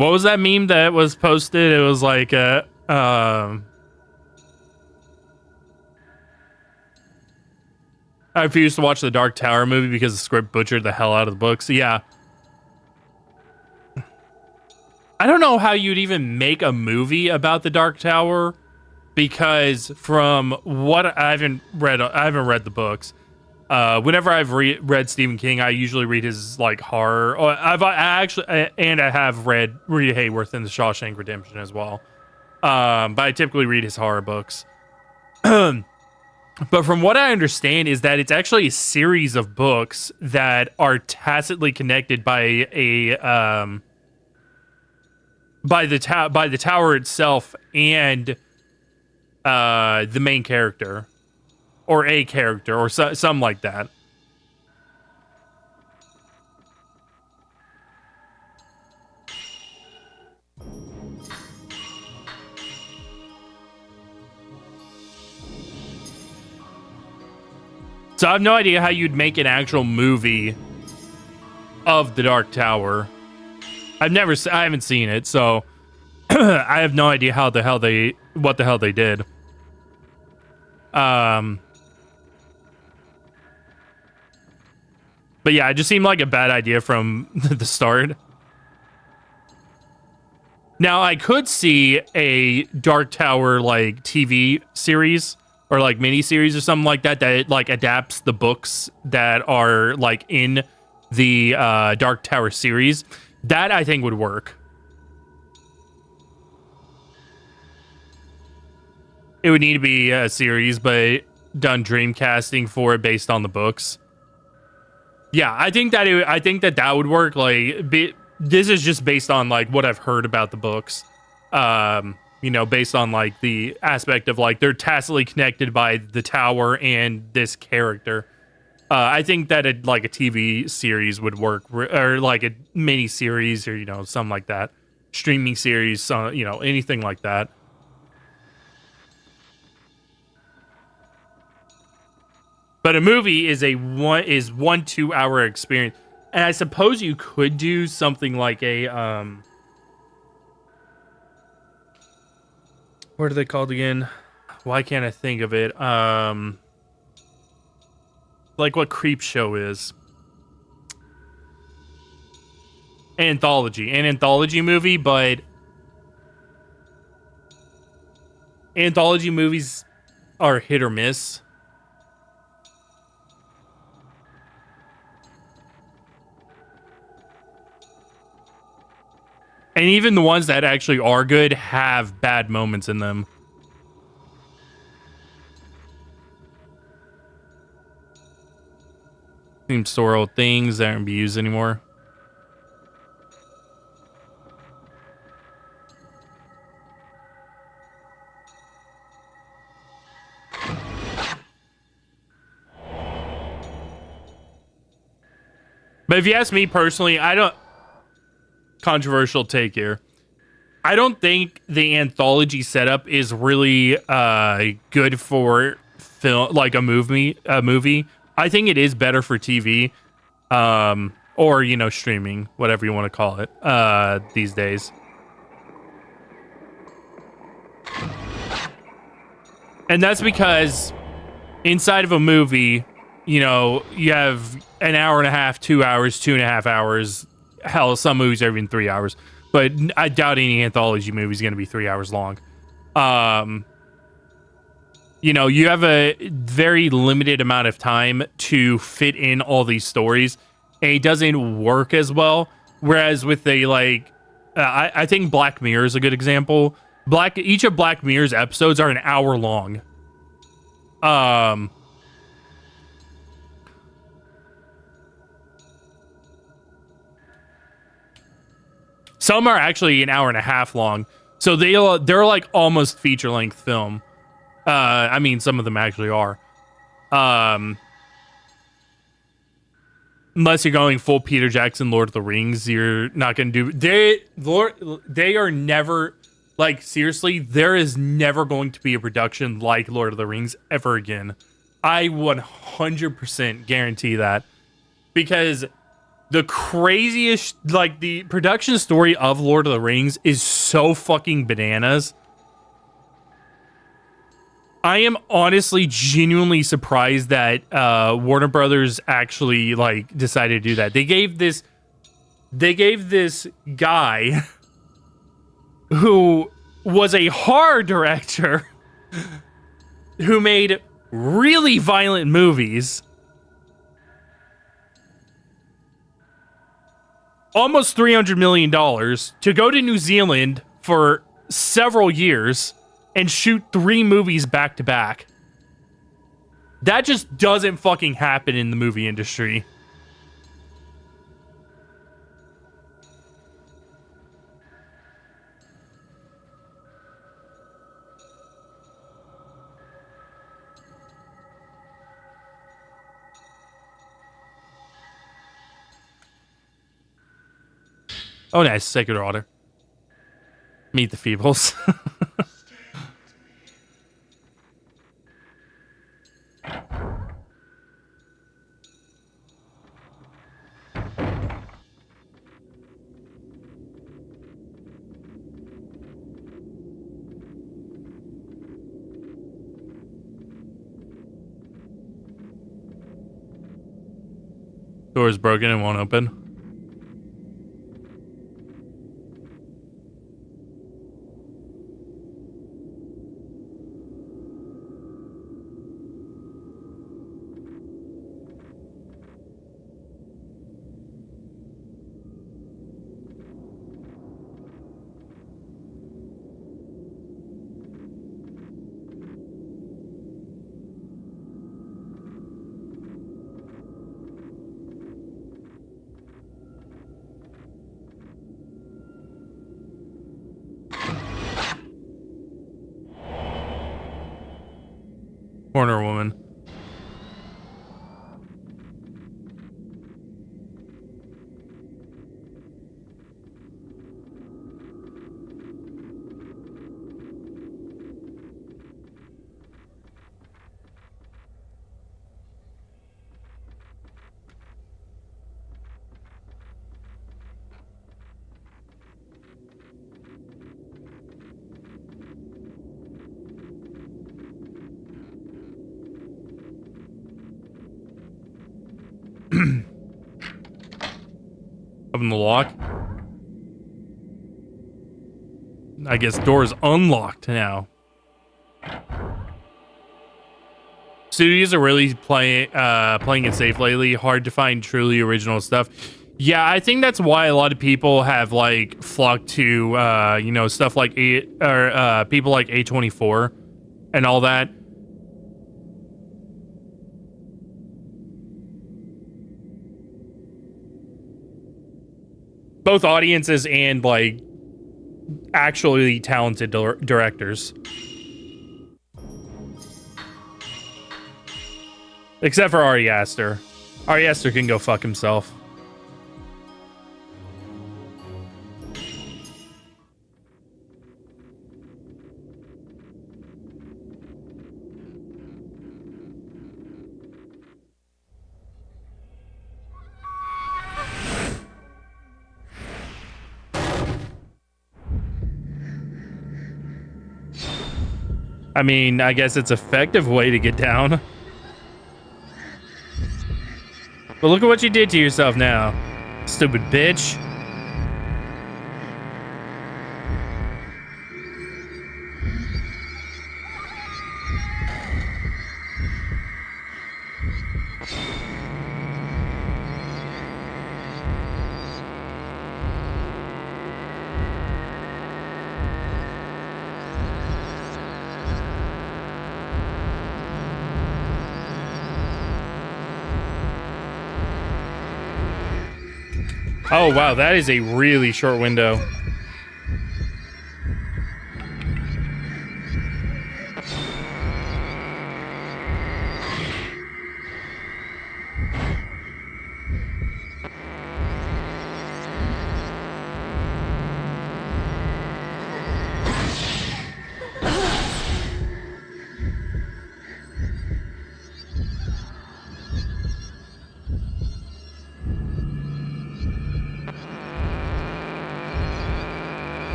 What was that meme that was posted? It was like I refused to watch the Dark Tower movie because the script butchered the hell out of the books. Yeah. I don't know how you'd even make a movie about the Dark Tower, because from what I haven't read the books. Whenever I've read Stephen King, I usually read his like horror. I have read Rita Hayworth in The Shawshank Redemption as well. But I typically read his horror books. But from what I understand is that it's actually a series of books that are tacitly connected by the tower itself and the main character, or a character, or something like that. So I have no idea how you'd make an actual movie of the Dark Tower. I haven't seen it, so I have no idea what the hell they did. But yeah, it just seemed like a bad idea from the start. Now I could see a Dark Tower like TV series or like mini series or something like that like adapts the books that are like in the Dark Tower series. That I think would work. It would need to be a series, but done dreamcasting for it based on the books. Yeah, I think that would work. Like, this is just based on like what I've heard about the books. Based on like the aspect of like they're tacitly connected by the tower and this character. I think that a TV series would work, or like a mini series, or something like that, streaming series, anything like that. But a movie is 1-2 hour experience, and I suppose you could do something like a what are they called again? Why can't I think of it? Like what Creep Show is. An anthology movie, but anthology movies are hit or miss. And even the ones that actually are good have bad moments in them. Seems store old things that aren't be used anymore. But if you ask me personally, controversial take here. I don't think the anthology setup is really good for film, like a movie. I think it is better for TV, or streaming, whatever you want to call it, these days. And that's because inside of a movie, you have an hour and a half, 2 hours, 2.5 hours. Hell, some movies are even 3 hours. But I doubt any anthology movie is going to be 3 hours long. You have a very limited amount of time to fit in all these stories, and it doesn't work as well. Whereas with I think Black Mirror is a good example. Each of Black Mirror's episodes are an hour long. Some are actually an hour and a half long, so they're like almost feature length film. I mean, some of them actually are. Unless you're going full Peter Jackson, Lord of the Rings, you're not going to do. They are never, like, seriously, there is never going to be a production like Lord of the Rings ever again. I 100% guarantee that, because the craziest, like, the production story of Lord of the Rings is so fucking bananas. I am honestly genuinely surprised that Warner Brothers actually like decided to do that. They gave this guy who was a horror director who made really violent movies almost $300 million to go to New Zealand for several years and shoot 3 movies back to back. That just doesn't fucking happen in the movie industry. Oh, nice. Sacred Order. Meet the Feebles. Door is broken and won't open. Corner woman. Open the lock. I guess door is unlocked now. Studios are really playing it safe lately. Hard to find truly original stuff. Yeah, I think that's why a lot of people have like flocked to stuff like people like A24 and all that. Both audiences and like actually talented directors. Except for Ari Aster. Ari Aster can go fuck himself. I mean, I guess it's an effective way to get down. But look at what you did to yourself now, stupid bitch. Oh, wow, that is a really short window.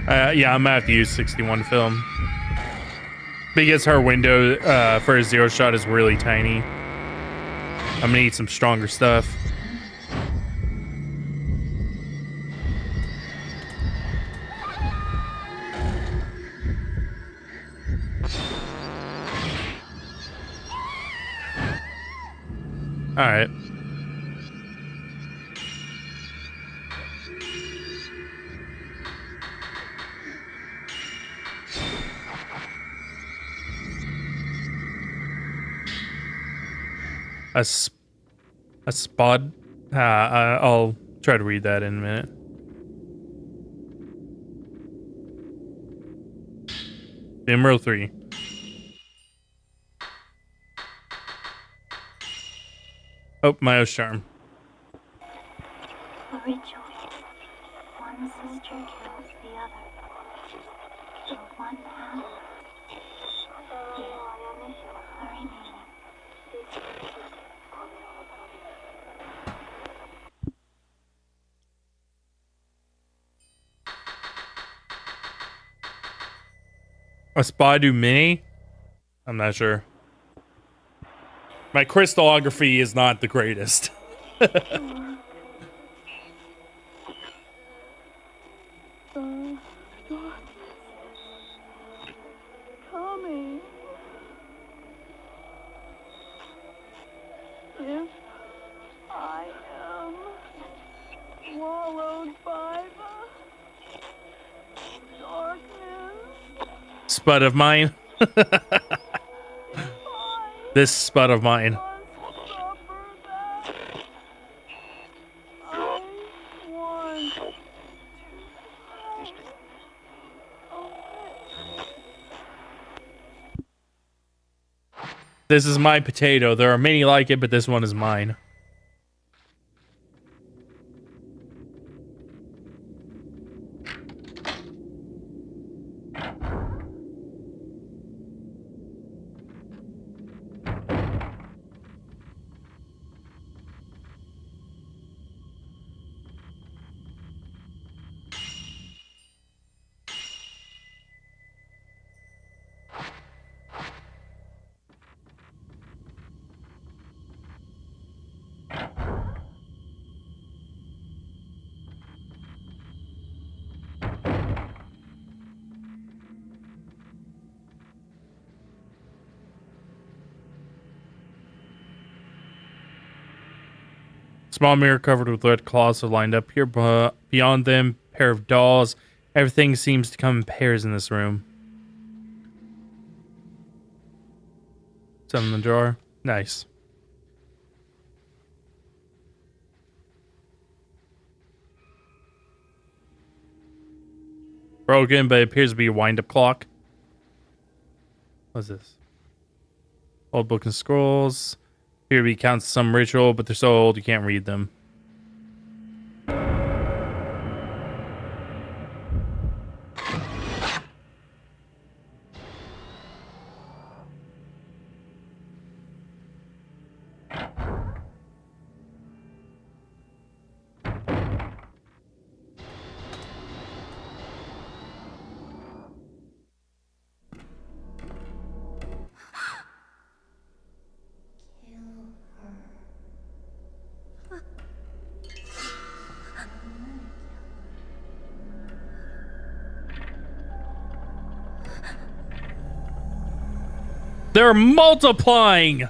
Yeah, I'm gonna have to use 61 film because her window for a zero shot is really tiny. I'm gonna need some stronger stuff. All right. A spot. I'll try to read that in a minute. Emerald 3. Oh, Mayo's charm. A ritual. One sister kills the other. The one half is the remaining. A Spadu Mini? I'm not sure. My crystallography is not the greatest. Tommy. If I am swallowed by the darkness, Spud of mine. This spud of mine. must suffer that. I want to This is my potato. There are many like it, but this one is mine. Small mirror covered with red cloths are lined up here, but beyond them, pair of dolls. Everything seems to come in pairs in this room. Some in the drawer. Nice. Broken, but it appears to be a wind-up clock. What's this? Old book and scrolls. Here we count some ritual, but they're so old you can't read them. They're multiplying!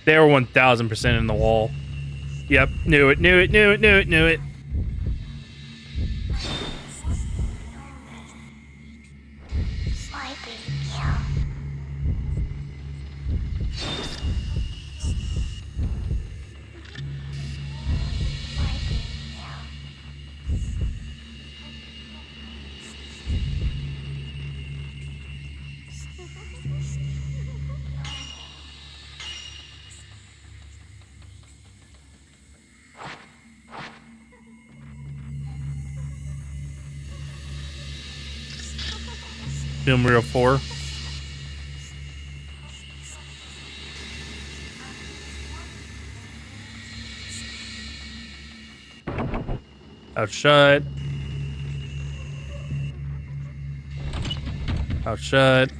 They were 1000% in the wall. Yep, knew it, knew it, knew it, knew it, knew it. Film Reel 4. Out shut. Out shut.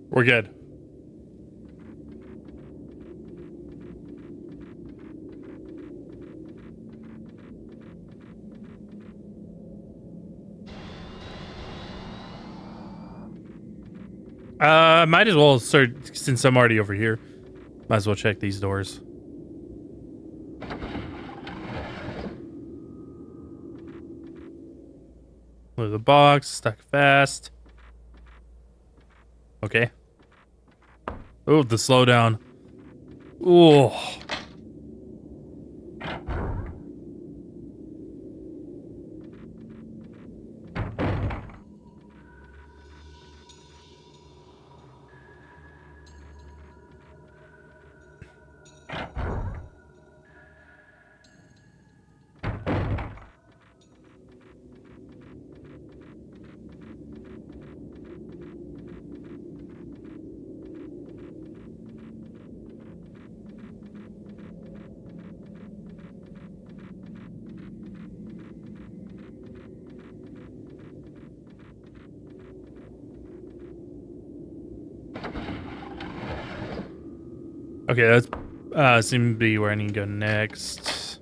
We're good. Might as well start, since I'm already over here. Might as well check these doors. Look at the box, stuck fast. Okay. Oh, the slowdown. Oh. Okay, that's seems to be where I need to go next.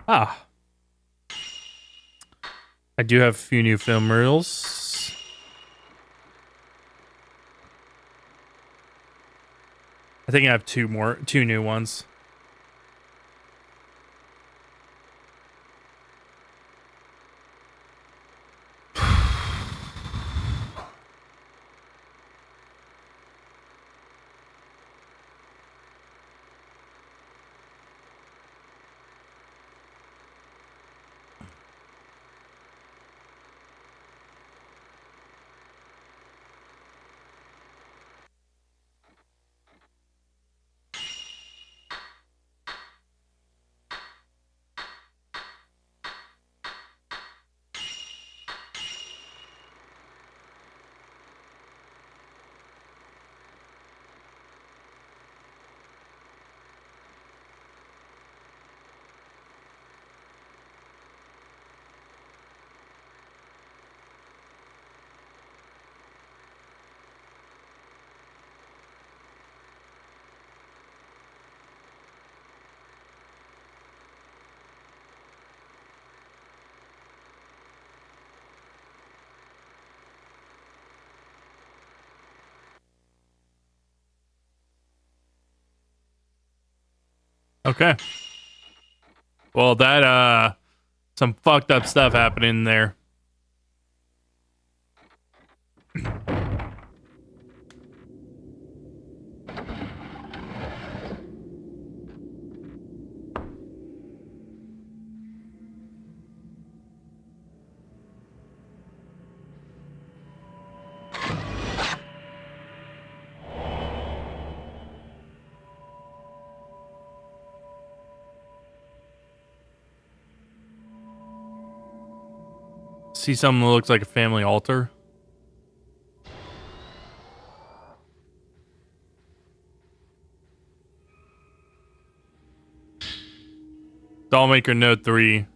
Ah. I do have a few new film reels. I think I have two new ones. Okay. Well, that, some fucked up stuff happening there. See something that looks like a family altar. Dollmaker Note 3.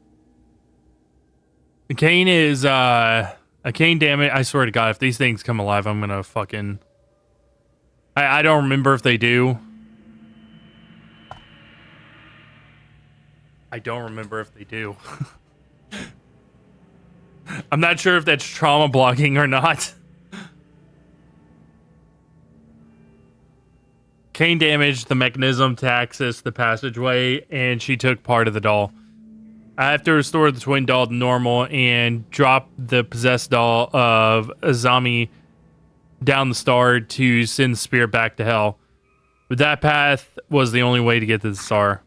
The cane is, a cane damage. I swear to God, if these things come alive, I'm gonna fucking... I don't remember if they do. I don't remember if they do. I'm not sure if that's trauma blocking or not. Kane damaged the mechanism to access the passageway, and she took part of the doll. I have to restore the twin doll to normal and drop the possessed doll of Azami down the star to send the spirit back to hell. But that path was the only way to get to the star.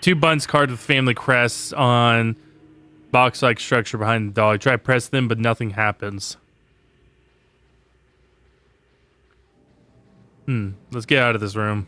Two buttons carved with family crests on box-like structure behind the doll. I try to press them, but nothing happens. Let's get out of this room.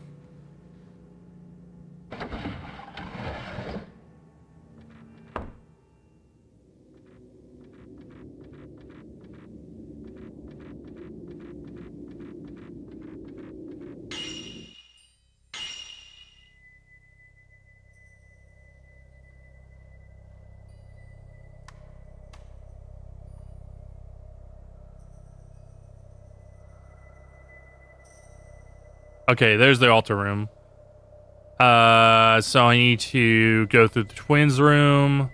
Okay, there's the altar room. So I need to go through the twins room.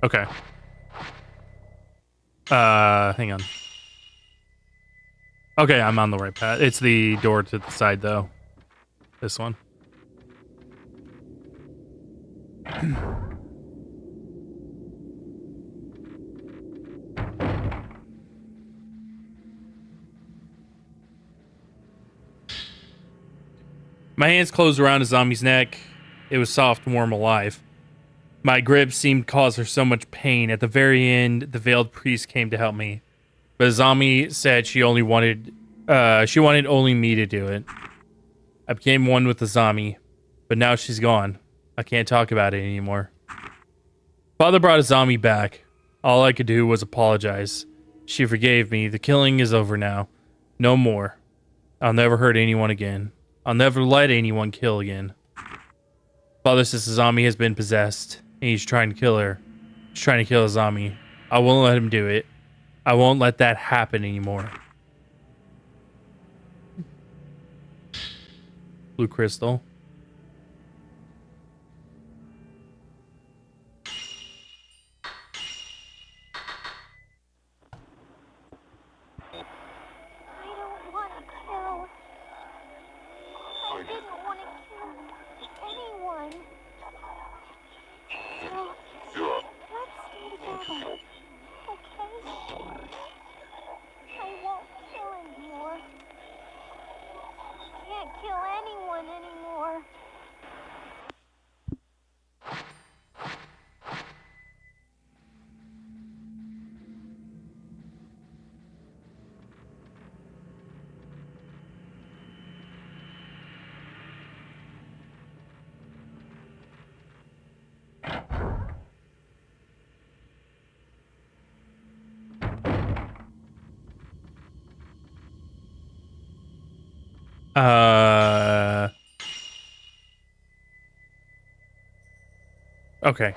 Okay. Hang on. Okay, I'm on the right path. It's the door to the side, though. This one. My hands closed around Azami's neck. It was soft, warm, alive. My grip seemed to cause her so much pain. At the very end, the veiled priest came to help me. But Azami said she wanted only me to do it. I became one with Azami, but now she's gone. I can't talk about it anymore. Father brought Azami back. All I could do was apologize. She forgave me. The killing is over now. No more. I'll never hurt anyone again. I'll never let anyone kill again. Father says Azami has been possessed, and he's trying to kill her. He's trying to kill Azami. I won't let him do it. I won't let that happen anymore. Blue crystal. Okay.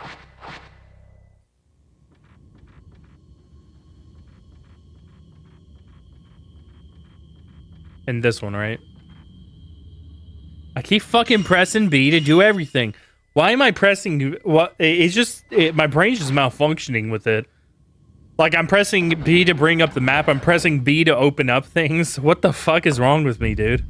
And this one, right? I keep fucking pressing B to do everything. Why am I pressing? What? It's just my brain's just malfunctioning with it. Like, I'm pressing B to bring up the map. I'm pressing B to open up things. What the fuck is wrong with me, dude?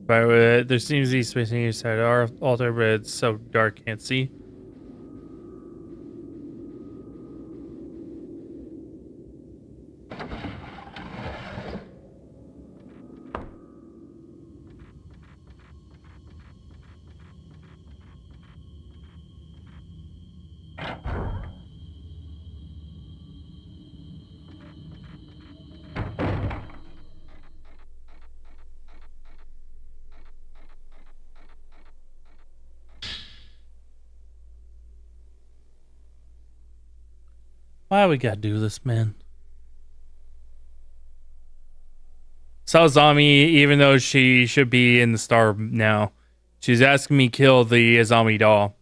But there seems to be space on each side of our altar, but it's so dark, can't see. Why we gotta do this, man? Salazami, even though she should be in the star now, she's asking me kill the Azami doll.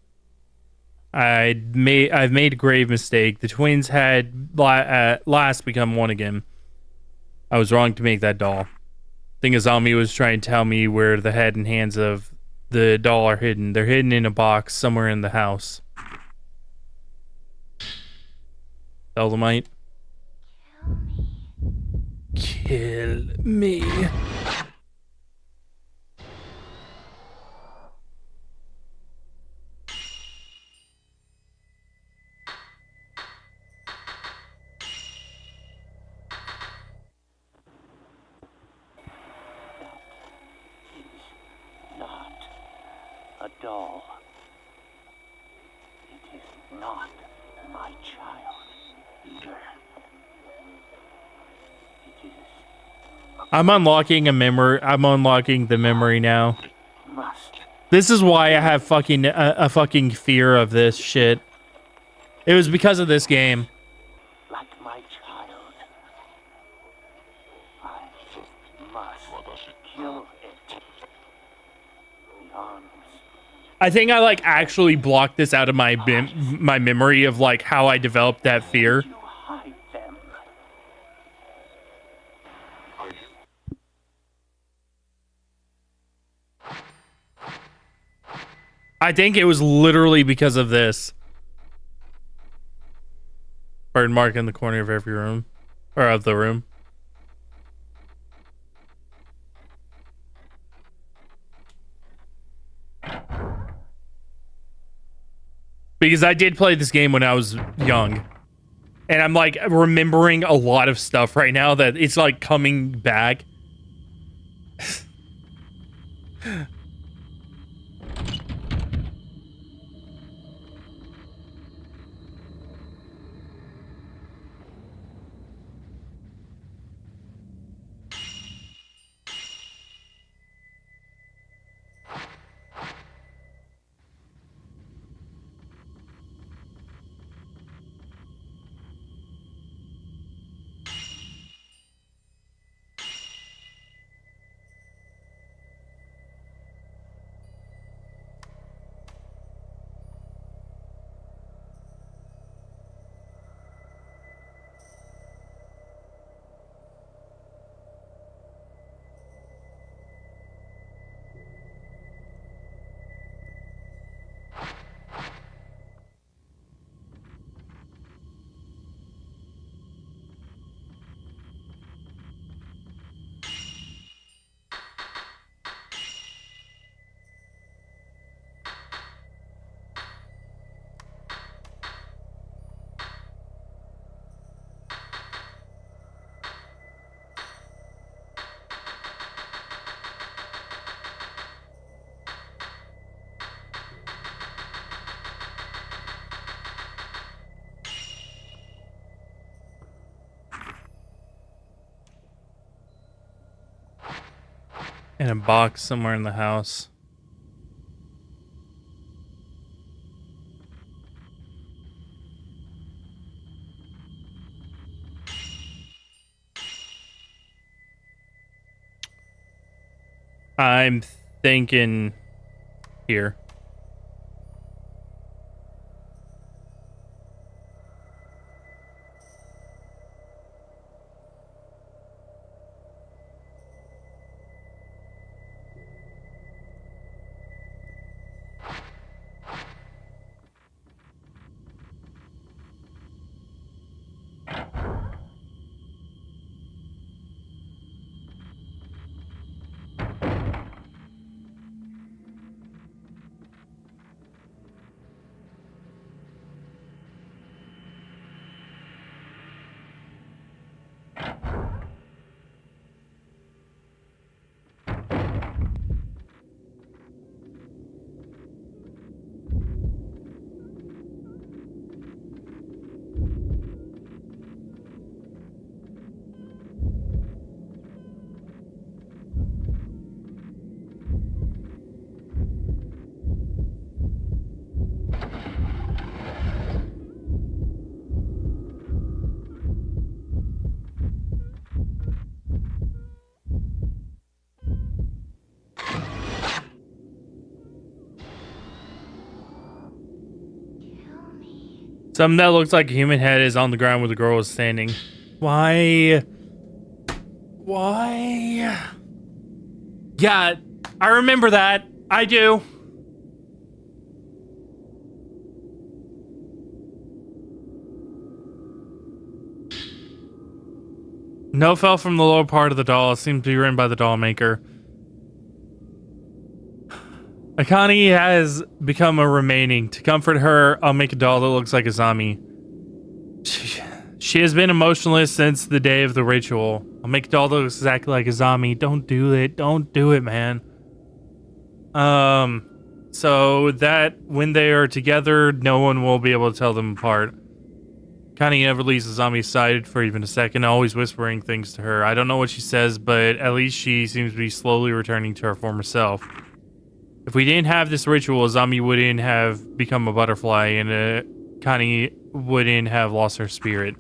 I've made a grave mistake. The twins had last become one again. I was wrong to make that doll. I think Azami was trying to tell me where the head and hands of the doll are hidden. They're hidden in a box somewhere in the house. Dolomite. Kill me. Not a doll. It is not my child either. It is I'm unlocking a memory. I'm unlocking the memory now. must. This is why I have fucking a fucking fear of this shit. It was because of this game. Like my child. I must kill it. The arms. I think I like actually blocked this out of my my memory of like how I developed that fear. You hide them. I think it was literally because of this. Bird mark in the corner of every room. Or of the room. Because I did play this game when I was young. And I'm like remembering a lot of stuff right now that it's like coming back. In a box somewhere in the house. I'm thinking here. Something that looks like a human head is on the ground where the girl is standing. Why? Why? Yeah, I remember that. I do. No fell from the lower part of the doll. It seems to be written by the doll maker. Akane has become a remaining. To comfort her, I'll make a doll that looks like a zombie. She has been emotionless since the day of the ritual. I'll make a doll that looks exactly like a zombie. Don't do it. Don't do it, man. So that when they are together, no one will be able to tell them apart. Connie never leaves the zombie's side for even a second, always whispering things to her. I don't know what she says, but at least she seems to be slowly returning to her former self. If we didn't have this ritual, a zombie wouldn't have become a butterfly, and Connie wouldn't have lost her spirit.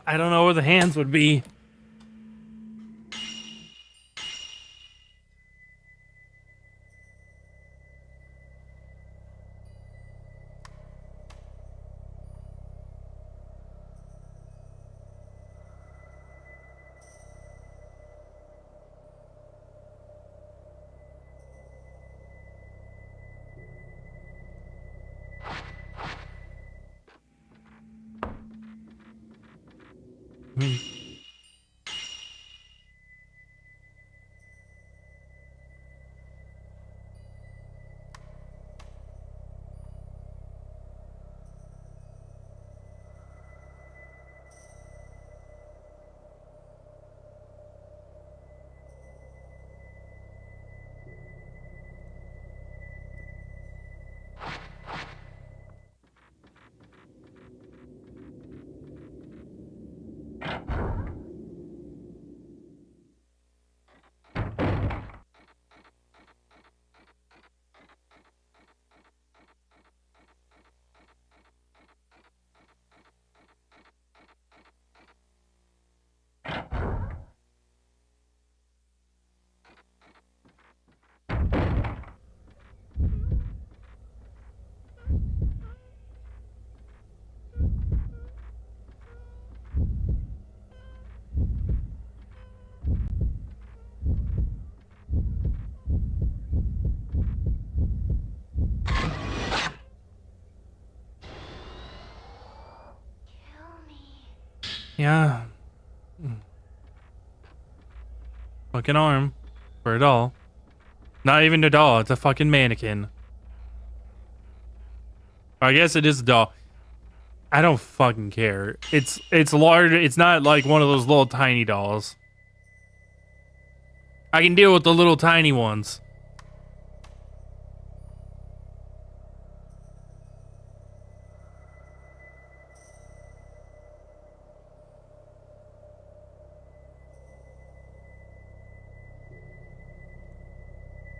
I don't know where the hands would be. Yeah. Fucking arm for a doll. Not even a doll. It's a fucking mannequin. I guess it is a doll. I don't fucking care. It's large. It's not like one of those little tiny dolls. I can deal with the little tiny ones.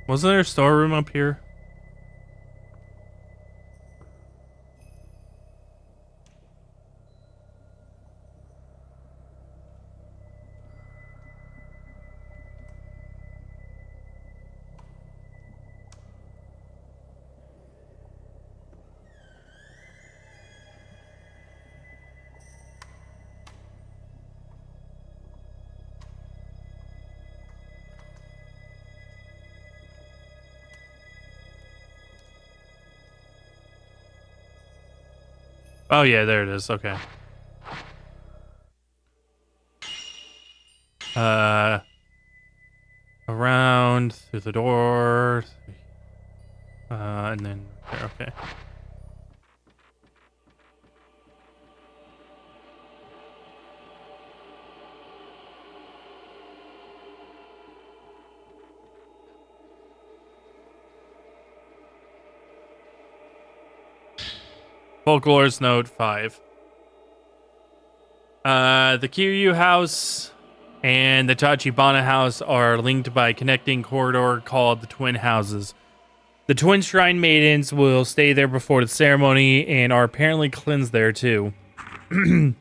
Wasn't there a storeroom up here? Oh yeah, there it is. Okay. Around through the door. And then there. Okay. Folklorist Note 5. The Kiryu house and the Tachibana house are linked by a connecting corridor called the Twin Houses. The Twin Shrine Maidens will stay there before the ceremony and are apparently cleansed there too. During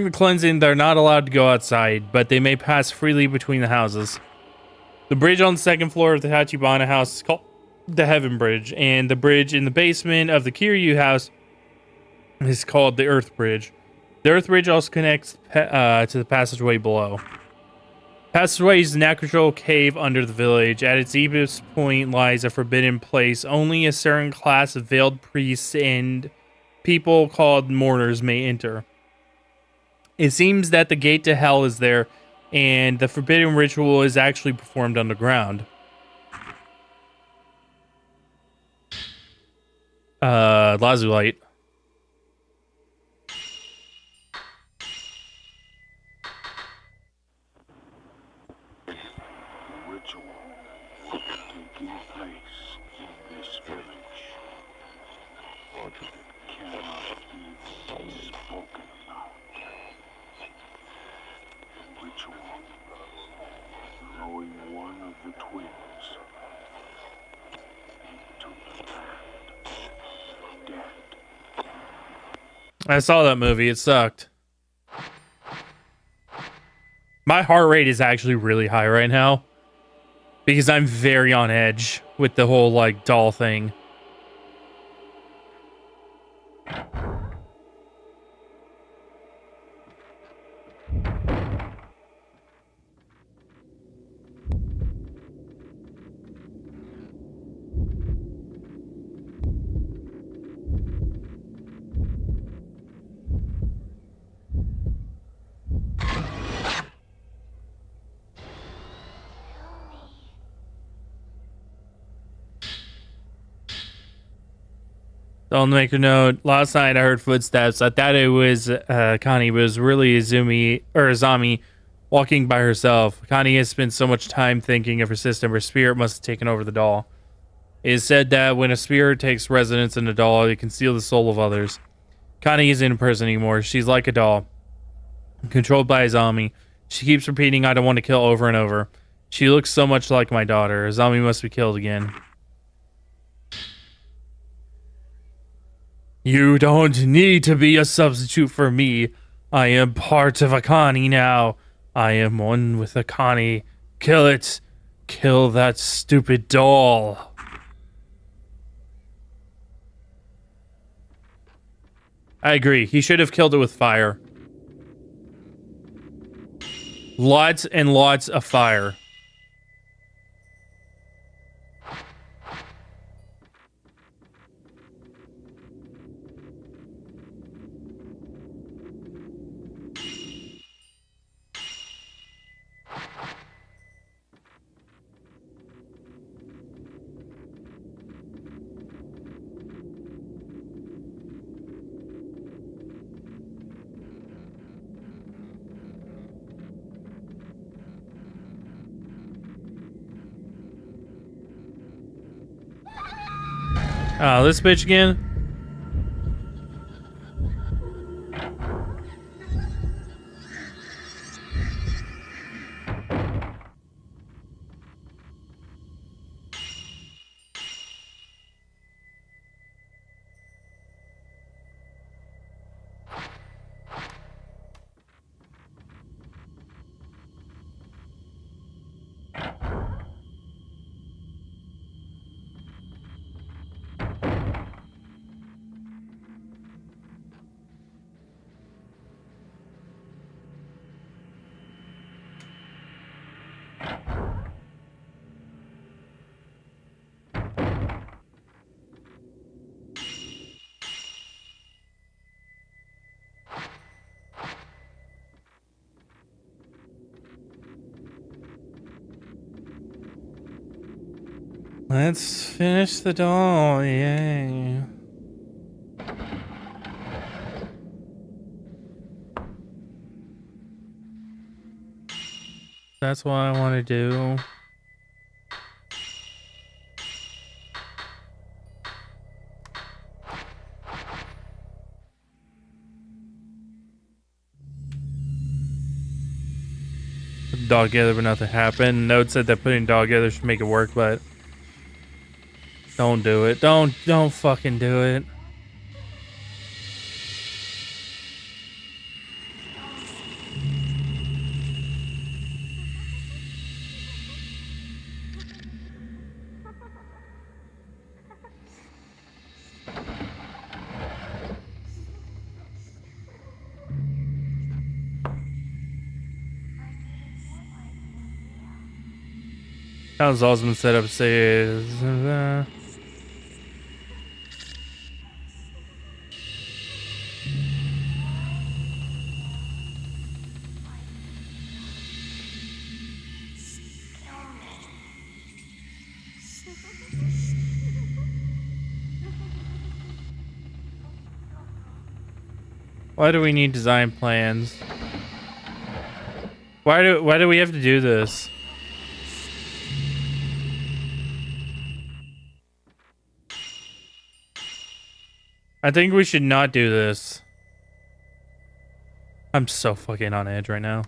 the cleansing, they're not allowed to go outside, but they may pass freely between the houses. The bridge on the second floor of the Tachibana house is called the Heaven Bridge, and the bridge in the basement of the Kiryu house is called the Earth Bridge. The Earth Bridge also connects to the passageway below. Passageway is a natural cave under the village. At its deepest point lies a forbidden place. Only a certain class of veiled priests and people called mourners may enter. It seems that the gate to hell is there, and the forbidden ritual is actually performed underground. Lazulite. Ritual taking place in this village. It cannot be spoken about. Ritual throwing one of the twins into the land of dead. I saw that movie. It sucked. My heart rate is actually really high right now because I'm very on edge with the whole like doll thing. I'll make a note. Last night I heard footsteps. I thought it was Connie, but it was really Azami walking by herself. Connie has spent so much time thinking of her system, her spirit must have taken over the doll. It is said that when a spirit takes residence in a doll, it can steal the soul of others. Connie isn't a person anymore. She's like a doll, controlled by Azami. She keeps repeating, "I don't want to kill," over and over. She looks so much like my daughter. Azami must be killed again. You don't need to be a substitute for me. I am part of Akani now. I am one with Akani. Kill it. Kill that stupid doll. I agree. He should have killed it with fire. Lots and lots of fire. Oh, this bitch again? Let's finish the doll. Yay. That's what I want to do. Put the dog together, but nothing happened. Note said that putting the dog together should make it work, but don't do it. Don't fucking do it. Sounds Osmond set up says. Why do we need design plans? Why do we have to do this? I think we should not do this. I'm so fucking on edge right now.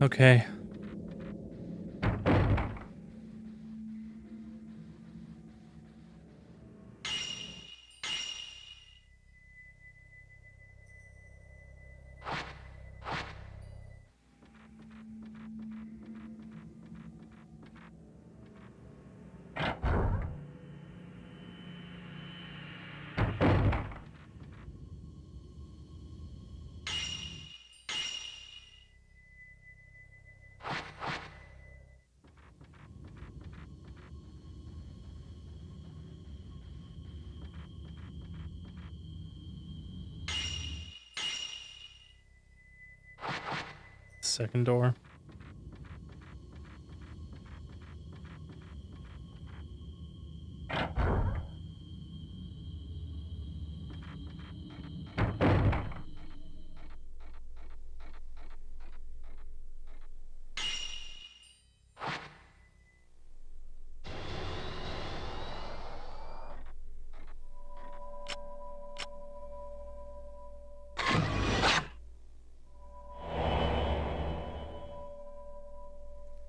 Okay. second door.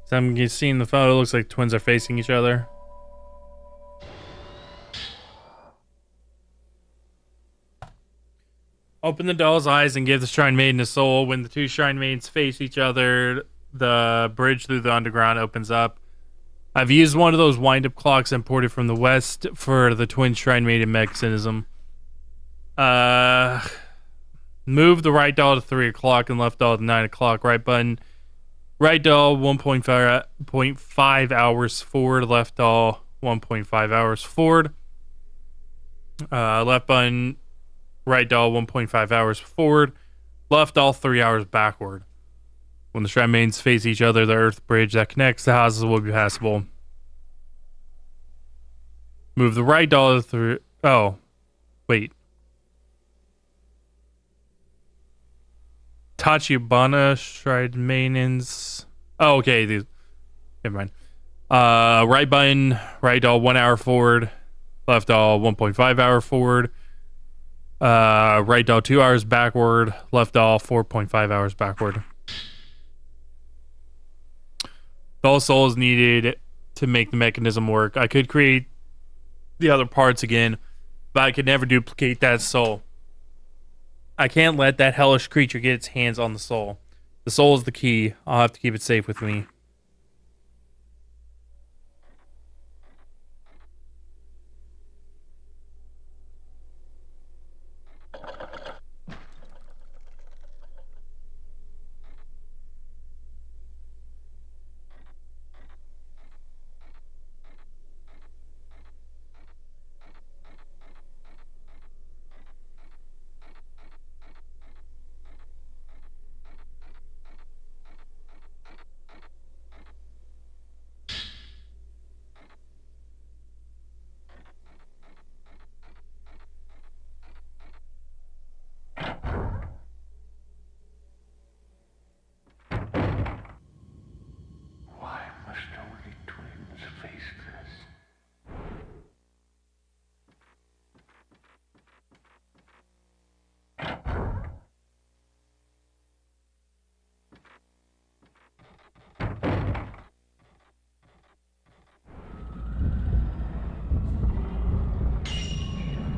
So I'm seeing the photo. It looks like twins are facing each other. Open the doll's eyes and give the Shrine Maiden a soul. When the two Shrine Maidens face each other, the bridge through the underground opens up. I've used one of those wind-up clocks imported from the West for the twin Shrine Maiden mechanism. Move the right doll to 3 o'clock and left doll to 9 o'clock. Right button. Right doll 1.5 hours forward. Left doll 1.5 hours forward. Left button. Right doll 1.5 hours forward. Left doll 3 hours backward. When the Shrine Maidens face each other, the earth bridge that connects the houses will be passable. Move the right doll to 3. Oh, wait. Tachibana Shrine Maidens. Oh, okay. Never mind. Right button, right doll 1 hour forward. Left doll 1.5 hour forward. Right doll 2 hours backward. Left doll 4.5 hours backward. Doll souls needed to make the mechanism work. I could create the other parts again, but I could never duplicate that soul. I can't let that hellish creature get its hands on the soul. The soul is the key. I'll have to keep it safe with me. Why must only twins face this?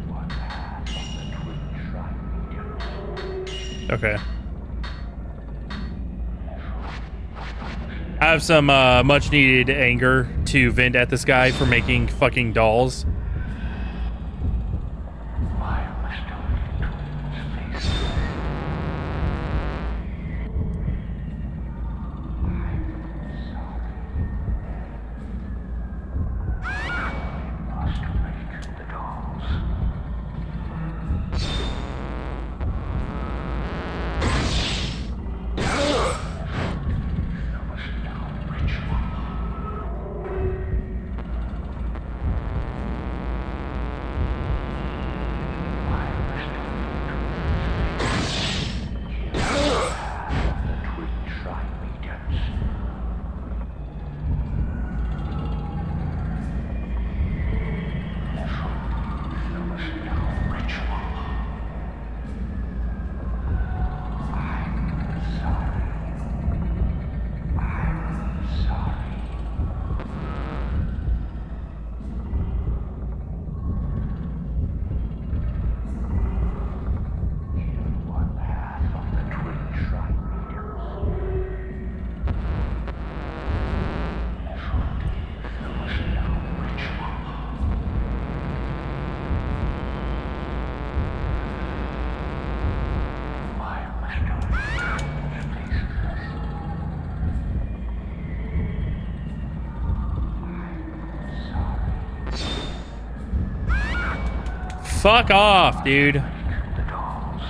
What path of the twin shrine mediums? Okay. I have some much needed anger to vent at this guy for making fucking dolls. Why must only twins face this? Must make the dolls. There was no ritual. Why must only twins face this? The twin shrine mediums. There was no ritual. I'm sorry. I'm sorry. What path of the twin shrine mediums? There was no ritual. Why must only twins face this? Fuck off, dude. The dolls.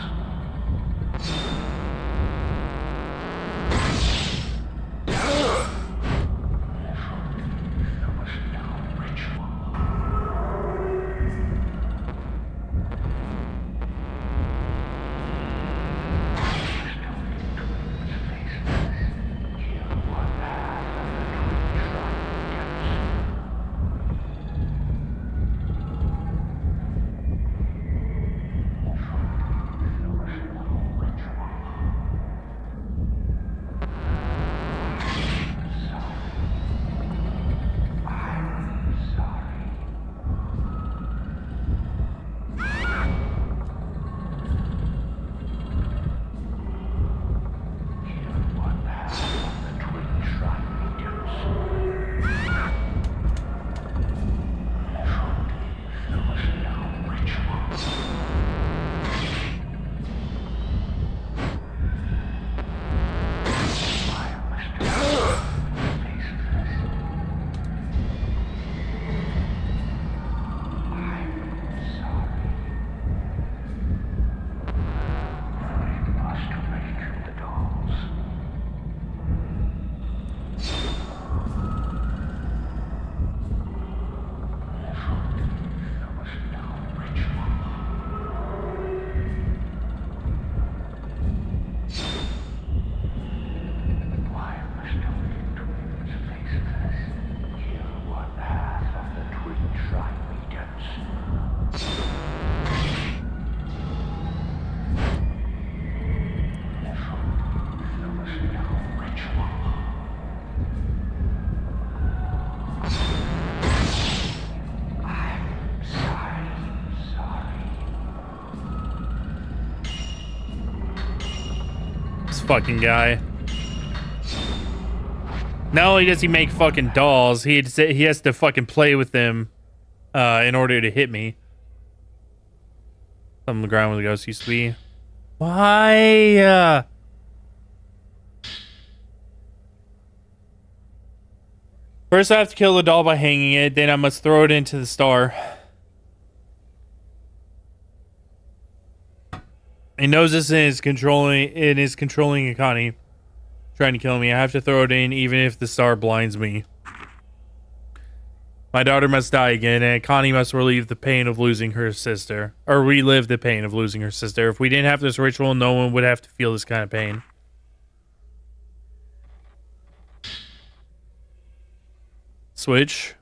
fucking guy. Not only does he make fucking dolls, he has to fucking play with them in order to hit me. On the ground where the ghost used to be. Why? First I have to kill the doll by hanging it, then I must throw it into the star. It knows this is controlling Akane, trying to kill me. I have to throw it in even if the star blinds me. My daughter must die again, and Connie must relieve the pain of losing her sister. Or relive the pain of losing her sister. If we didn't have this ritual, no one would have to feel this kind of pain. Switch.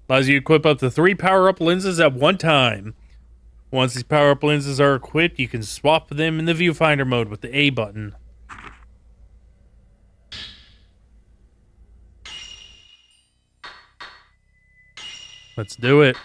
Allows you to equip up to 3 power-up lenses at one time. Once these power-up lenses are equipped, you can swap them in the viewfinder mode with the A button. Let's do it.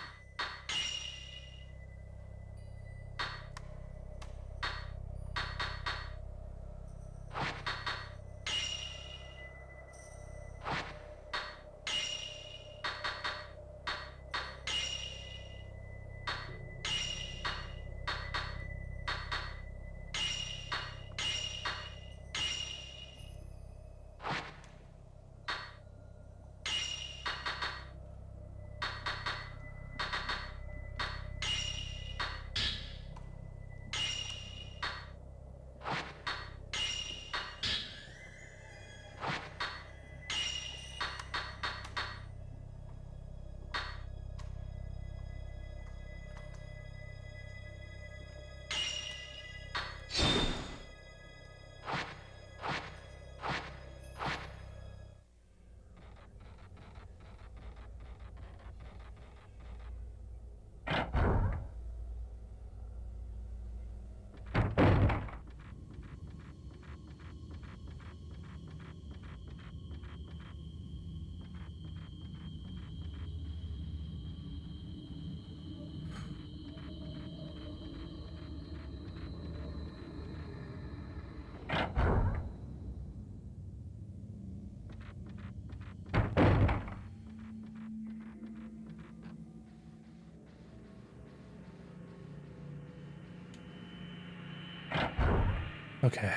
Okay.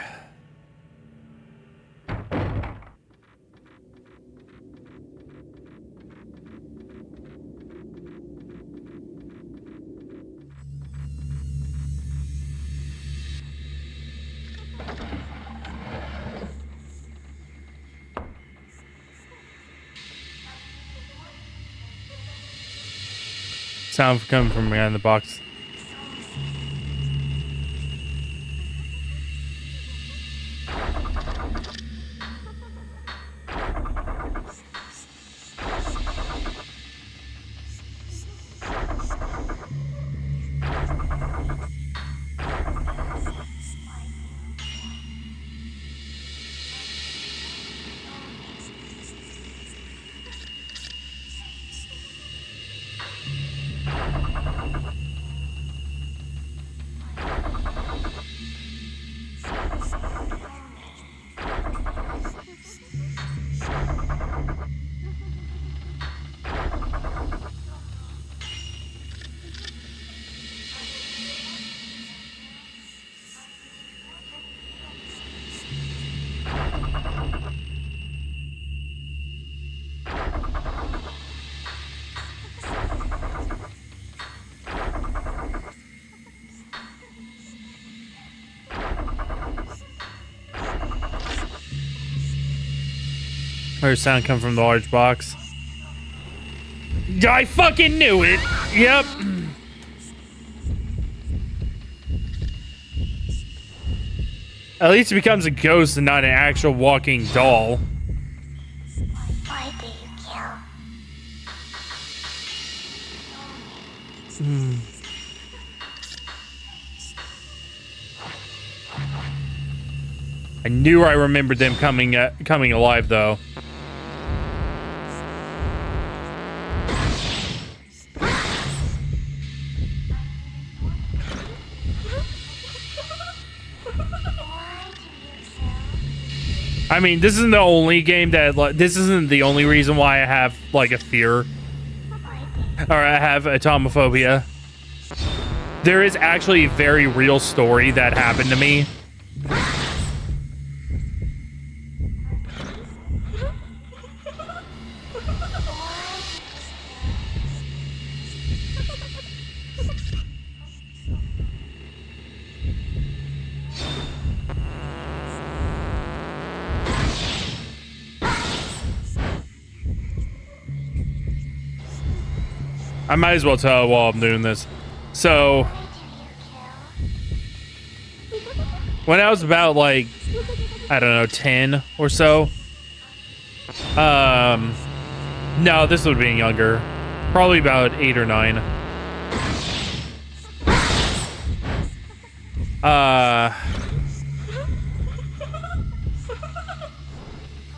Sound coming from behind the box. Where's sound come from the large box? I fucking knew it! Yep. At least it becomes a ghost and not an actual walking doll. Why do you kill? I knew I remembered them coming alive though. Why do I mean, this isn't the only game that, like, this isn't the only reason why I have, like, a fear. Or I have atomophobia. There is actually a very real story that happened to me. I might as well tell while I'm doing this. So, when I was about, like, I don't know, 10 or so. No, this would have been younger. Probably about 8 or 9.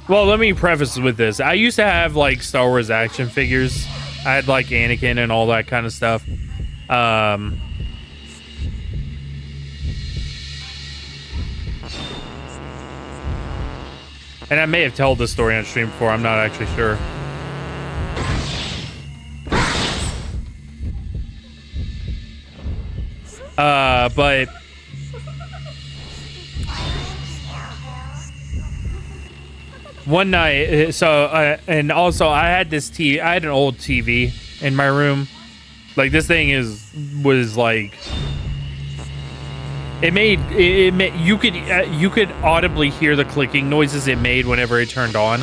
Well, let me preface with this. I used to have, like, Star Wars action figures. I had, like, Anakin and all that kind of stuff. And I may have told this story on stream before. I'm not actually sure. But one night, and also I had this TV. I had an old TV in my room. Like, this thing was like, it made you could audibly hear the clicking noises it made whenever it turned on.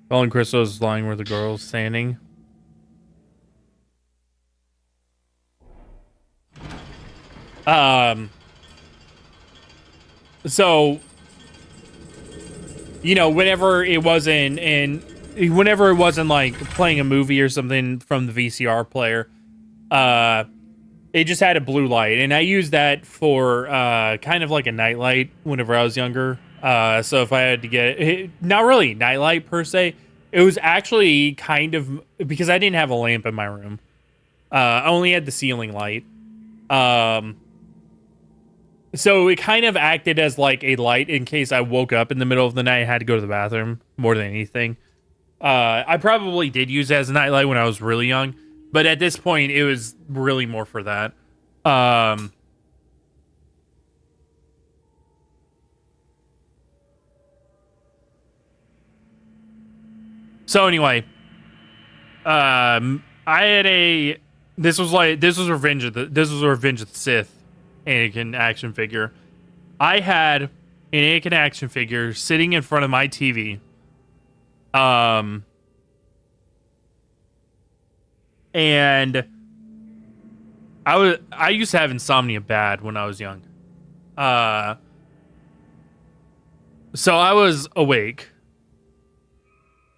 Belle and Crystal is lying where the girl's standing. So, you know, whenever it wasn't like playing a movie or something from the VCR player, it just had a blue light, and I used that for kind of like a nightlight whenever I was younger. So if I had to get it, not really nightlight per se, it was actually kind of, because I didn't have a lamp in my room. I only had the ceiling light. So it kind of acted as like a light in case I woke up in the middle of the night and had to go to the bathroom more than anything. I probably did use it as a nightlight when I was really young, but at this point it was really more for that. So anyway, I had this was Revenge of the Sith Anakin action figure. I had an Anakin action figure sitting in front of my TV. And I used to have insomnia bad when I was young. So I was awake.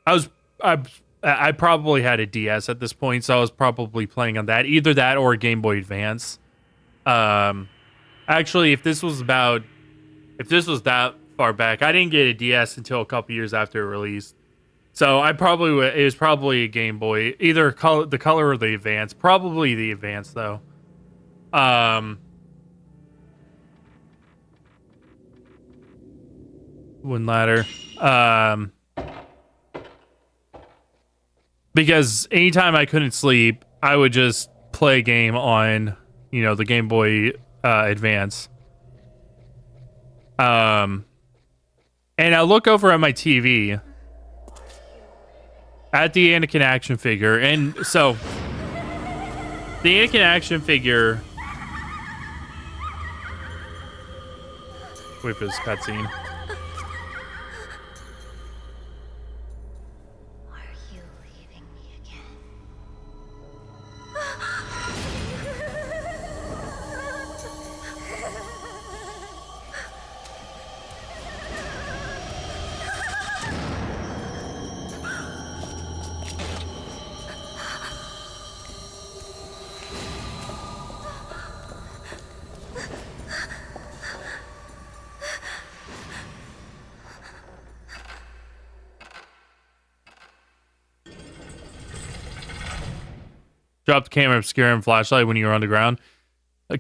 I probably had a DS at this point, so I was probably playing on that. Either that or a Game Boy Advance. Actually, if this was that far back, I didn't get a DS until a couple years after it released. So it was probably a Game Boy, either the color or the Advance. Probably the Advance though. One ladder. Because anytime I couldn't sleep, I would just play a game on, the Game Boy Advance. And I look over at my TV at the Anakin action figure, and so the Anakin action figure. Wait for this cutscene. Drop the camera obscure and flashlight when you're on the ground.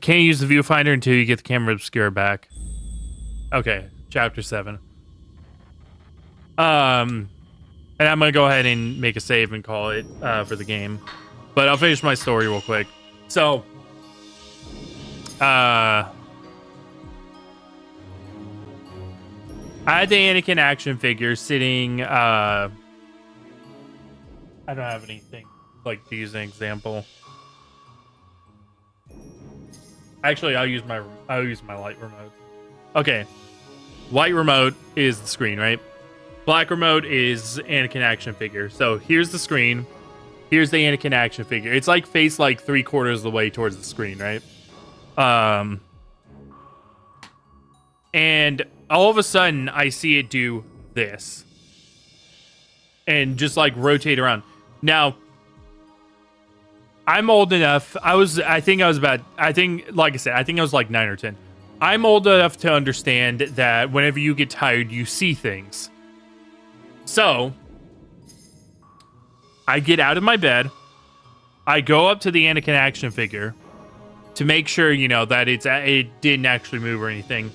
Can't use the viewfinder until you get the camera obscure back. Okay, chapter 7. And I'm gonna go ahead and make a save and call it for the game. But I'll finish my story real quick. So, I had the Anakin action figure sitting. I don't have anything like to use an example. Actually, I'll use my light remote. Okay, white remote is the screen, right? Black remote is Anakin action figure. So here's the screen. Here's the Anakin action figure. It's like faced like 3/4 of the way towards the screen, right? And all of a sudden I see it do this. And just like rotate around. Now, I'm old enough. I think I was like I said, I think I was like 9 or 10. I'm old enough to understand that whenever you get tired, you see things. So, I get out of my bed. I go up to the Anakin action figure to make sure, you know, that it didn't actually move or anything.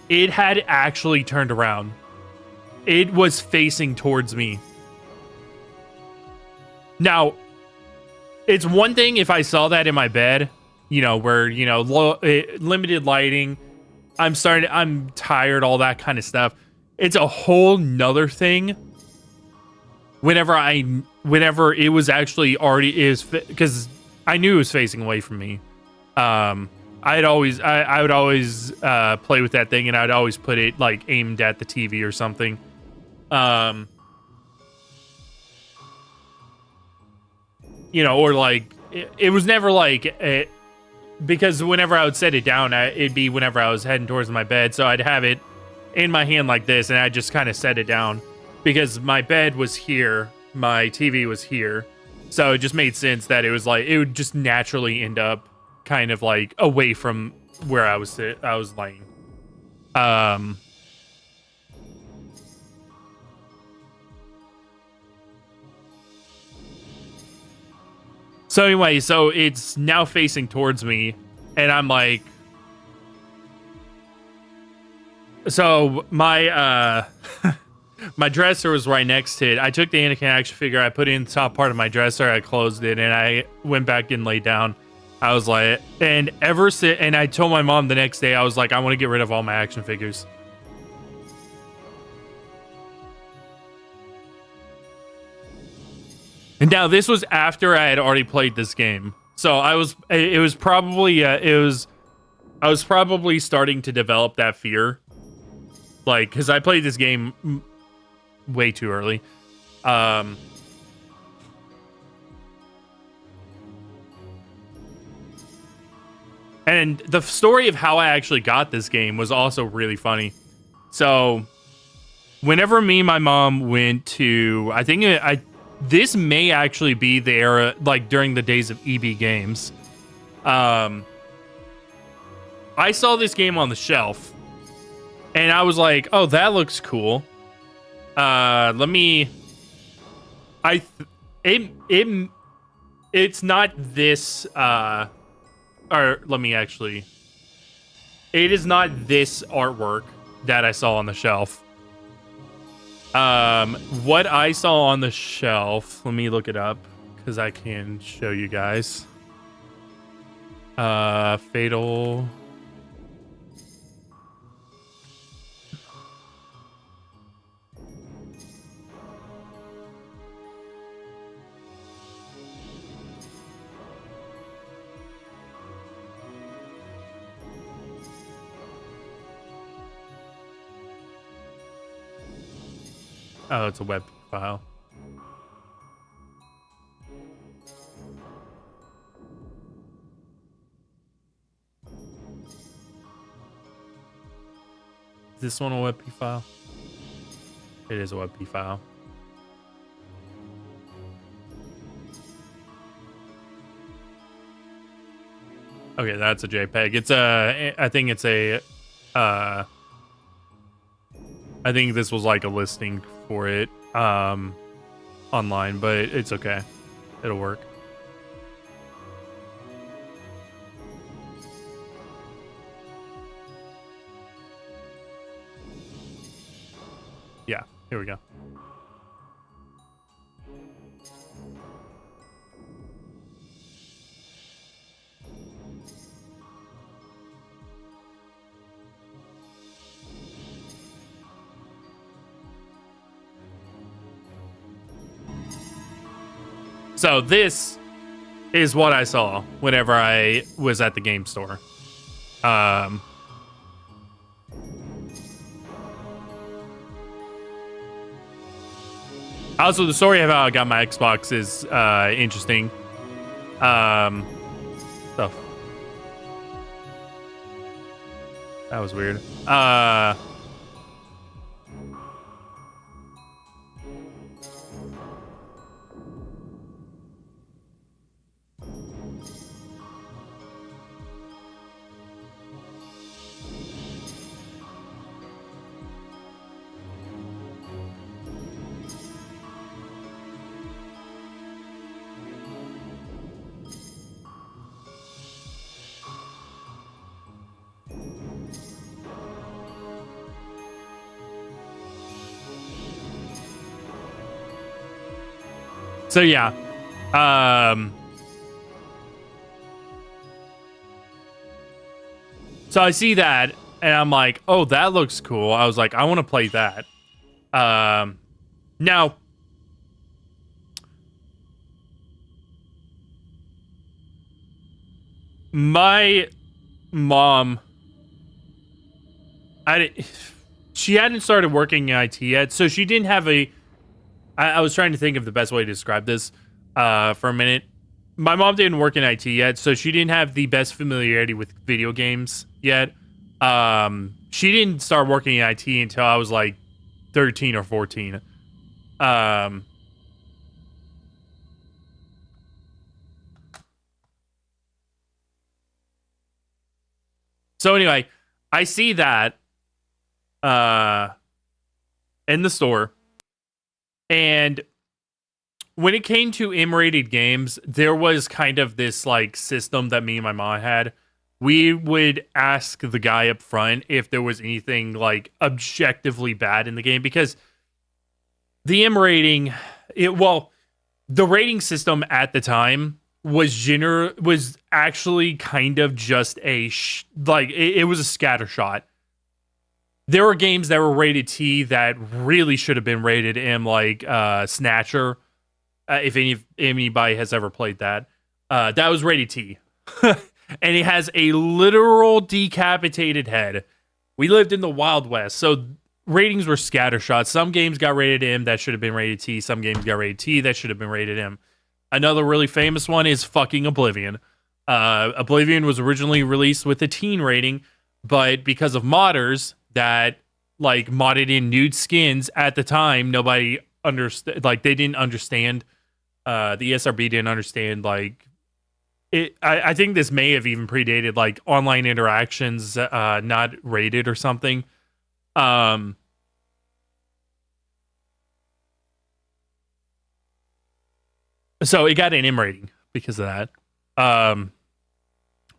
It had actually turned around. It was facing towards me. Now, it's one thing if I saw that in my bed, you know, where, you know, limited lighting, I'm tired, all that kind of stuff. It's a whole nother thing whenever it was actually because I knew it was facing away from me. I would always play with that thing, and I'd always put it like aimed at the TV or something. You know, or like it was never like because whenever I would set it down, it'd be whenever I was heading towards my bed. So I'd have it in my hand like this, and I just kind of set it down because my bed was here, my TV was here, so it just made sense that it was like it would just naturally end up kind of like away from where I was laying. So anyway, so it's now facing towards me, and I'm like, so my my dresser was right next to it. I took the Anakin action figure, I put it in the top part of my dresser, I closed it, and I went back and laid down. I was like, and I told my mom the next day, I was like, I want to get rid of all my action figures. And now this was after I had already played this game. So I was probably starting to develop that fear. Like, because I played this game way too early. And the story of how I actually got this game was also really funny. So, whenever me and my mom went to, this may actually be the era, like during the days of EB Games. I saw this game on the shelf, and I was like, "Oh, that looks cool." It's not this. It is not this artwork that I saw on the shelf. What I saw on the shelf, let me look it up because I can show you guys. Fatal. Oh, it's a web file. Is this one a WebP file? It is a WebP file. Okay, that's a JPEG. It's I think it's a I think this was like a listing for it online, but it's okay. It'll work. Here we go. So this is what I saw whenever I was at the game store. Also, the story of how I got my Xbox is interesting. So that was weird. So yeah, so I see that and I'm like, oh, that looks cool. I was like, I want to play that. Now, my mom, she hadn't started working in IT yet, so she didn't have a. I was trying to think of the best way to describe this for a minute. My mom didn't work in IT yet, so she didn't have the best familiarity with video games yet. She didn't start working in IT until I was like 13 or 14. So anyway, I see that in the store. And when it came to M-rated games, there was kind of this like system that me and my mom had. We would ask the guy up front if there was anything like objectively bad in the game, because the M rating, the rating system at the time was actually kind of just it was a scatter shot. There were games that were rated T that really should have been rated M, like Snatcher. If anybody has ever played that, that was rated T. And it has a literal decapitated head. We lived in the Wild West, so ratings were scattershot. Some games got rated M that should have been rated T. Some games got rated T that should have been rated M. Another really famous one is fucking Oblivion. Oblivion was originally released with a teen rating, but because of modders that like modded in nude skins at the time, nobody understood. Like they didn't understand. The ESRB didn't understand like it. I think this may have even predated like online interactions, not rated or something. So it got an M rating because of that. But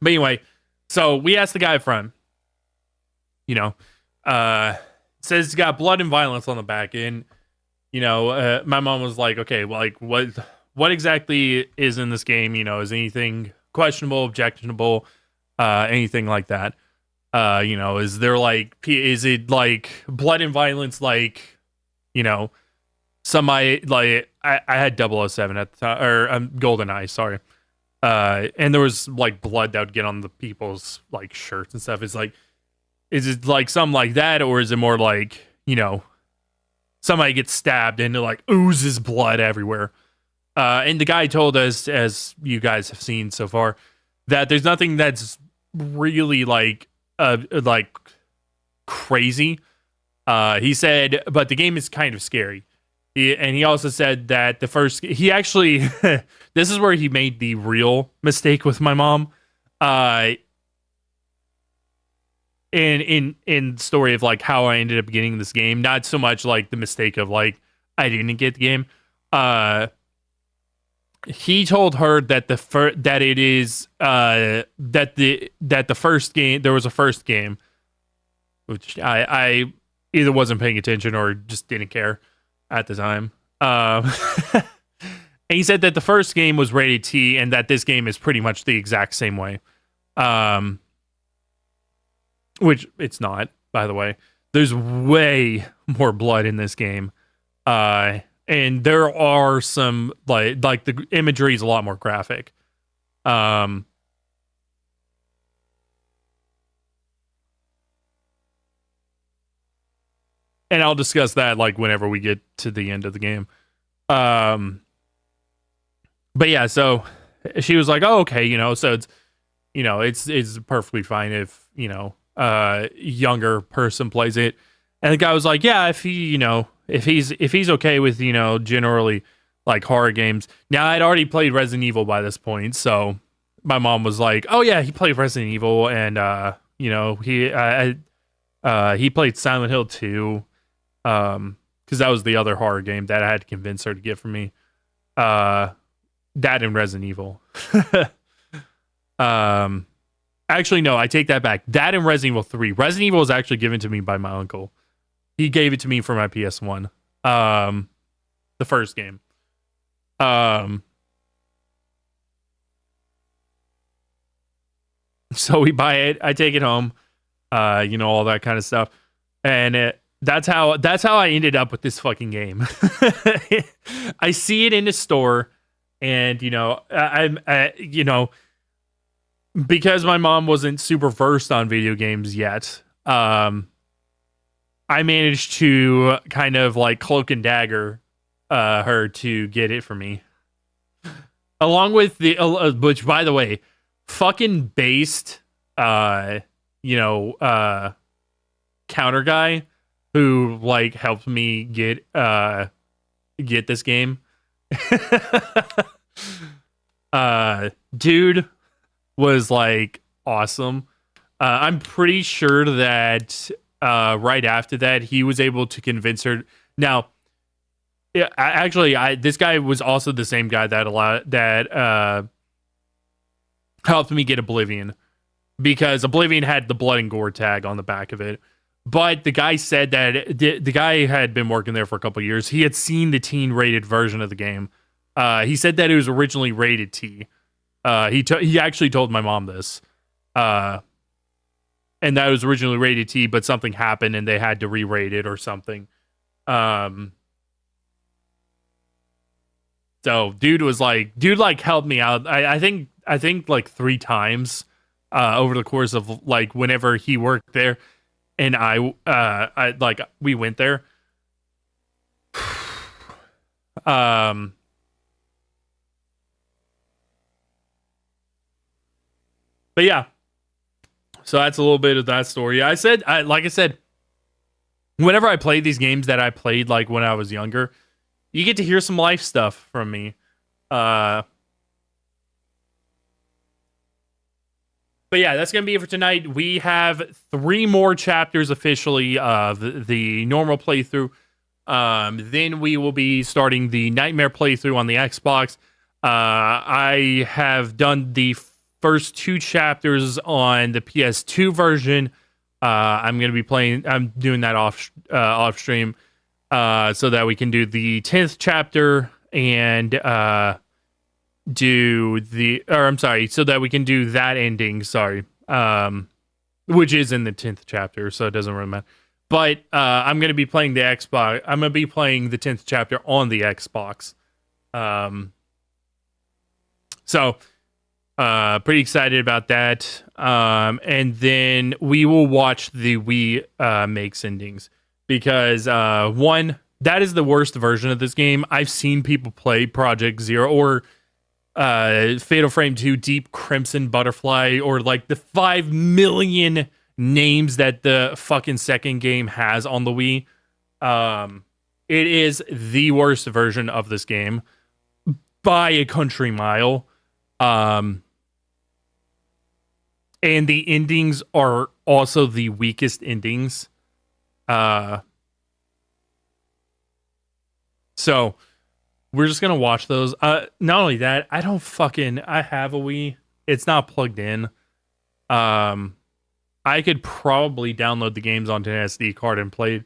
anyway, so we asked the guy from, says it's got blood and violence on the back end. My mom was like, okay, well, like what exactly is in this game? Is anything questionable, objectionable, anything like that? Is there is it like blood and violence? Like, somebody like I had 007 at the time, or GoldenEye, sorry. And there was like blood that would get on the people's like shirts and stuff. It's like, is it like something like that, or is it more like, somebody gets stabbed and it like oozes blood everywhere? And the guy told us, as you guys have seen so far, that there's nothing that's really like crazy. He said, but the game is kind of scary. And he also said that he actually, this is where he made the real mistake with my mom. In the story of like how I ended up getting this game, not so much like the mistake of like I didn't get the game. He told her that the first game, there was a first game, which I either wasn't paying attention or just didn't care at the time. And he said that the first game was rated T and that this game is pretty much the exact same way. Which it's not, by the way. There's way more blood in this game. And there are some, like the imagery is a lot more graphic. And I'll discuss that like whenever we get to the end of the game. But yeah, so she was like, "Oh, okay, so it's, it's perfectly fine if, younger person plays it." And the guy was like, "Yeah, if he, if he's okay with, generally like horror games." Now I'd already played Resident Evil by this point, so my mom was like, "Oh yeah, he played Resident Evil, and he played Silent Hill 2, because that was the other horror game that I had to convince her to get for me. That and Resident Evil." Actually, no, I take that back. That and Resident Evil 3. Resident Evil was actually given to me by my uncle. He gave it to me for my PS1. The first game. So we buy it. I take it home. All that kind of stuff. And that's how I ended up with this fucking game. I see it in the store, and because my mom wasn't super versed on video games yet, I managed to kind of like cloak and dagger her to get it for me. Along with the which, by the way, fucking based counter guy who like helped me get this game. Dude was like awesome. I'm pretty sure that right after that he was able to convince her. Now, yeah, this guy was also the same guy that helped me get Oblivion, because Oblivion had the blood and gore tag on the back of it. But the guy said that the guy had been working there for a couple of years. He had seen the teen rated version of the game. He said that it was originally rated T. He actually told my mom this, and that it was originally rated T, but something happened and they had to re-rate it or something. So dude helped me out. I think like 3 times over the course of like whenever he worked there, and I we went there. But yeah, so that's a little bit of that story. Like I said, whenever I play these games that I played like when I was younger, you get to hear some life stuff from me. But yeah, that's going to be it for tonight. We have 3 more chapters officially of the normal playthrough. Then we will be starting the Nightmare playthrough on the Xbox. I have done the first 2 chapters on the PS2 version. I'm doing that off stream, so that we can do the 10th chapter and so that we can do that ending. Which is in the 10th chapter, so it doesn't really matter. But I'm going to be playing the Xbox. I'm going to be playing the 10th chapter on the Xbox. So pretty excited about that. And then we will watch the Wii makes endings, because one, that is the worst version of this game. I've seen people play Project Zero or Fatal Frame 2 Deep Crimson Butterfly, or like the 5 million names that the fucking second game has on the Wii. It is the worst version of this game by a country mile. And the endings are also the weakest endings. So we're just gonna watch those. Not only that, I have a Wii. It's not plugged in. I could probably download the games onto an SD card and play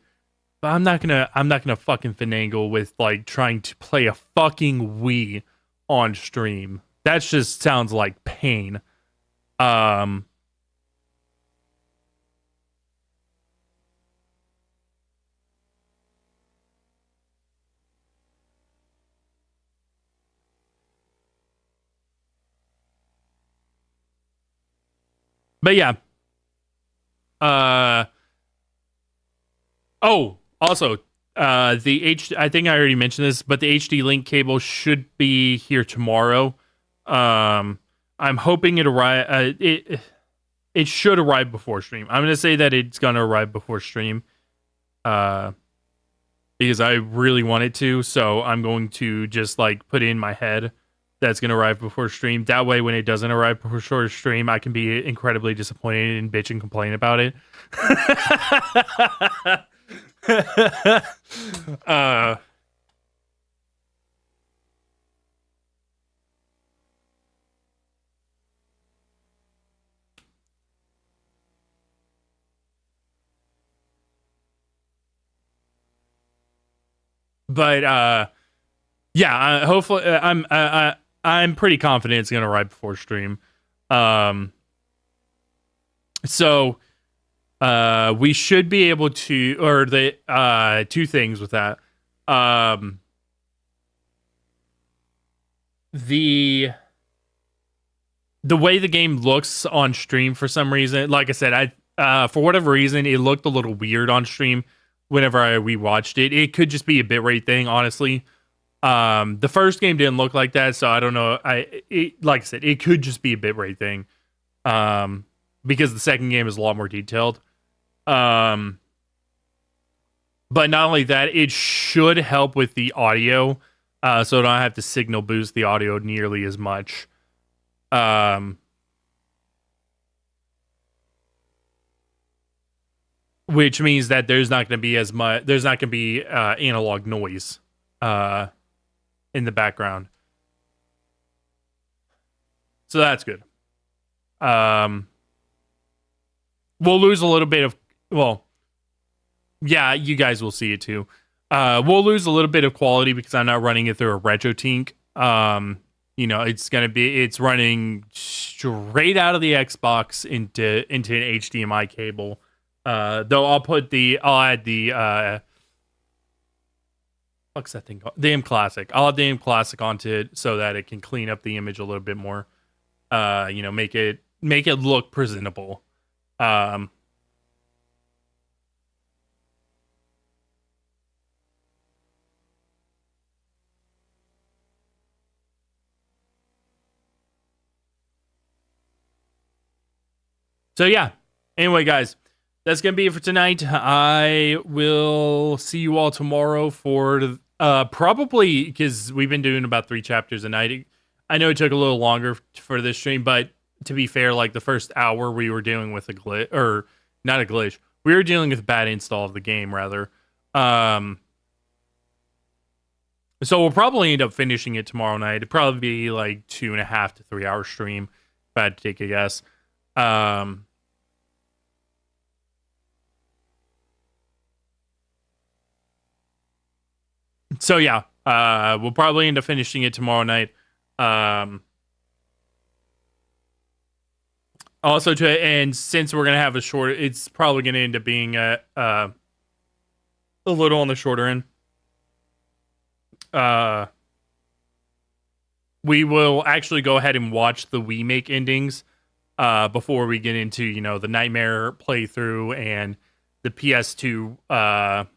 But I'm not gonna fucking finagle with like trying to play a fucking Wii on stream. That just sounds like pain. Um but yeah. Uh oh, also the I think I already mentioned this, but the HD link cable should be here tomorrow. I'm hoping it should arrive before stream. I'm going to say that it's going to arrive before stream. Because I really want it to, so I'm going to just like put in my head that's going to arrive before stream. That way, when it doesn't arrive before stream, I can be incredibly disappointed and bitch and complain about it. But yeah, hopefully I'm pretty confident it's gonna arrive before stream. So we should be able to, or the two things with that. The way the game looks on stream for some reason, like I said, for whatever reason, it looked a little weird on stream whenever I rewatched it. It could just be a bitrate thing, honestly. The first game didn't look like that, so I don't know. Like I said, it could just be a bitrate thing. Because the second game is a lot more detailed. But not only that, it should help with the audio, so I don't have to signal boost the audio nearly as much. Which means that there's not going to be as much. There's not going to be analog noise in the background, so that's good. We'll lose a little bit of. Well, yeah, you guys will see it too. We'll lose a little bit of quality because I'm not running it through a RetroTink. It's running straight out of the Xbox into an HDMI cable. Though I'll add the what's that thing called? The M Classic. I'll add the M Classic onto it so that it can clean up the image a little bit more. Make it look presentable. So yeah. Anyway, guys, that's gonna be it for tonight. I will see you all tomorrow for probably, because we've been doing about 3 chapters a night. I know it took a little longer for this stream, but to be fair, like the first hour we were dealing with a glitch, or not a glitch. We were dealing with a bad install of the game, rather. So we'll probably end up finishing it tomorrow night. It'd probably be like 2.5 to 3 hour stream, if I had to take a guess. So yeah, we'll probably end up finishing it tomorrow night. Also, and since we're gonna have a short, it's probably gonna end up being a little on the shorter end. We will actually go ahead and watch the remake endings before we get into the Nightmare playthrough and the PS2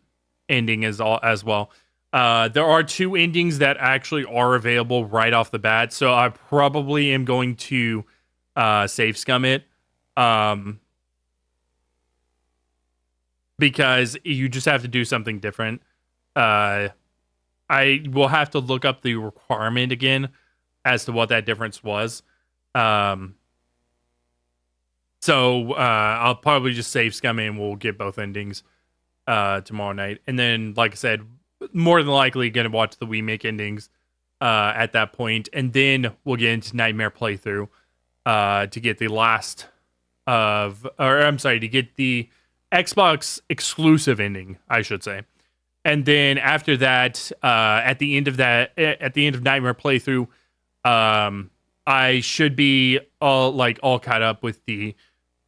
ending as well. There are 2 endings that actually are available right off the bat, so I probably am going to save scum it, because you just have to do something different. I will have to look up the requirement again as to what that difference was. So I'll probably just save scum it and we'll get both endings tomorrow night. And then, like I said, more than likely going to watch the remake endings at that point, and then we'll get into Nightmare playthrough to get the last to get the Xbox exclusive ending, I should say. And then after that, at the end of Nightmare playthrough, I should be all caught up with the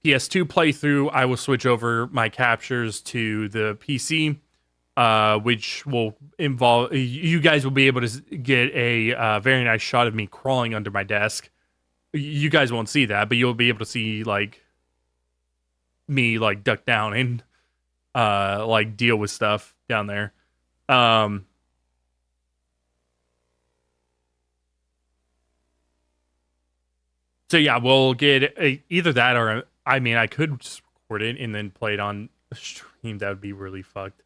PS2 playthrough. I will switch over my captures to the PC, which will involve you guys will be able to get a very nice shot of me crawling under my desk. You guys won't see that, but you'll be able to see me duck down and deal with stuff down there. So yeah, we'll get either that or I mean I could just record it and then play it on the stream. That would be really fucked.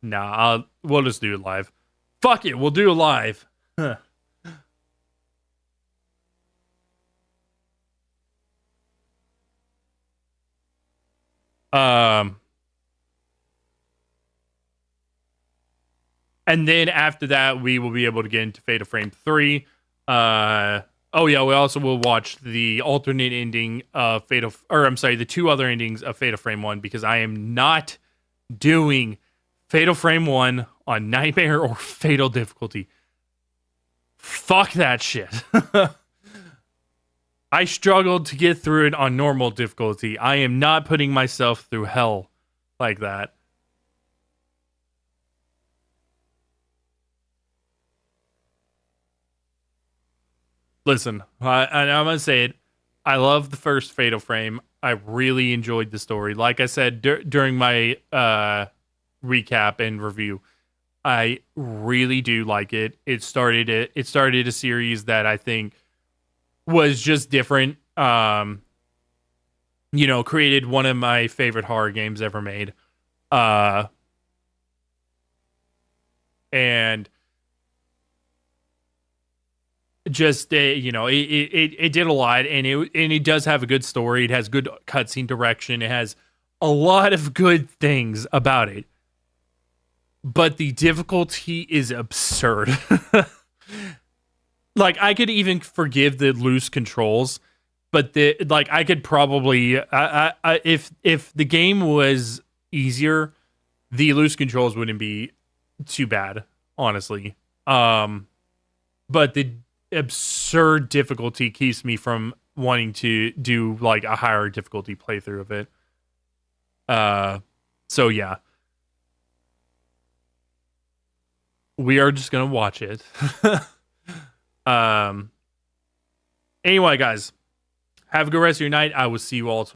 Nah, we'll just do it live. Fuck it, we'll do it live. Huh. And then after that, we will be able to get into Fatal Frame 3. Oh yeah, we also will watch the alternate ending of the two other endings of Fatal Frame 1 because I am not doing Fatal Frame 1 on Nightmare or Fatal difficulty. Fuck that shit. I struggled to get through it on normal difficulty. I am not putting myself through hell like that. Listen, I'm going to say it. I love the first Fatal Frame. I really enjoyed the story. Like I said during my recap and review, I really do like it. It started a series that I think was just different. Created one of my favorite horror games ever made. And just it did a lot, and it does have a good story. It has good cutscene direction. It has a lot of good things about it, but the difficulty is absurd. I could even forgive the loose controls, but I could probably if the game was easier, the loose controls wouldn't be too bad, honestly. But the absurd difficulty keeps me from wanting to do a higher difficulty playthrough of it. So yeah. We are just gonna watch it. Anyway, guys, have a good rest of your night. I will see you all tomorrow.